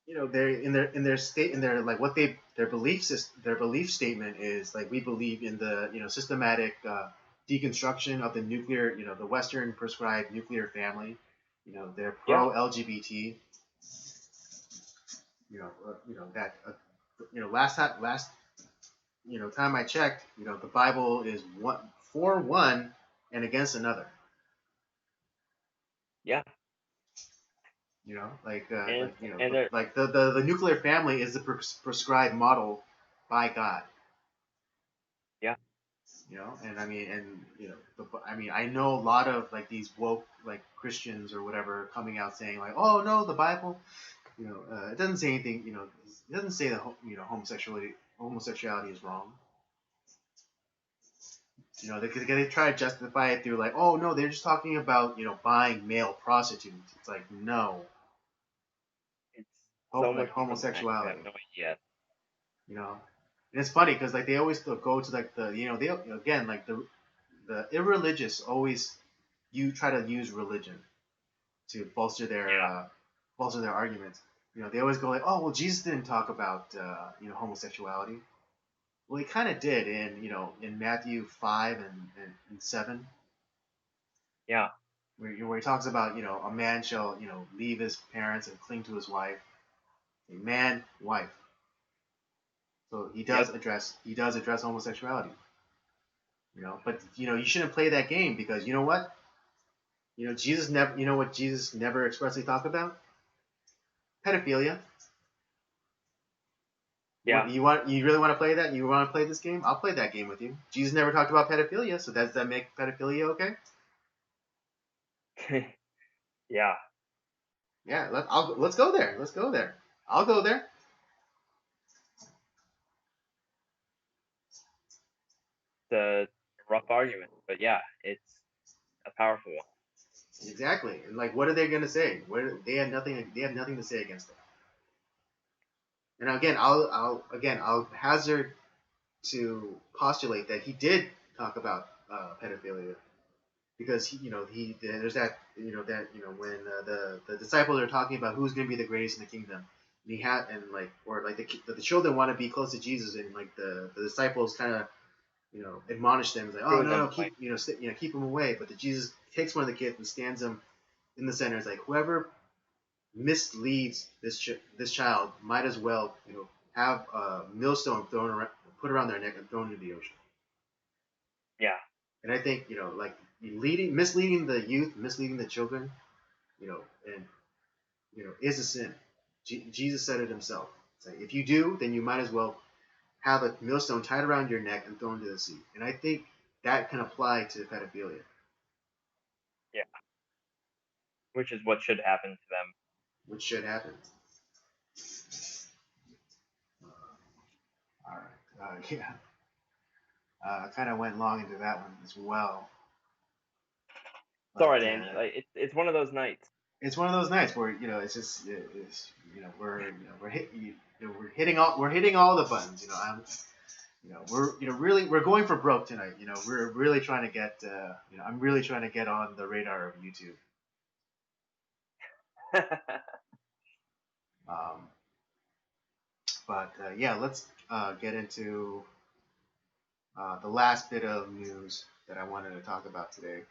S1: They're in their state in their like what they their belief statement is like, we believe in the systematic deconstruction of the nuclear the Western prescribed nuclear family. They're pro LGBT. That last time I checked, the Bible is for one and against another.
S2: Yeah.
S1: The nuclear family is the prescribed model by God.
S2: Yeah.
S1: And I know a lot of like these woke like Christians or whatever coming out saying like, oh no, the Bible, it doesn't say anything, it doesn't say that homosexuality is wrong. They try to justify it through like, oh no, they're just talking about buying male prostitutes. It's like, no.
S2: It's so much
S1: homosexuality.
S2: I have no idea.
S1: And it's funny because like they always go to like the they again like the irreligious always try to use religion to bolster their arguments. They always go like, oh well, Jesus didn't talk about homosexuality. Well, he kind of did in Matthew 5 and 7.
S2: Yeah.
S1: Where he talks about a man shall leave his parents and cling to his wife. A man, wife. So he does address homosexuality. But you shouldn't play that game, because you know what? Jesus never expressly talked about? Pedophilia.
S2: Yeah.
S1: You really want to play that? You want to play this game? I'll play that game with you. Jesus never talked about pedophilia, so does that make pedophilia okay?
S2: Yeah.
S1: Yeah, let's go there. Let's go there. I'll go there.
S2: It's a rough argument, but yeah, it's a powerful one.
S1: Exactly. And like, what are they going to say? They have nothing to say against that. And again, I'll hazard to postulate that he did talk about pedophilia, because there's that when the disciples are talking about who's going to be the greatest in the kingdom, and the children want to be close to Jesus, and like the disciples kind of admonish them, like, oh
S2: Showing
S1: no,
S2: them
S1: no,
S2: the way.
S1: keep them away. But Jesus takes one of the kids and stands him in the center. It's like whoever misleads this child might as well, have a millstone put around their neck and thrown into the ocean.
S2: Yeah.
S1: And I think, like misleading the youth, misleading the children, and is a sin. Jesus said it himself. It's like, if you do, then you might as well have a millstone tied around your neck and thrown into the sea. And I think that can apply to pedophilia.
S2: Yeah. Which is what should happen to them.
S1: Which should happen. All right. Yeah. I kind of went long into that one as well.
S2: It's all right, Andy. Like it's one of those nights.
S1: It's one of those nights where it's just we're hitting all the buttons. We're going for broke tonight. We're really trying to get I'm really trying to get on the radar of YouTube. But yeah, let's get into the last bit of news that I wanted to talk about today.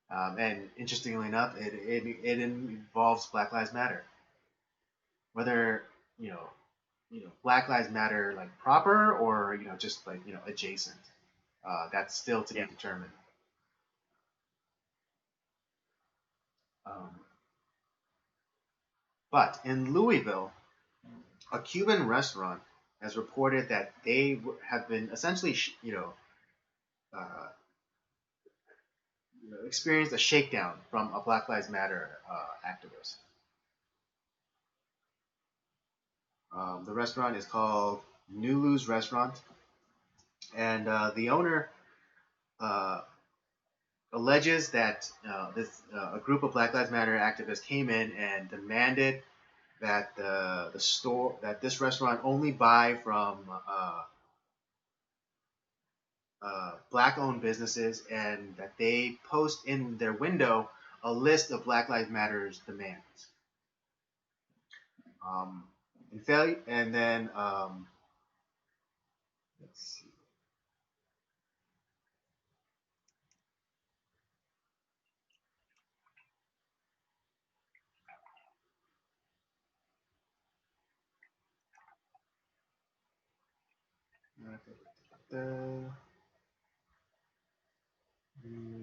S1: And interestingly enough, it involves Black Lives Matter. Whether Black Lives Matter like proper or just like adjacent, that's still to be determined. But in Louisville, a Cuban restaurant has reported that they have been essentially experienced a shakedown from a Black Lives Matter activist. The restaurant is called Nulu's Restaurant, and the owner alleges that a group of Black Lives Matter activists came in and demanded that this restaurant only buy from Black-owned businesses, and that they post in their window a list of Black Lives Matter's demands. And then let's see.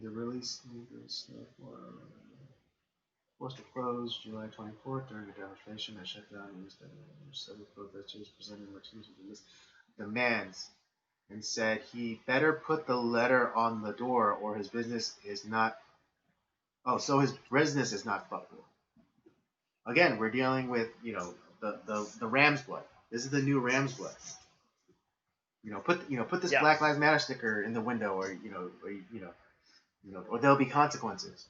S1: The release forced to close July 24th during a demonstration that shut down several protesters presented Martinez with a list of demands and said he better put the letter on the door or his business is not. Oh, so his business is not fuckable. Again, we're dealing with the Ram's blood. This is the new Ram's blood. Put this Black Lives Matter sticker in the window, or there'll be consequences.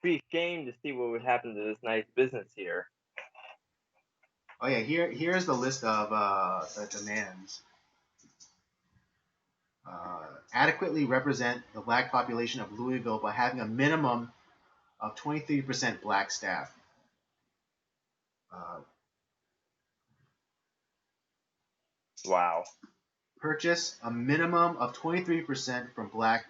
S2: Be ashamed to see what would happen to this nice business here.
S1: Oh yeah, here's the list of the demands. Adequately represent the Black population of Louisville by having a minimum of 23% Black staff.
S2: Wow.
S1: Purchase a minimum of 23% from Black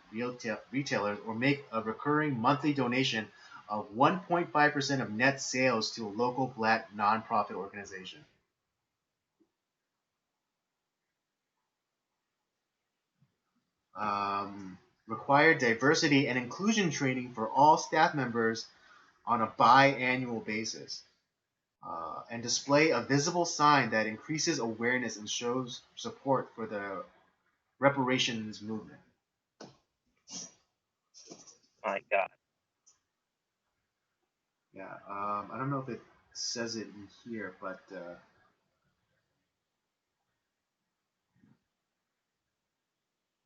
S1: retailers or make a recurring monthly donation of 1.5% of net sales to a local Black nonprofit organization. Require diversity and inclusion training for all staff members on a biannual basis. And display a visible sign that increases awareness and shows support for the reparations movement.
S2: My God.
S1: Yeah, I don't know if it says it in here, but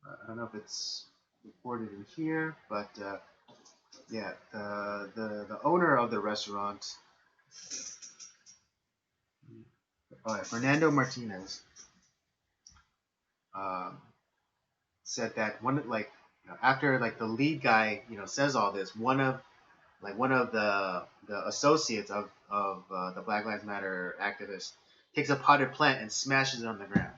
S1: I don't know if it's reported in here, but yeah, the owner of the restaurant, Fernando Martinez, said that after the lead guy says all this, one of the associates of the Black Lives Matter activists takes a potted plant and smashes it on the ground.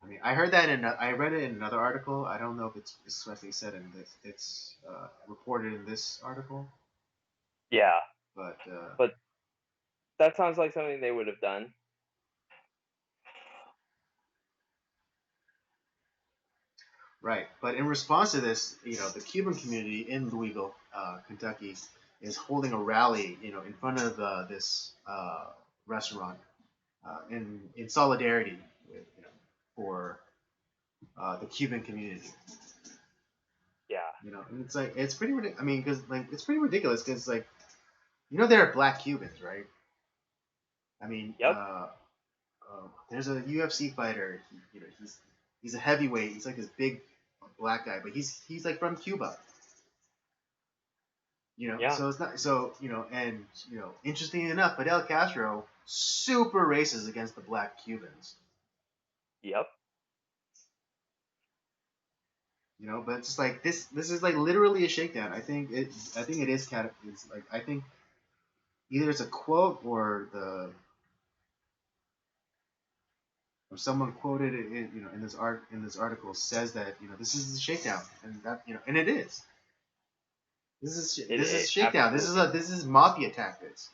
S1: I mean, I heard that I read it in another article. I don't know if it's especially said in this. It's reported in this article,
S2: Yeah,
S1: but
S2: but that sounds like something they would have done.
S1: right. But in response to this, the Cuban community in Louisville, Kentucky, is holding a rally, in front of this restaurant, in solidarity with, for the Cuban community.
S2: Yeah.
S1: And it's like it's pretty. I mean, because like it's pretty ridiculous. Because like there are black Cubans, right? I mean,
S2: Yep.
S1: there's a UFC fighter. He's a heavyweight. He's like this big black guy, but he's like from Cuba.
S2: Yeah.
S1: So it's not so and interestingly enough, Fidel Castro super racist against the black Cubans.
S2: Yep.
S1: But it's just like this is like literally a shakedown. I think it is it's like I think either it's a quote or someone quoted it in this article says that this is the shakedown, and that and it is. This is shakedown.
S2: Absolutely.
S1: This is mafia tactics.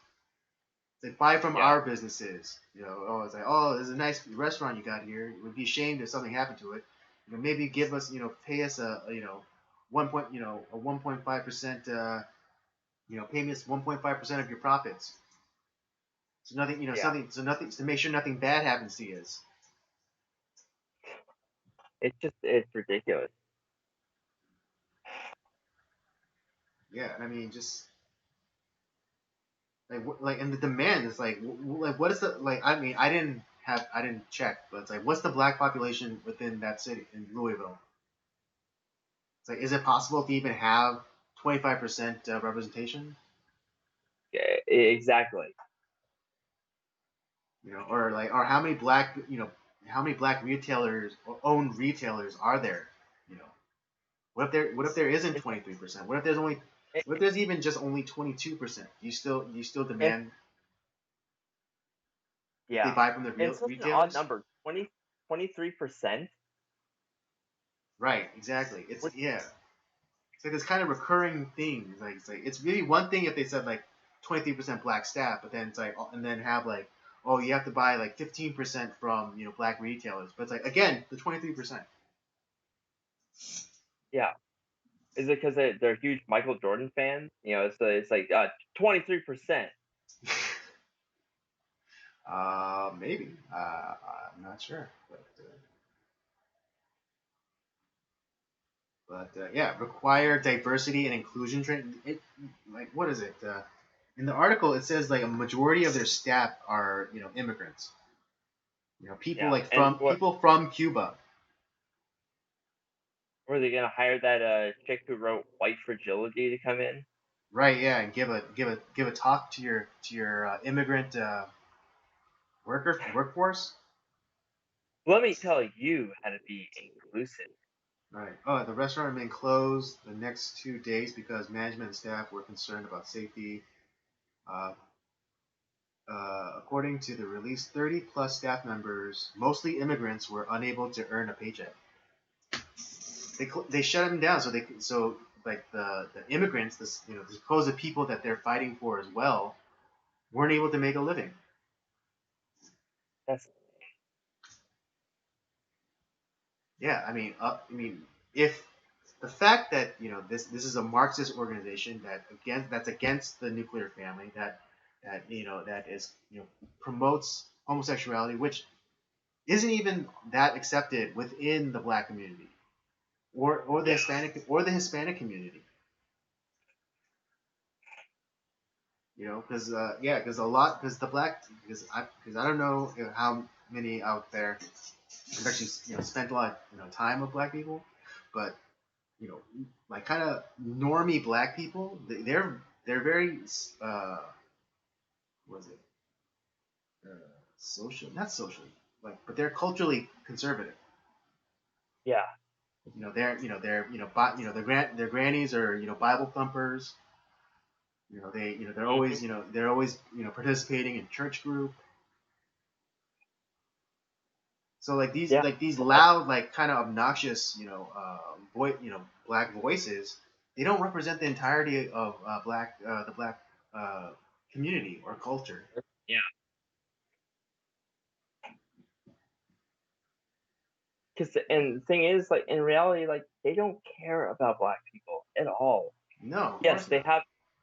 S1: It's like buy from
S2: Yeah.
S1: our businesses. It's like, oh, there's a nice restaurant you got here. It would be ashamed if something happened to it. Maybe give us pay us a 1.5%. Pay me us 1.5% of your profits. So nothing
S2: Yeah.
S1: nothing to make sure nothing bad happens to you.
S2: It's ridiculous.
S1: Yeah, and I mean just like and the demand is like like what is the like I mean I didn't check, but it's like what's the black population within that city in Louisville? It's like is it possible to even have 25% representation?
S2: Yeah, exactly.
S1: Or how many black retailers or owned retailers are there? You know, what if there isn't
S2: It's,
S1: 23%? What if there's only
S2: it,
S1: what if there's even just only 22%? Do you still
S2: it,
S1: demand that they
S2: yeah.
S1: buy from the
S2: And
S1: real
S2: it's such an odd
S1: retailers?
S2: number. 23%.
S1: Right, exactly. It's
S2: What?
S1: yeah. It's like this kind of recurring thing. It's really one thing if they said like 23% black staff, but then it's like and then have like you have to buy like 15% from black retailers, but it's like again the 23%.
S2: Yeah. Is it because they're huge Michael Jordan fans? It's like 23%.
S1: Maybe. I'm not sure, but yeah, require diversity and inclusion training. Like what is it? In the article, it says like a majority of their staff are immigrants. People
S2: Yeah.
S1: like
S2: And
S1: people from Cuba.
S2: were they gonna hire that chick who wrote White Fragility to come in?
S1: Right, yeah, and give a talk to your immigrant workforce.
S2: Let me tell you how to be inclusive.
S1: Right. Oh, the restaurant remained closed the next 2 days because management and staff were concerned about safety. Uh, according to the release, 30 plus staff members, mostly immigrants, were unable to earn a paycheck. They shut them down, so like the immigrants, the supposed people that they're fighting for as well, weren't able to make a living.
S2: That's
S1: Yeah, I mean, if the fact that this is a Marxist organization that's against the nuclear family that is promotes homosexuality, which isn't even that accepted within the black community or the
S2: yeah.
S1: Hispanic community. Because the black because I don't know how many out there have actually spent a lot of time with black people, but like kind of normie black people, they're very what is it social not social like but they're culturally conservative.
S2: Yeah.
S1: Their grannies are Bible thumpers. They're always
S2: Hmm.
S1: participating in church group. So
S2: Yeah.
S1: like these loud, like kind of obnoxious, black voices, they don't represent the entirety of the black uh, community or culture.
S2: Yeah. And the thing is, like, in reality, like, they don't care about black people at all.
S1: No, of
S2: Yes,
S1: course
S2: they
S1: not.
S2: have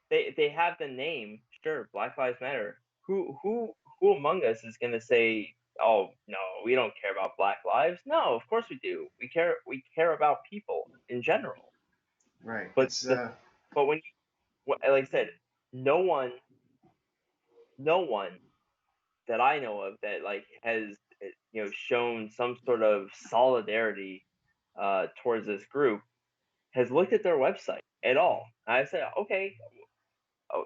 S2: they have the name, sure, Black Lives Matter. Who among us is gonna say, oh no, we don't care about black lives? No, of course we do. We care about people in general.
S1: Right.
S2: But but when like I said, no one no one that I know of that like has shown some sort of solidarity towards this group has looked at their website at all. And I said, okay, oh,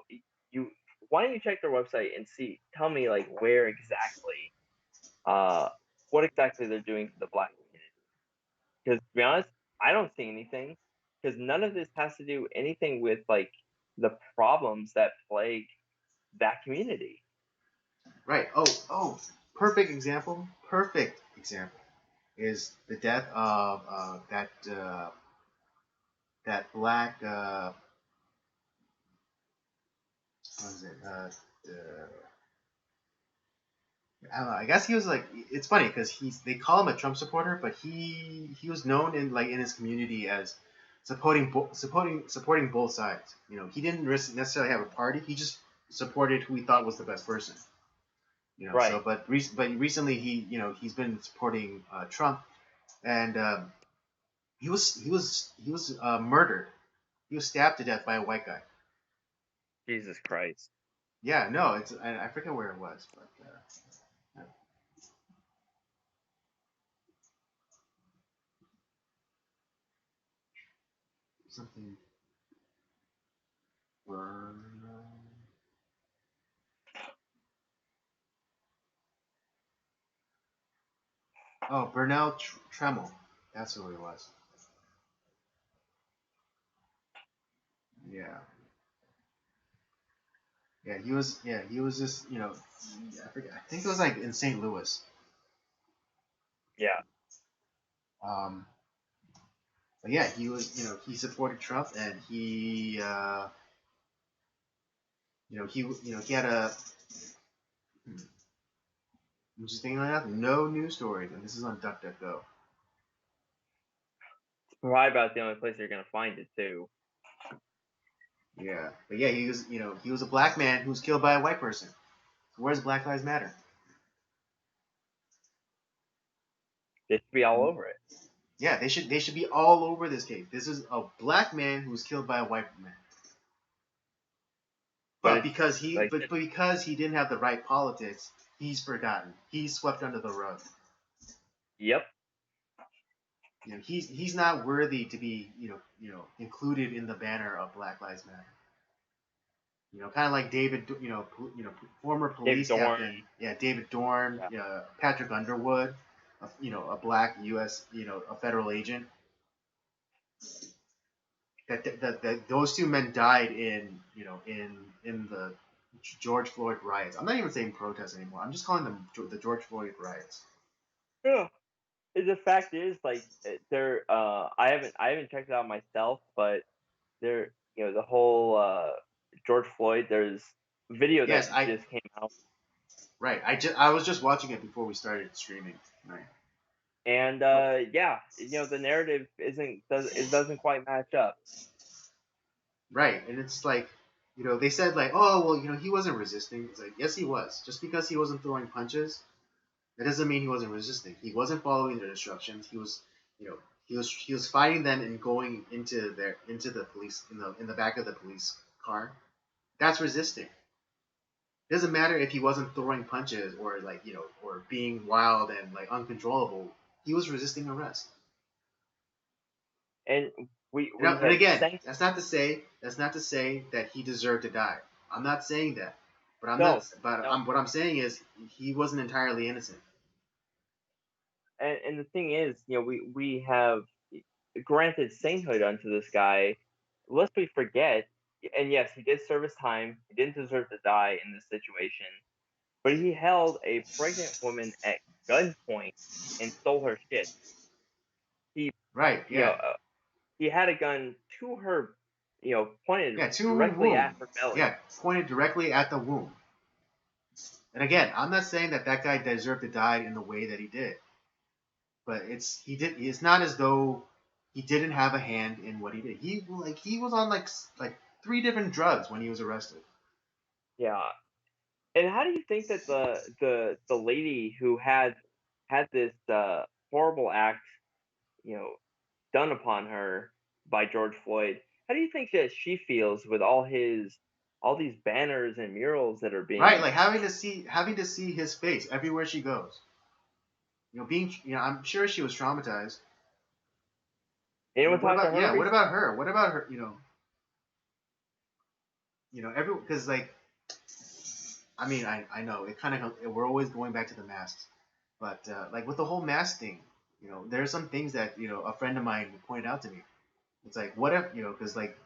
S2: you why don't you check their website and tell me like where exactly uh what exactly they're doing for the black community. Because to be honest, I don't see anything, because none of this has to do anything with like the problems that plague that community.
S1: Right. Oh, perfect example. Perfect example is the death of that black what is it? I don't know. I guess he was like. It's funny because they call him a Trump supporter, but he was known in his community as supporting both sides. He didn't necessarily have a party. He just supported who he thought was the best person. So
S2: Right.
S1: but recently he's been supporting Trump, and he was murdered. He was stabbed to death by a white guy.
S2: Jesus Christ.
S1: Yeah, no, I forget where it was, but something. Oh, Burnell Tremmel. That's who he was. Yeah, yeah, he was. Yeah, he was just. I forget. I think it was like in St. Louis.
S2: Yeah.
S1: Um, but yeah, he was. He supported Trump, and he had a. I'm just thinking right now. No news stories, and this is on DuckDuckGo.
S2: It's probably about the only place you're gonna find it too.
S1: Yeah, but yeah, he was a black man who was killed by a white person. So where's Black Lives Matter?
S2: They should be all over it.
S1: Yeah, they should be all over this case. This is a black man who was killed by a white man.
S2: But
S1: But
S2: it's
S1: because he
S2: like
S1: but because he didn't have the right politics, he's forgotten. He's swept under the rug.
S2: yep.
S1: He's not worthy to be included in the banner of Black Lives Matter. Kind of like David, former
S2: David
S1: police
S2: Dorn.
S1: captain, yeah, David Dorn,
S2: Yeah.
S1: Patrick Underwood, a black U.S., a federal agent. That those two men died in the George Floyd riots. I'm not even saying protests anymore. I'm just calling them the George Floyd riots.
S2: Yeah. The fact is, like, they're I haven't checked it out myself, but they're the whole George Floyd. There's a video
S1: Yes,
S2: that just came out,
S1: right. I was just watching it before we started streaming. Right.
S2: and
S1: But
S2: yeah, the narrative doesn't quite match up.
S1: right, and it's like they said like, oh well, he wasn't resisting. It's like, yes he was. Just because he wasn't throwing punches, that doesn't mean he wasn't resisting. He wasn't following their instructions. He was you know he was fighting them and going into the police in the back of the police car. That's resisting. It doesn't matter if he wasn't throwing punches or like or being wild and like uncontrollable. He was resisting arrest.
S2: And we
S1: And
S2: have
S1: again,
S2: sent
S1: that's not to say that he deserved to die. I'm not saying that, but I'm not.
S2: no
S1: But
S2: no.
S1: what I'm saying is he wasn't entirely innocent.
S2: And the thing is, we have granted sainthood unto this guy, lest we forget. And yes, he did serve his time. He didn't deserve to die in this situation, but he held a pregnant woman at gunpoint and stole her shit. He,
S1: Right.
S2: you know,
S1: Yeah.
S2: he had a gun to her, pointed
S1: Yeah. To her
S2: directly
S1: womb.
S2: at her belly.
S1: Yeah. Pointed directly at the womb. And again, I'm not saying that guy deserved to die in the way that he did, but It's not as though he didn't have a hand in what he did. He was on like 3 different drugs when he was arrested.
S2: Yeah. And how do you think that the lady who had this horrible act, done upon her by George Floyd, how do you think that she feels with all these banners and murals that are
S1: Right,
S2: being.
S1: like having to see his face everywhere she goes. I'm sure she was traumatized.
S2: Anyone
S1: What
S2: talk to
S1: about
S2: her
S1: yeah? What
S2: recently?
S1: about her? What about her? Every because like I mean I know it kind of we're always going back to the masks, but like with the whole mask thing, there are some things that a friend of mine pointed out to me. It's like what if because like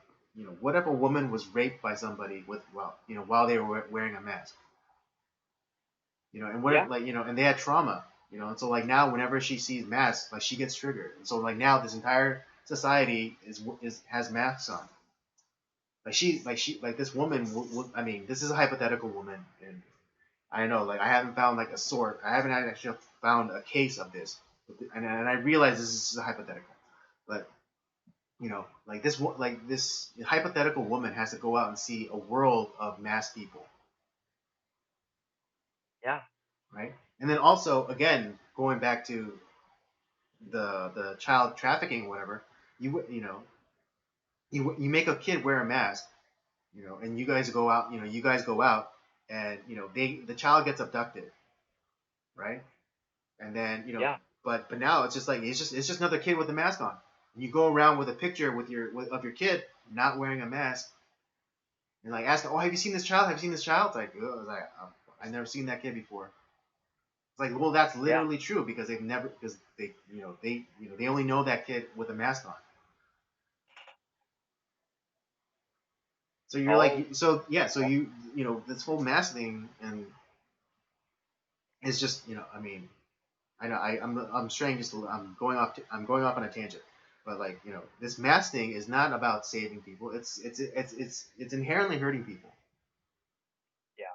S1: what if a woman was raped by somebody while they were wearing a mask, and what
S2: Yeah,
S1: if, like and they had trauma, and so like now whenever she sees masks, like she gets triggered, and so like now this entire society is has masks on. Like this woman. I mean, this is a hypothetical woman, and I know, like I haven't found like a sort. I haven't actually found a case of this, and I realize this is a hypothetical, but like this hypothetical woman has to go out and see a world of masked people,
S2: yeah,
S1: right? And then also, again, going back to the child trafficking, or whatever, you make a kid wear a mask, and you guys go out, and the child gets abducted, right? And then
S2: yeah.
S1: but now it's just like it's just another kid with a mask on. And you go around with a picture of your kid not wearing a mask, and like ask, oh, have you seen this child? Have you seen this child? It's like, oh, it's like I've never seen that kid before. It's like, well, that's
S2: Yeah.
S1: literally true because they only know that kid with a mask on. So you're
S2: All.
S1: like, so yeah, so this whole mask thing and is just I mean I know I'm straying I'm going off on a tangent, but like this mask thing is not about saving people. It's inherently hurting people.
S2: Yeah.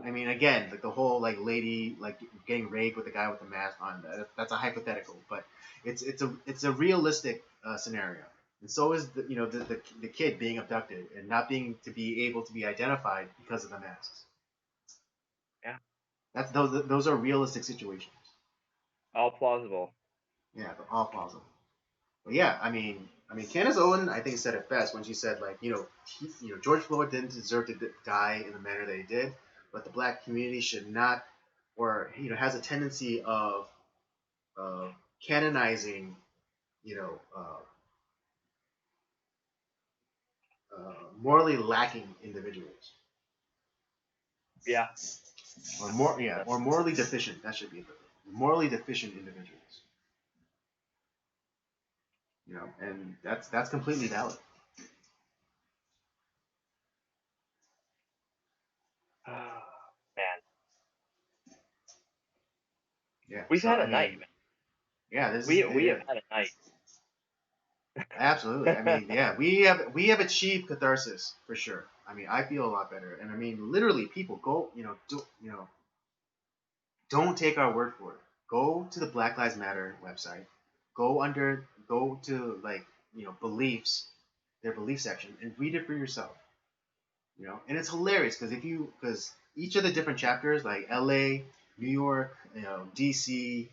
S1: I mean, again, like the whole like lady like getting raped with the guy with the mask on. That's a hypothetical, but it's a realistic scenario. And so is the kid being abducted and not being to be able to be identified because of the masks.
S2: Yeah.
S1: Those are realistic situations.
S2: All plausible.
S1: Yeah, they're all plausible. But yeah, I mean, Candace Owen, I think said it best when she said like, George Floyd didn't deserve to die in the manner that he did, but the black community should not, or has a tendency of canonizing, you know, uh, morally lacking individuals,
S2: Yeah.
S1: or morally deficient. That should be it. Morally deficient individuals. And that's completely valid.
S2: Man,
S1: Yeah.
S2: we've
S1: So
S2: had
S1: I
S2: a night,
S1: mean,
S2: man.
S1: yeah, this is
S2: We
S1: yeah.
S2: have had a night.
S1: Absolutely. I mean, yeah, we have achieved catharsis for sure. I mean, I feel a lot better, and I mean, literally, people go, don't take our word for it. Go to the Black Lives Matter website. Go to like beliefs, their belief section, and read it for yourself. And it's hilarious because each of the different chapters, like L.A., New York, D.C.,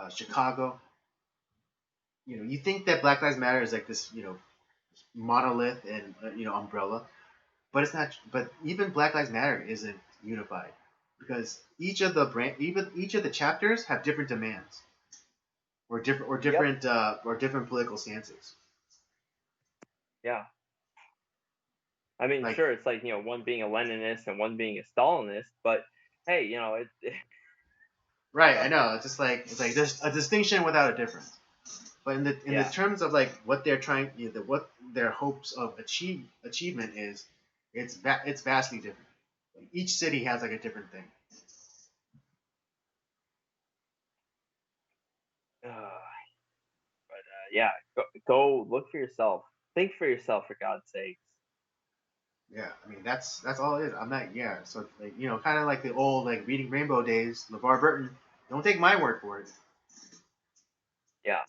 S1: Chicago, you think that Black Lives Matter is like this, monolith and umbrella, but it's not. But even Black Lives Matter isn't unified because even each of the chapters have different demands
S2: Yep.
S1: or different political stances.
S2: Yeah. I mean,
S1: Like
S2: sure, it's like, one being a Leninist and one being a Stalinist, but hey,
S1: right, I know. It's like there's a distinction without a difference. But in the
S2: yeah,
S1: terms of like what they're trying, what their hopes of achievement is, it's vastly different. Like each city has like a different thing.
S2: yeah. Go look for yourself. Think for yourself, for God's sakes.
S1: Yeah, I mean that's all it is. I'm not so like kind of like the old like reading Rainbow days. LeVar Burton. Don't take my word for it.
S2: Yeah.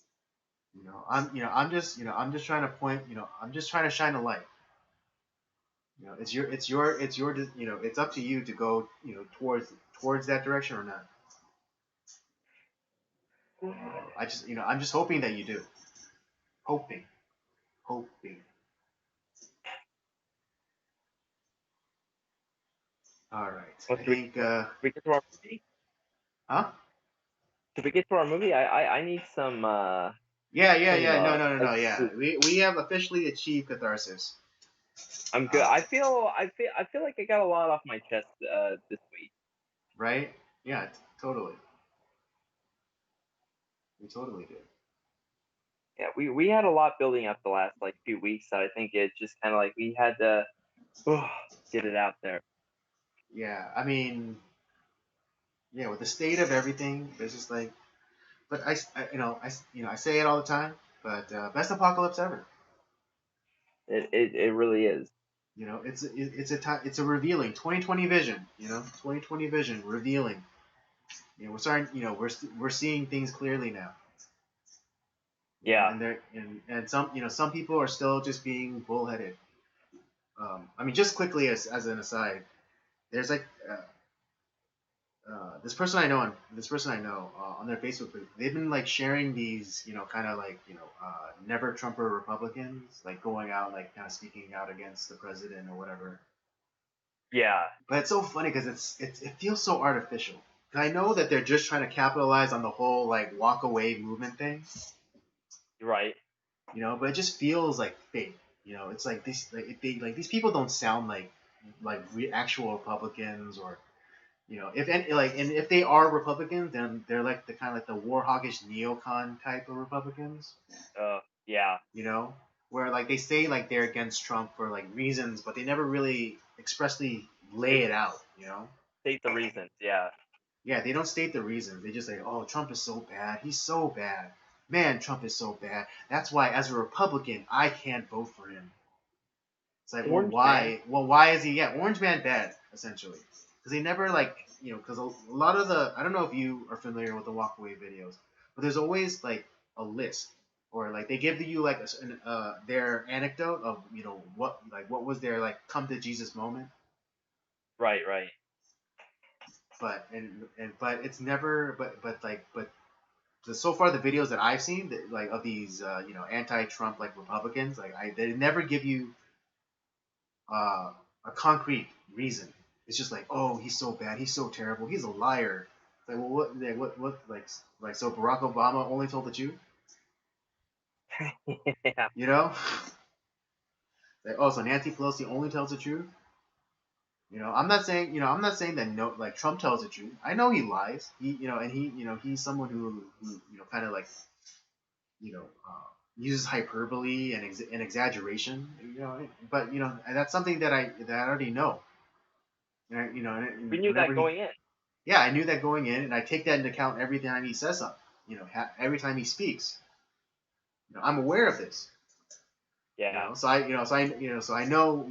S1: I'm just trying to point. I'm just trying to shine a light. It's up to you to go towards that direction or not. I'm just hoping that you do. Hoping. All right.
S2: Well,
S1: I think.
S2: we get to our movie?
S1: Huh?
S2: Should we get to our movie? I need some
S1: Yeah. No. Yeah,
S2: food.
S1: we have officially achieved catharsis.
S2: I'm good. I feel like I got a lot off my chest this week.
S1: Right? Yeah. Totally. We totally did.
S2: Yeah, we had a lot building up the last like few weeks, so I think it's just kind of like we had to get it out there.
S1: Yeah. I mean, yeah. With the state of everything, it's just like, but I say it all the time, but best apocalypse ever.
S2: It really is.
S1: It's a revealing 2020 vision. 2020 vision revealing. We're starting. We're seeing things clearly now.
S2: Yeah.
S1: And some people are still just being bullheaded. I mean, just quickly as an aside, there's like this person I know on their Facebook group. They've been like sharing these, kind of like never Trumper Republicans, like going out, like kind of speaking out against the president or whatever.
S2: Yeah.
S1: But it's so funny because it feels so artificial. I know that they're just trying to capitalize on the whole like walk away movement thing.
S2: Right.
S1: But it just feels like fake. It's like these people don't sound like actual Republicans or if any and if they are Republicans, then they're like the kind of like the war hawkish neocon type of Republicans.
S2: Yeah.
S1: Where like they say like they're against Trump for like reasons, but they never really expressly lay it out.
S2: State the reasons. Yeah.
S1: Yeah, they don't state the reasons. They just say, "Oh, Trump is so bad. He's so bad. Man, Trump is so bad. That's why, as a Republican, I can't vote for him." It's like, well, why?
S2: Man.
S1: Well, why is he? Yeah, Orange Man bad, essentially, because they never because a lot of I don't know if you are familiar with the walkaway videos, but there's always like a list, or like they give you like their anecdote of what was their like come to Jesus moment.
S2: Right.
S1: But it's never so far the videos that I've seen like of these anti-Trump like Republicans they never give you a concrete reason. It's just like, oh, he's so bad, he's so terrible, he's a liar. It's like, well, what like so Barack Obama only told the truth?
S2: Yeah.
S1: Like, oh, so Nancy Pelosi only tells the truth? I'm not saying that no, like Trump tells the truth. I know he lies. He's someone who kind of like, uses hyperbole and exaggeration. But and that's something that I already know.
S2: We knew that going in.
S1: Yeah, I knew that going in, and I take that into account every time he says something. Every time he speaks. I'm aware of this.
S2: Yeah.
S1: So I know.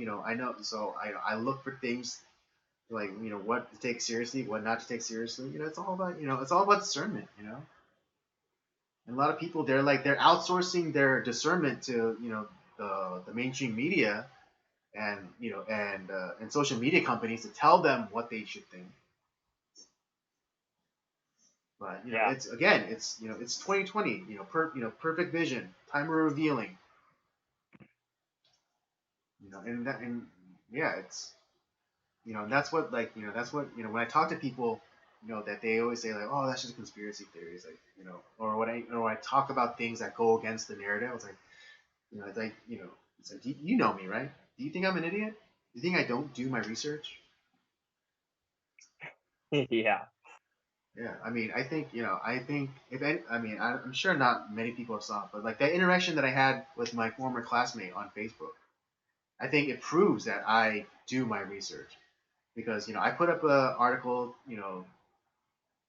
S1: So I look for things like what to take seriously, what not to take seriously. It's all about discernment. And a lot of people they're outsourcing their discernment to the mainstream media and and social media companies to tell them what they should think. But it's 2020. Perfect vision, time of revealing. And yeah, it's and that's what when I talk to people, that they always say like, oh, that's just conspiracy theories, like or when I talk about things that go against the narrative, it's like it's like you know me, right? Do you think I'm an idiot? Do you think I don't do my research?
S2: Yeah.
S1: Yeah, I mean, I think if any, I mean, I'm sure not many people saw it, but like that interaction that I had with my former classmate on Facebook, I think it proves that I do my research because I put up an article,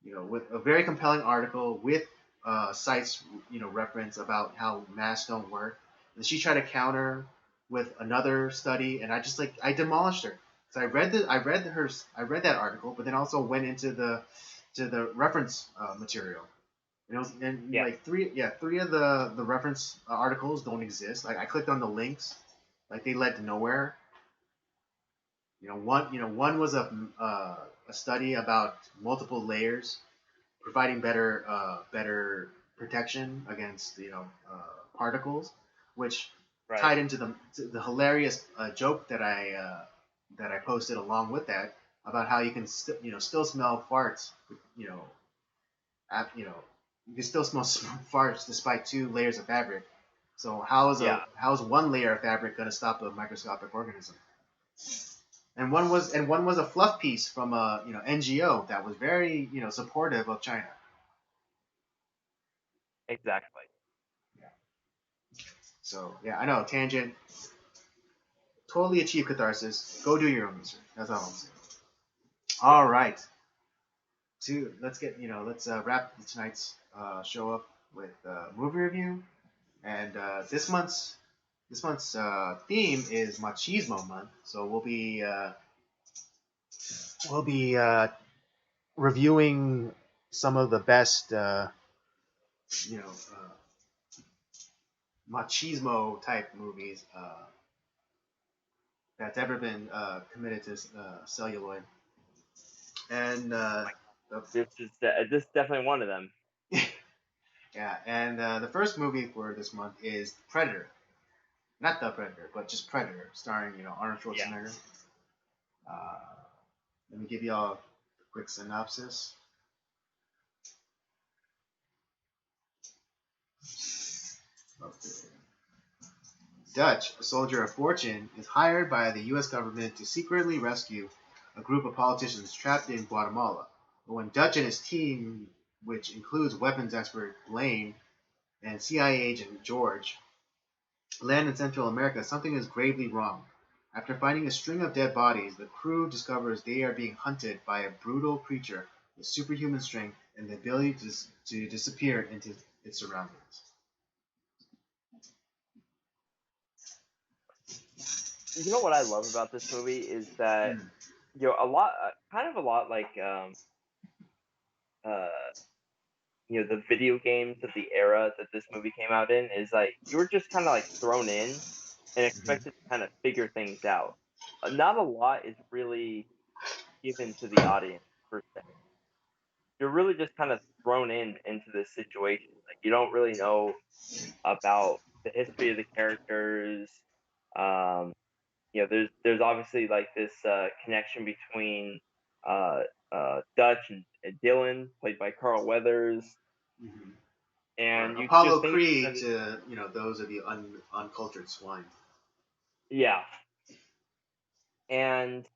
S1: with a very compelling article with sites, reference about how masks don't work, and she tried to counter with another study, and I demolished her. So I read that article, but then also went into the reference material. And
S2: Yeah.
S1: like three of the reference articles don't exist. Like I clicked on the links, like they led to nowhere. One was a study about multiple layers providing better protection against particles, which
S2: Right.
S1: tied into the hilarious joke that I posted along with that about how you can still smell farts, you know you know you can still smell farts despite two layers of fabric. So
S2: Yeah.
S1: how is one layer of fabric going to stop a microscopic organism? And one was a fluff piece from a NGO that was very supportive of China.
S2: Exactly.
S1: So yeah, I know tangent. Totally achieve catharsis. Go do your own research. That's all I'm saying. All right. Let's wrap tonight's show up with movie review. And this month's theme is Machismo Month. So we'll be reviewing some of the best you know machismo type movies that's ever been committed to celluloid. And the,
S2: This is definitely one of them.
S1: yeah, and the first movie for this month is Predator. Not The Predator, but just Predator, starring Arnold
S2: Yeah.
S1: Schwarzenegger. Uh, Let me give y'all a quick synopsis. Okay. Dutch, a soldier of fortune, is hired by the U.S. government to secretly rescue a group of politicians trapped in Guatemala. But when Dutch and his team, which includes weapons expert Blaine and CIA agent George, land in Central America, something is gravely wrong. After finding a string of dead bodies, the crew discovers they are being hunted by a brutal creature with superhuman strength and the ability to disappear into its surroundings.
S2: You know what I love about this movie is that
S1: Mm.
S2: kind of a lot like uh, the video games of the era that this movie came out in is like you were just kind of like thrown in and expected to kind of figure things out. Not a lot is really given to the audience per se. You're really just kind of thrown into this situation. Like you don't really know about the history of the characters. Um, there's obviously like this connection between uh, Dutch and Dylan, played by Carl Weathers,
S1: Mm-hmm. Or
S2: and you just
S1: Apollo
S2: think it's
S1: Creed
S2: gonna be,
S1: to those of you uncultured swine.
S2: yeah, and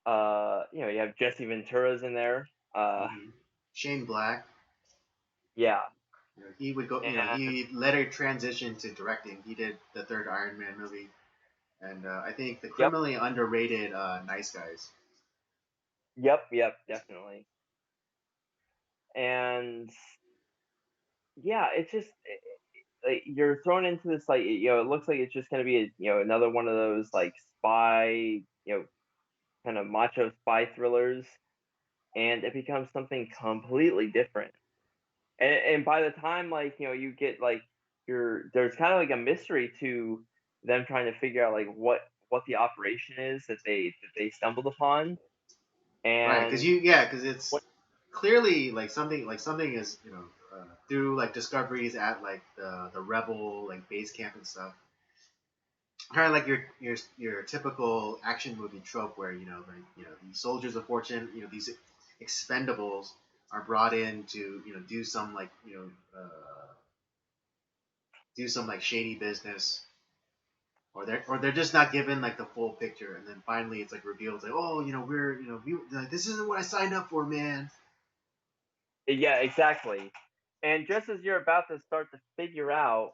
S2: you have Jesse Ventura's in there,
S1: Mm-hmm. Shane Black,
S2: yeah,
S1: he would go.
S2: and
S1: He later transitioned to directing. He did the third Iron Man movie, and I think the
S2: yep,
S1: criminally underrated Nice Guys.
S2: yep, definitely, and yeah, it's just like you're thrown into this like it looks like it's just gonna be another one of those like spy kind of macho spy thrillers, and it becomes something completely different. And by the time like you get like there's kind of like a mystery to them trying to figure out like what the operation is that they stumbled upon,
S1: Right, because
S2: and
S1: it's
S2: what
S1: clearly like something is through like discoveries at like the rebel like base camp and stuff. Kind of like your typical action movie trope where these soldiers of fortune, these expendables are brought in to do some like do some like shady business, or they're just not given like the full picture, and then finally it's like revealed, it's like, oh, like, this isn't what I signed up for, man.
S2: yeah, exactly. And just as you're about to start to figure out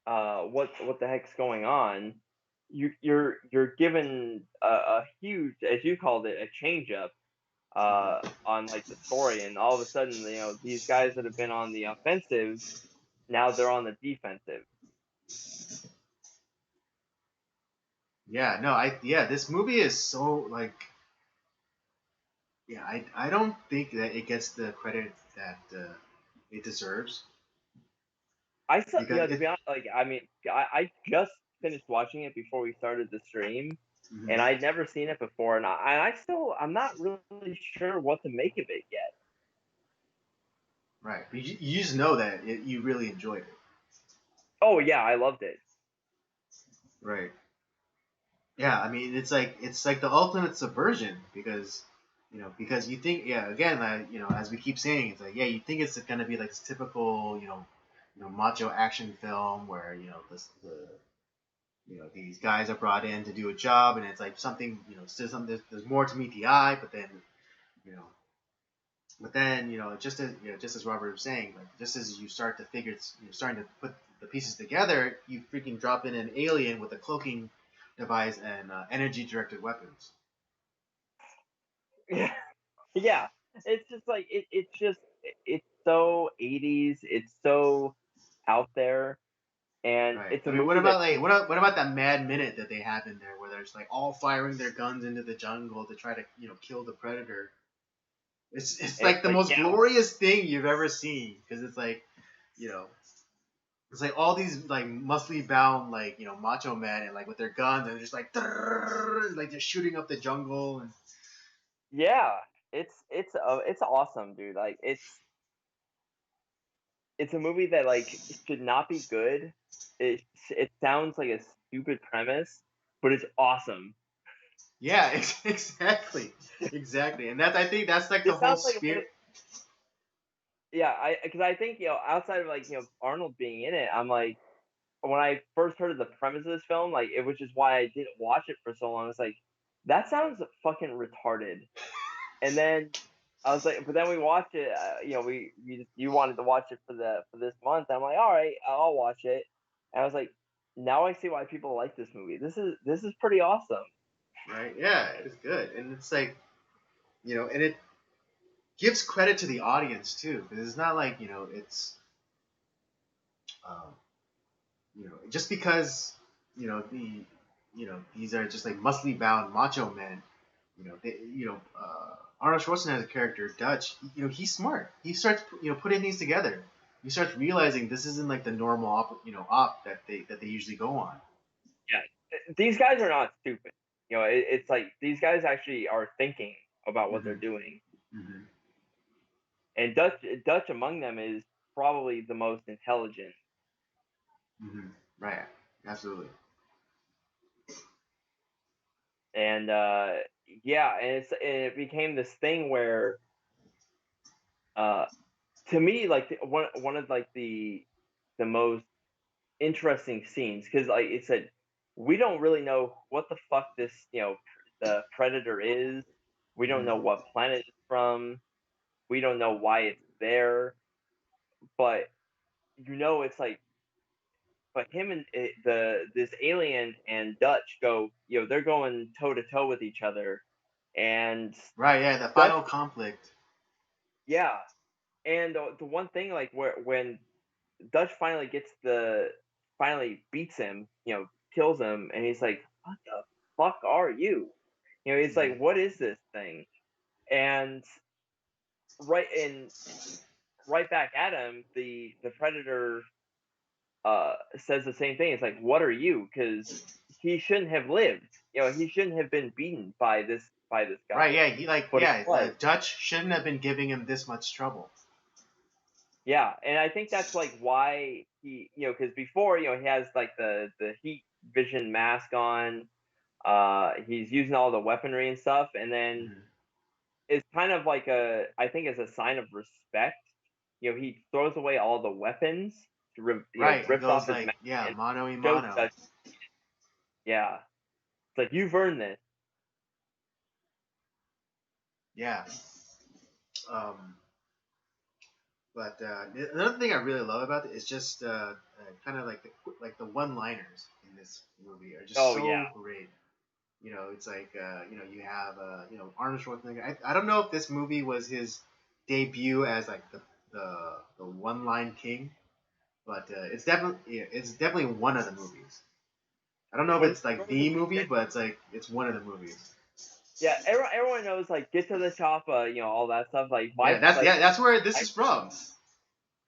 S2: what the heck's going on, you're given a huge, as you called it, a change up, on like the story, and all of a sudden, these guys that have been on the offensive, now they're on the defensive.
S1: Yeah, no, this movie is so like, yeah, I don't think that it gets the credit that it deserves
S2: I still,
S1: because
S2: to be honest, like, I mean, I just finished watching it before we started the stream,
S1: Mhm.
S2: and I'd never seen it before, and I'm not really sure what to make of it yet.
S1: Right, but you just know that you really enjoyed it.
S2: Oh yeah, I loved it.
S1: Right. Yeah, I mean it's like the ultimate subversion because you think, yeah, again, as we keep saying, it's like, yeah, you think it's gonna be like this typical macho action film where these guys are brought in to do a job, and it's like something, still something, there's more to meet the eye, but then you know just as Robert was saying, like, just as you start to figure, you're starting to put the pieces together, you freaking drop in an alien with a cloaking device and energy directed weapons.
S2: Yeah, it's just like it's so 80s. It's so out there, and
S1: Right.
S2: it's
S1: I
S2: a
S1: mean, what
S2: movie
S1: about
S2: that
S1: like what about that mad minute that they have in there where they're just like all firing their guns into the jungle to try to kill the predator? It's like the most glorious thing you've ever seen, because it's like you know it's like all these like muscly bound like macho men, and like with their guns, and they're just like like they're shooting up the jungle. And
S2: yeah, it's awesome, dude. Like it's a movie that like should not be good. It sounds like a stupid premise, but it's awesome.
S1: yeah, exactly, and I think that's like the
S2: It
S1: whole
S2: sounds like
S1: spirit.
S2: yeah, because I think outside of like Arnold being in it, I'm like, when I first heard of the premise of this film, like it was just why I didn't watch it for so long. It's like that sounds fucking retarded. And then I was like, but then we watched it. You wanted to watch it for this month. I'm like, all right, I'll watch it. And I was like, now I see why people like this movie. This is pretty awesome.
S1: Right? Yeah, it is good, and it's like and it gives credit to the audience too, because it's not like it's um, just because these are just like muscly bound macho men. Arnold Schwarzenegger's character Dutch. He's smart. He starts putting things together. He starts realizing this isn't like the normal op that they usually go on.
S2: Yeah, these guys are not stupid. It's like these guys actually are thinking about what they're
S1: Mm-hmm.
S2: doing.
S1: Mm-hmm.
S2: And Dutch among them is probably the most intelligent.
S1: Mm-hmm. Right. Absolutely.
S2: And yeah, and it became this thing where to me, like one of like the most interesting scenes, because like it said, we don't really know what the fuck this the predator is. We don't know
S1: Mm-hmm.
S2: what planet it's from. We don't know why it's there, but it's like, but him and this alien and Dutch go, they're going toe to toe with each other, and
S1: Right. Yeah. The
S2: Dutch,
S1: final conflict.
S2: yeah, and the one thing like when Dutch finally beats him, kills him, and he's like, "What the fuck are you?" He's
S1: Mm-hmm.
S2: like, "What is this thing?" And right in right back at him, the predator says the same thing. It's like, "What are you?" Because he shouldn't have lived. He shouldn't have been beaten by this guy.
S1: Right. Yeah. He
S2: But he was.
S1: Dutch shouldn't have been giving him this much trouble.
S2: Yeah, and I think that's like why he, because before, he has like the heat vision mask on. He's using all the weaponry and stuff, and then
S1: Mm-hmm.
S2: it's kind of like I think as a sign of respect, he throws away all the weapons,
S1: Right. He
S2: rips off
S1: goes
S2: his
S1: like,
S2: mask
S1: yeah,
S2: and
S1: mano y
S2: shows
S1: mano.
S2: that, yeah, it's like you've earned this.
S1: Yeah. Um, but another thing I really love about it is just kind of like the one-liners in this movie are just
S2: Oh yeah,
S1: so great. It's like you have Arnold Schwarzenegger. I don't know if this movie was his debut as like the one line king, but it's definitely one of the movies. I don't know if
S2: When he
S1: it's like
S2: throws
S1: the
S2: the
S1: movie,
S2: machete,
S1: but it's one of the movies.
S2: yeah, everyone knows like get to the chopper, all that stuff. Like
S1: Yeah,
S2: my
S1: that's
S2: like
S1: yeah, that's where this
S2: I
S1: is from.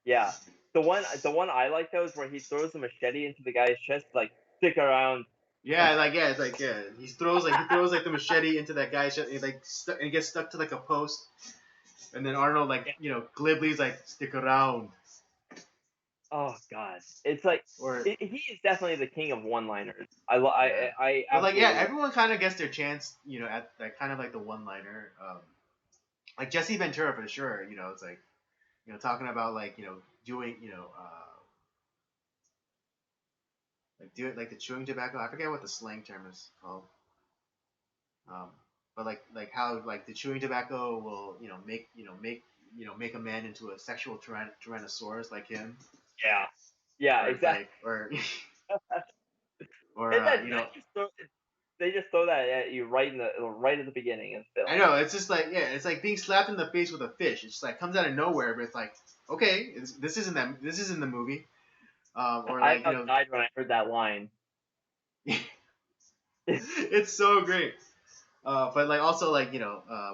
S2: yeah, the one I like though is where he throws the machete into the guy's chest, like stick around.
S1: It's like he throws like the machete into that guy's chest, and and it gets stuck to like a post, and then Arnold like
S2: Yeah.
S1: glibly's like stick around
S2: Oh God, it's like
S1: or
S2: he is definitely the king of one-liners.
S1: yeah.
S2: I
S1: But like yeah,
S2: absolutely love.
S1: everyone kind of gets their chance, at that kind of like the one liner. Like Jesse Ventura for sure. It's like talking about like doing like do it like the chewing tobacco. I forget what the slang term is called. Um, but like how like the chewing tobacco will make a man into a sexual tyrannosaurus like him,
S2: Yeah, yeah,
S1: or it's
S2: exactly.
S1: like or or
S2: And they just throw that at you right at the beginning of the
S1: I
S2: film.
S1: know it's just like yeah, it's like being slapped in the face with a fish. It's just like comes out of nowhere, but it's like okay, this isn't the movie. Or
S2: I
S1: like
S2: about died when I heard that line.
S1: it's so great. But like also like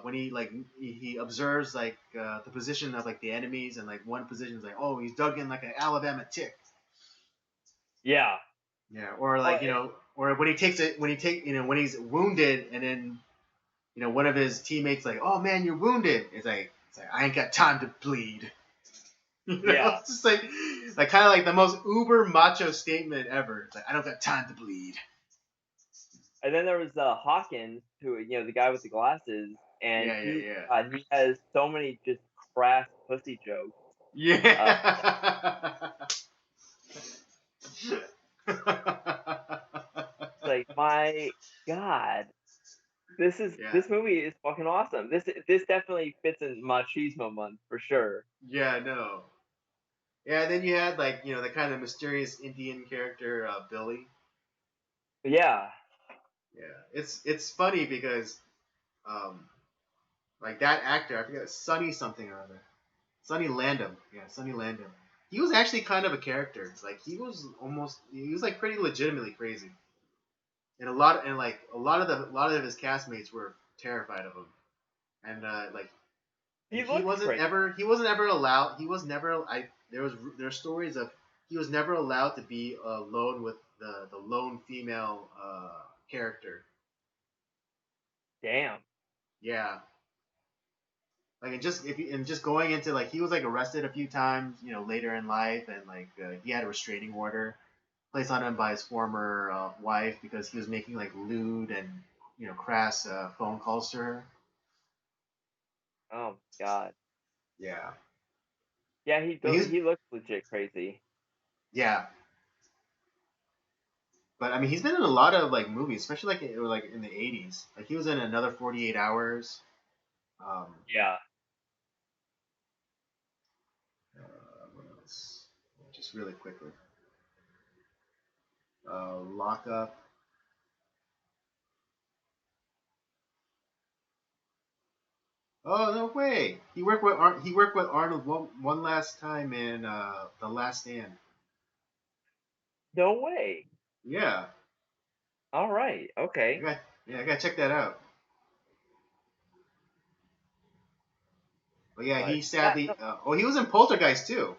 S1: when he observes like the position of like the enemies and like one position is like oh he's dug in like an Alabama tick.
S2: Yeah.
S1: Yeah, or
S2: Oh,
S1: like or when he takes it when he's wounded and then one of his teammates like oh man you're wounded. It's like I ain't got time to bleed.
S2: yeah.
S1: It's just like kind of like the most uber macho statement ever. It's like I don't got time to bleed.
S2: And then there was Hawkins, who the guy with the glasses, and
S1: Yeah, yeah, yeah.
S2: he has so many just crass pussy jokes.
S1: Yeah.
S2: Like my God,
S1: Yeah.
S2: this movie is fucking awesome. This definitely fits in machismo month for sure.
S1: Yeah, no. Yeah, and then you had like, the kind of mysterious Indian character, Billy.
S2: Yeah.
S1: Yeah. It's funny because um like that actor, I forget Sonny something or other. Sonny Landham. Yeah, Sonny Landham. He was actually kind of a character. Like he was like pretty legitimately crazy. And a lot of his castmates were terrified of him. And and
S2: He looks great.
S1: he wasn't ever allowed he was never I there are stories of he was never allowed to be alone with the lone female character.
S2: Damn.
S1: Yeah, like and just going into like he was like arrested a few times later in life, and like he had a restraining order placed on him by his former wife because he was making like lewd and crass phone calls to her.
S2: Oh God.
S1: Yeah,
S2: Yeah,
S1: but he was
S2: he looks legit crazy.
S1: yeah. But I mean, he's been in a lot of like movies, especially like in the '80s. Like he was in Another 48 Hours. Um,
S2: Yeah.
S1: what else? Just really quickly. Lock Up. Oh no way! He worked with Arnold one last time in The Last Stand.
S2: No way.
S1: Yeah,
S2: All right.
S1: I
S2: Okay.
S1: got I gotta check that out. But yeah,
S2: But
S1: he
S2: yeah,
S1: sadly.
S2: no,
S1: He was in Poltergeist too.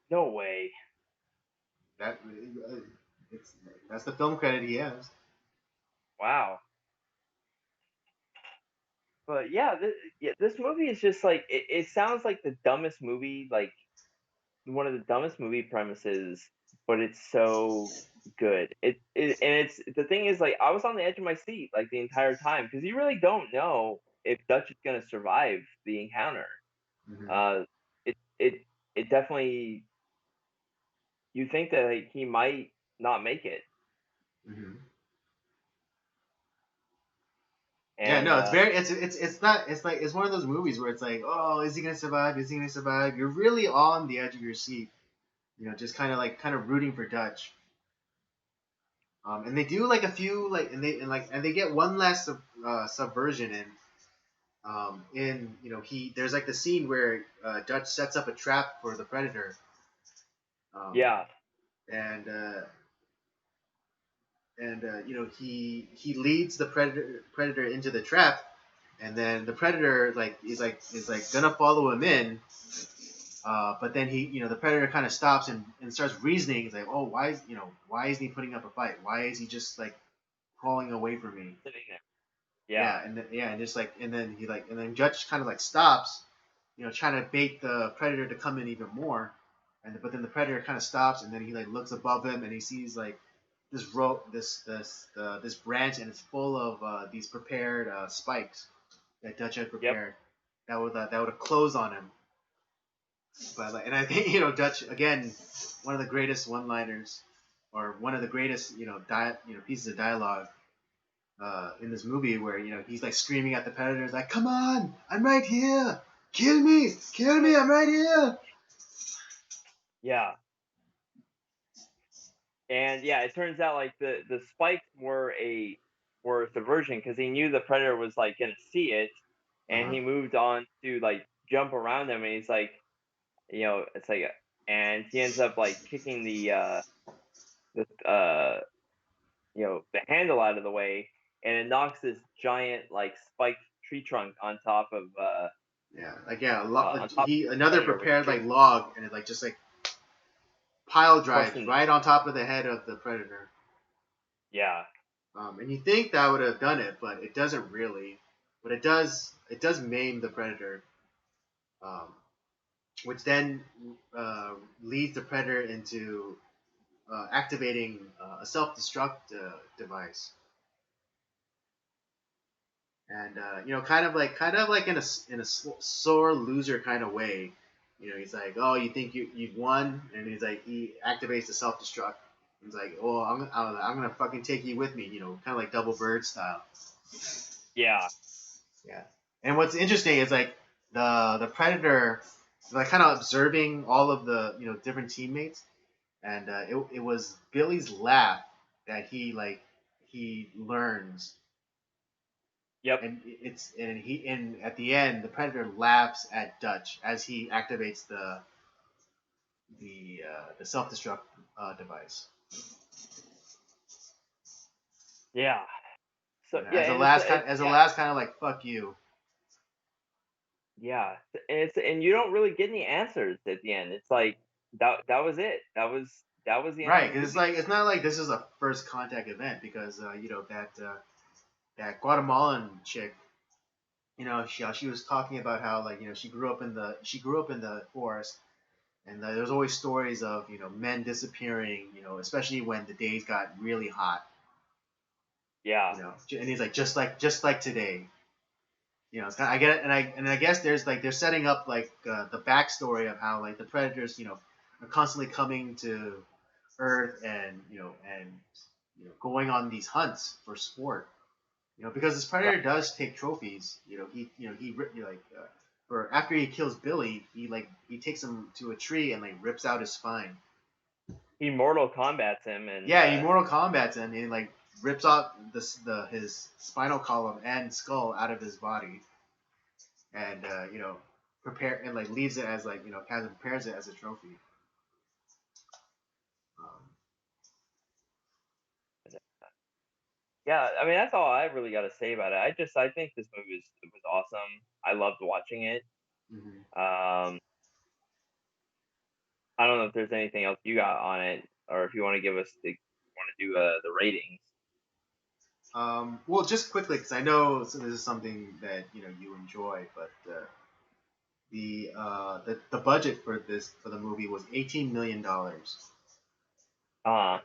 S2: no way.
S1: That it's that's the film credit he has.
S2: Wow. But yeah, this movie is just like it sounds like the dumbest movie, like one of the dumbest movie premises, but it's so good. And it's the thing is like I was on the edge of my seat like the entire time because you really don't know if Dutch is gonna survive the encounter.
S1: Hmm.
S2: Uh, it it it definitely you think that like, he might not make it,
S1: Hmm. Yeah,
S2: and
S1: no, it's not it's like it's one of those movies where it's like, oh, is he gonna survive? Is he gonna survive? You're really on the edge of your seat, just kind of rooting for Dutch. And they do like a few like and they get one last subversion in there's like the scene where Dutch sets up a trap for the predator.
S2: Yeah.
S1: And he leads the predator into the trap, and then the predator is gonna follow him in, but then the predator kind of stops and starts reasoning. He's like, oh, why isn't he putting up a fight? Why is he just like crawling away from me?
S2: Sitting there.
S1: Yeah, and just like and then Judge kind of like stops, trying to bait the predator to come in even more, but then the predator kind of stops, and then he like looks above him and he sees like this rope, this branch, and it's full of these prepared spikes that Dutch had
S2: Yep.
S1: prepared that would close on him. But and I think Dutch again, one of the greatest one-liners, or one of the greatest pieces of dialogue in this movie, where he's like screaming at the predators like, "Come on, I'm right here, kill me, I'm right here."
S2: Yeah. And yeah, it turns out like the spikes were a subversion, because he knew the predator was like gonna see it, and he moved on to like jump around them, and he's like, it's like, and he ends up like kicking the the handle out of the way, and it knocks this giant like spiked tree trunk on top of
S1: another prepared like log, and it like just like pile drives right on top of the head of the predator.
S2: Yeah.
S1: And you think that would have done it, but it doesn't really. But it does maim the predator, which then leads the predator into activating a self-destruct device. And kind of like in a sore loser kind of way. He's like, oh, you think you've won, and he's like, he activates the self-destruct. He's like, oh, I'm gonna fucking take you with me, kind of like Double Bird style.
S2: Yeah.
S1: Yeah. And what's interesting is like the predator, like kind of observing all of the different teammates, and it was Billy's laugh that he learns.
S2: Yep.
S1: And at the end, the predator laughs at Dutch as he activates the self-destruct device.
S2: Yeah. So
S1: as a last kind of like, fuck you.
S2: Yeah, and you don't really get any answers at the end. It's like that was it. That was the end.
S1: Right, because it's not like this is a first contact event, because that Guatemalan chick, she was talking about how like she grew up in the forest, and there's always stories of men disappearing, especially when the days got really hot.
S2: Yeah.
S1: And he's like, just like today. It's kind of, I get it, and I guess they're setting up like the backstory of how like the predators are constantly coming to Earth, and going on these hunts for sport. Because this predator does take trophies. For after he kills Billy, he takes him to a tree and like rips out his spine.
S2: He Mortal Kombats him, and
S1: he Mortal Kombats him, and like rips off his spinal column and skull out of his body, and prepare and like leaves it as like kind of prepares it as a trophy.
S2: Yeah, I mean, that's all I really got to say about it. I think this movie was awesome. I loved watching it.
S1: Mm-hmm.
S2: I don't know if there's anything else you got on it, or if you want to give us want to do the ratings.
S1: Well, just quickly, because I know this is something that you enjoy, but the budget for the movie was $18 million. But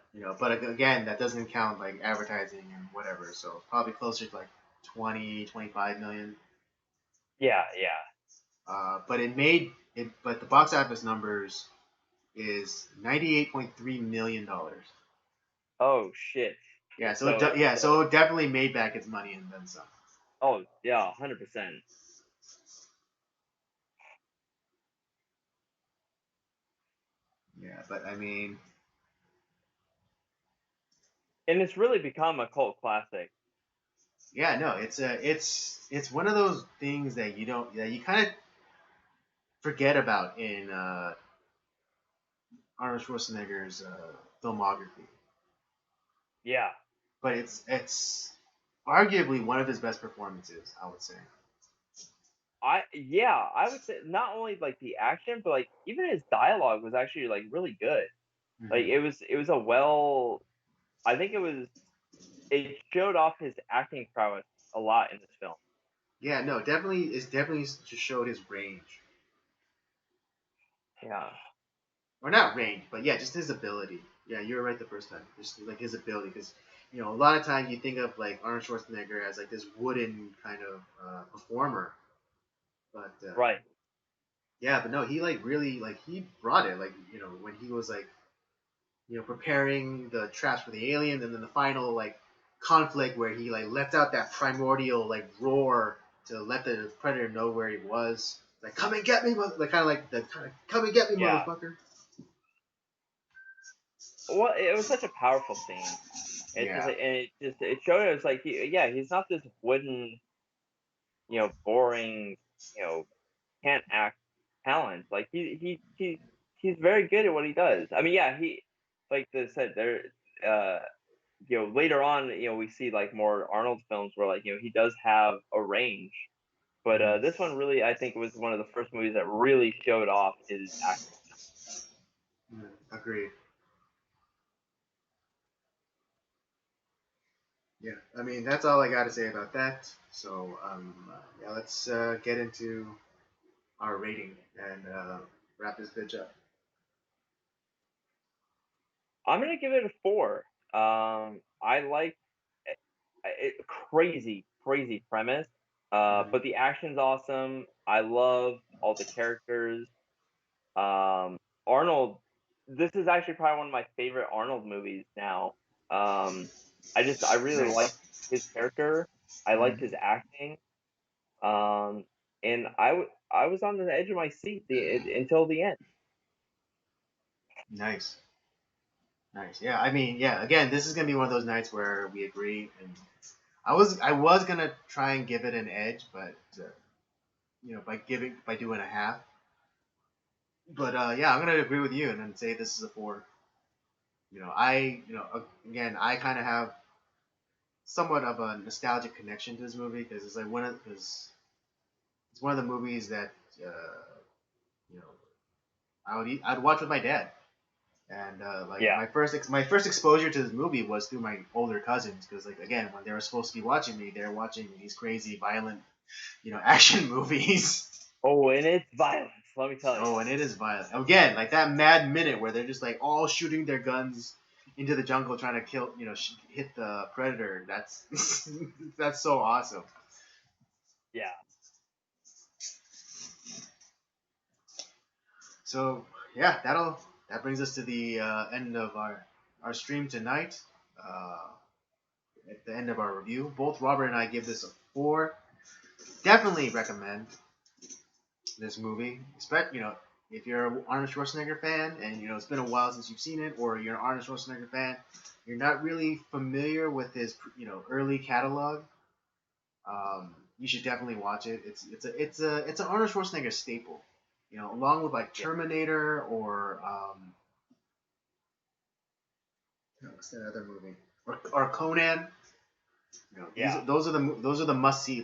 S1: again, that doesn't count like advertising and whatever, so probably closer to like 20, 25 million.
S2: Yeah.
S1: But but the box office numbers is $98.3 million.
S2: Oh shit.
S1: Yeah, so it definitely made back its money and then some.
S2: Oh yeah, 100%.
S1: Yeah, but I mean,
S2: and it's really become a cult classic.
S1: Yeah, no, it's one of those things that you kind of forget about in Arnold Schwarzenegger's filmography,
S2: Yeah.
S1: but it's arguably one of his best performances, I would say.
S2: I would say not only like the action, but like even his dialogue was actually like really good. Like
S1: Hmm.
S2: it was a well. I think it showed off his acting prowess a lot in this film.
S1: Yeah, no, definitely, it's definitely just showed his range,
S2: Yeah.
S1: or not range, but yeah, just his ability. Yeah, you were right the first time. Just like his ability, because a lot of times you think of like Arnold Schwarzenegger as like this wooden kind of performer, but
S2: Right.
S1: yeah, but no, he like really like he brought it. Like when he was like preparing the traps for the alien, and then the final like conflict where he like lets out that primordial like roar to let the predator know where he was. Like, come and get me, like kind of like the kind of come and get me,
S2: Yeah.
S1: motherfucker.
S2: Well, it was such a powerful scene. It's just
S1: Yeah.
S2: like, and it showed us like he's not this wooden, boring, you know, can't act talent. Like he's very good at what he does. I mean, yeah, he like they said there. Uh, later on, we see like more Arnold films where like he does have a range, but this one really I think was one of the first movies that really showed off his acting.
S1: Agreed. Yeah, I mean that's all I got to say about that. So yeah, let's get into our rating and wrap this bitch up.
S2: I'm gonna give it a 4. I like crazy, crazy premise. But the action's awesome. I love all the characters. Arnold, this is actually probably one of my favorite Arnold movies now. I really like
S1: Nice.
S2: his character. I liked
S1: Mhm.
S2: his acting. Um, and I was on the edge of my seat until the end.
S1: Nice. Nice. Yeah, I mean, yeah. Again, this is gonna be one of those nights where we agree, and I was gonna try and give it an edge, but by doing a half. But yeah, I'm gonna agree with you and then say this is a 4. Again, I kind of have somewhat of a nostalgic connection to this movie because it's one of the movies that you know I'd watch with my dad. And like
S2: Yeah,
S1: my first exposure to this movie was through my older cousins because like again when they were supposed to be watching me, they're watching these crazy violent action movies.
S2: oh, and it's violence. Let me tell you.
S1: Oh, and it is violent again, like that Mad Minute where they're just like all shooting their guns into the jungle trying to kill hit the predator. That's that's so awesome.
S2: Yeah.
S1: So yeah, that brings us to the end of our stream tonight. Uh, at the end of our review, both Robert and I give this a 4. Definitely recommend this movie. If you're an Arnold Schwarzenegger fan and it's been a while since you've seen it, or you're an Arnold Schwarzenegger fan, you're not really familiar with his early catalog. You should definitely watch it. It's an Arnold Schwarzenegger staple. Along with like
S2: Yeah.
S1: Terminator or what's that other movie? Or Conan.
S2: Yeah.
S1: Those are the must see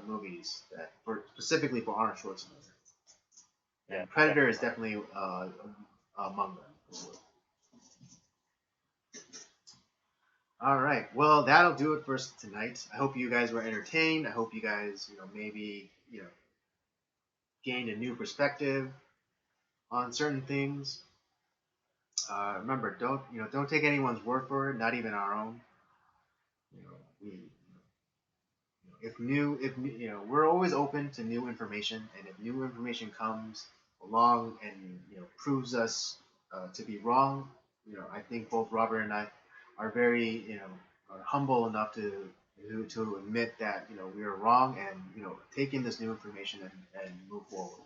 S1: movies that specifically for Arnold Schwarzenegger.
S2: Yeah.
S1: And Predator is
S2: Definitely.
S1: definitely among them. All right, well that'll do it for us tonight. I hope you guys were entertained. I hope you guys maybe gained a new perspective on certain things. Remember, don't take anyone's word for it, not even our own. We we're always open to new information, and if new information comes along and proves us to be wrong, I think both Robert and I are very are humble enough to admit that we are wrong and take in this new information and move forward.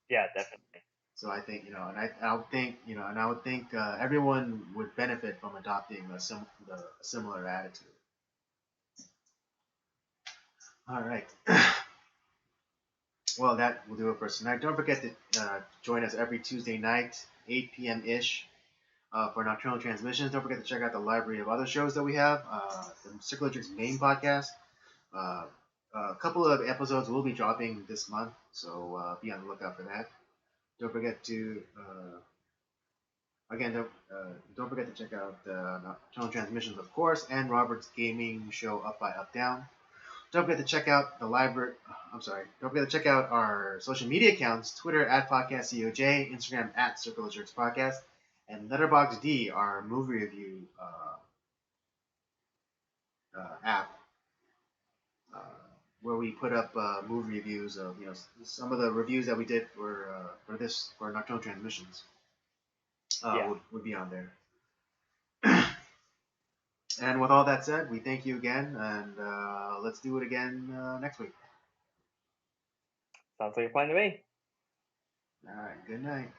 S2: Yeah, definitely.
S1: So I think I would think everyone would benefit from adopting a similar attitude. All right. Well, that will do it for us tonight. Don't forget to join us every Tuesday night, 8 p.m. ish, for Nocturnal Transmissions. Don't forget to check out the library of other shows that we have. The Circular Jerks main podcast. A couple of episodes will be dropping this month, so be on the lookout for that. Don't forget to don't forget to check out Nocturnal Transmissions, of course, and Robert's gaming show Up by Up Down. Don't forget to check out the library. Don't forget to check out our social media accounts: Twitter @PodcastCOJ, Instagram @Circle of Jerks Podcast, and Letterboxd, our movie review app, where we put up movie reviews of some of the reviews that we did for Nocturnal Transmissions. Would be on there. And with all that said, we thank you again, and let's do it again next week.
S2: Sounds like a plan to me.
S1: All right. Good night.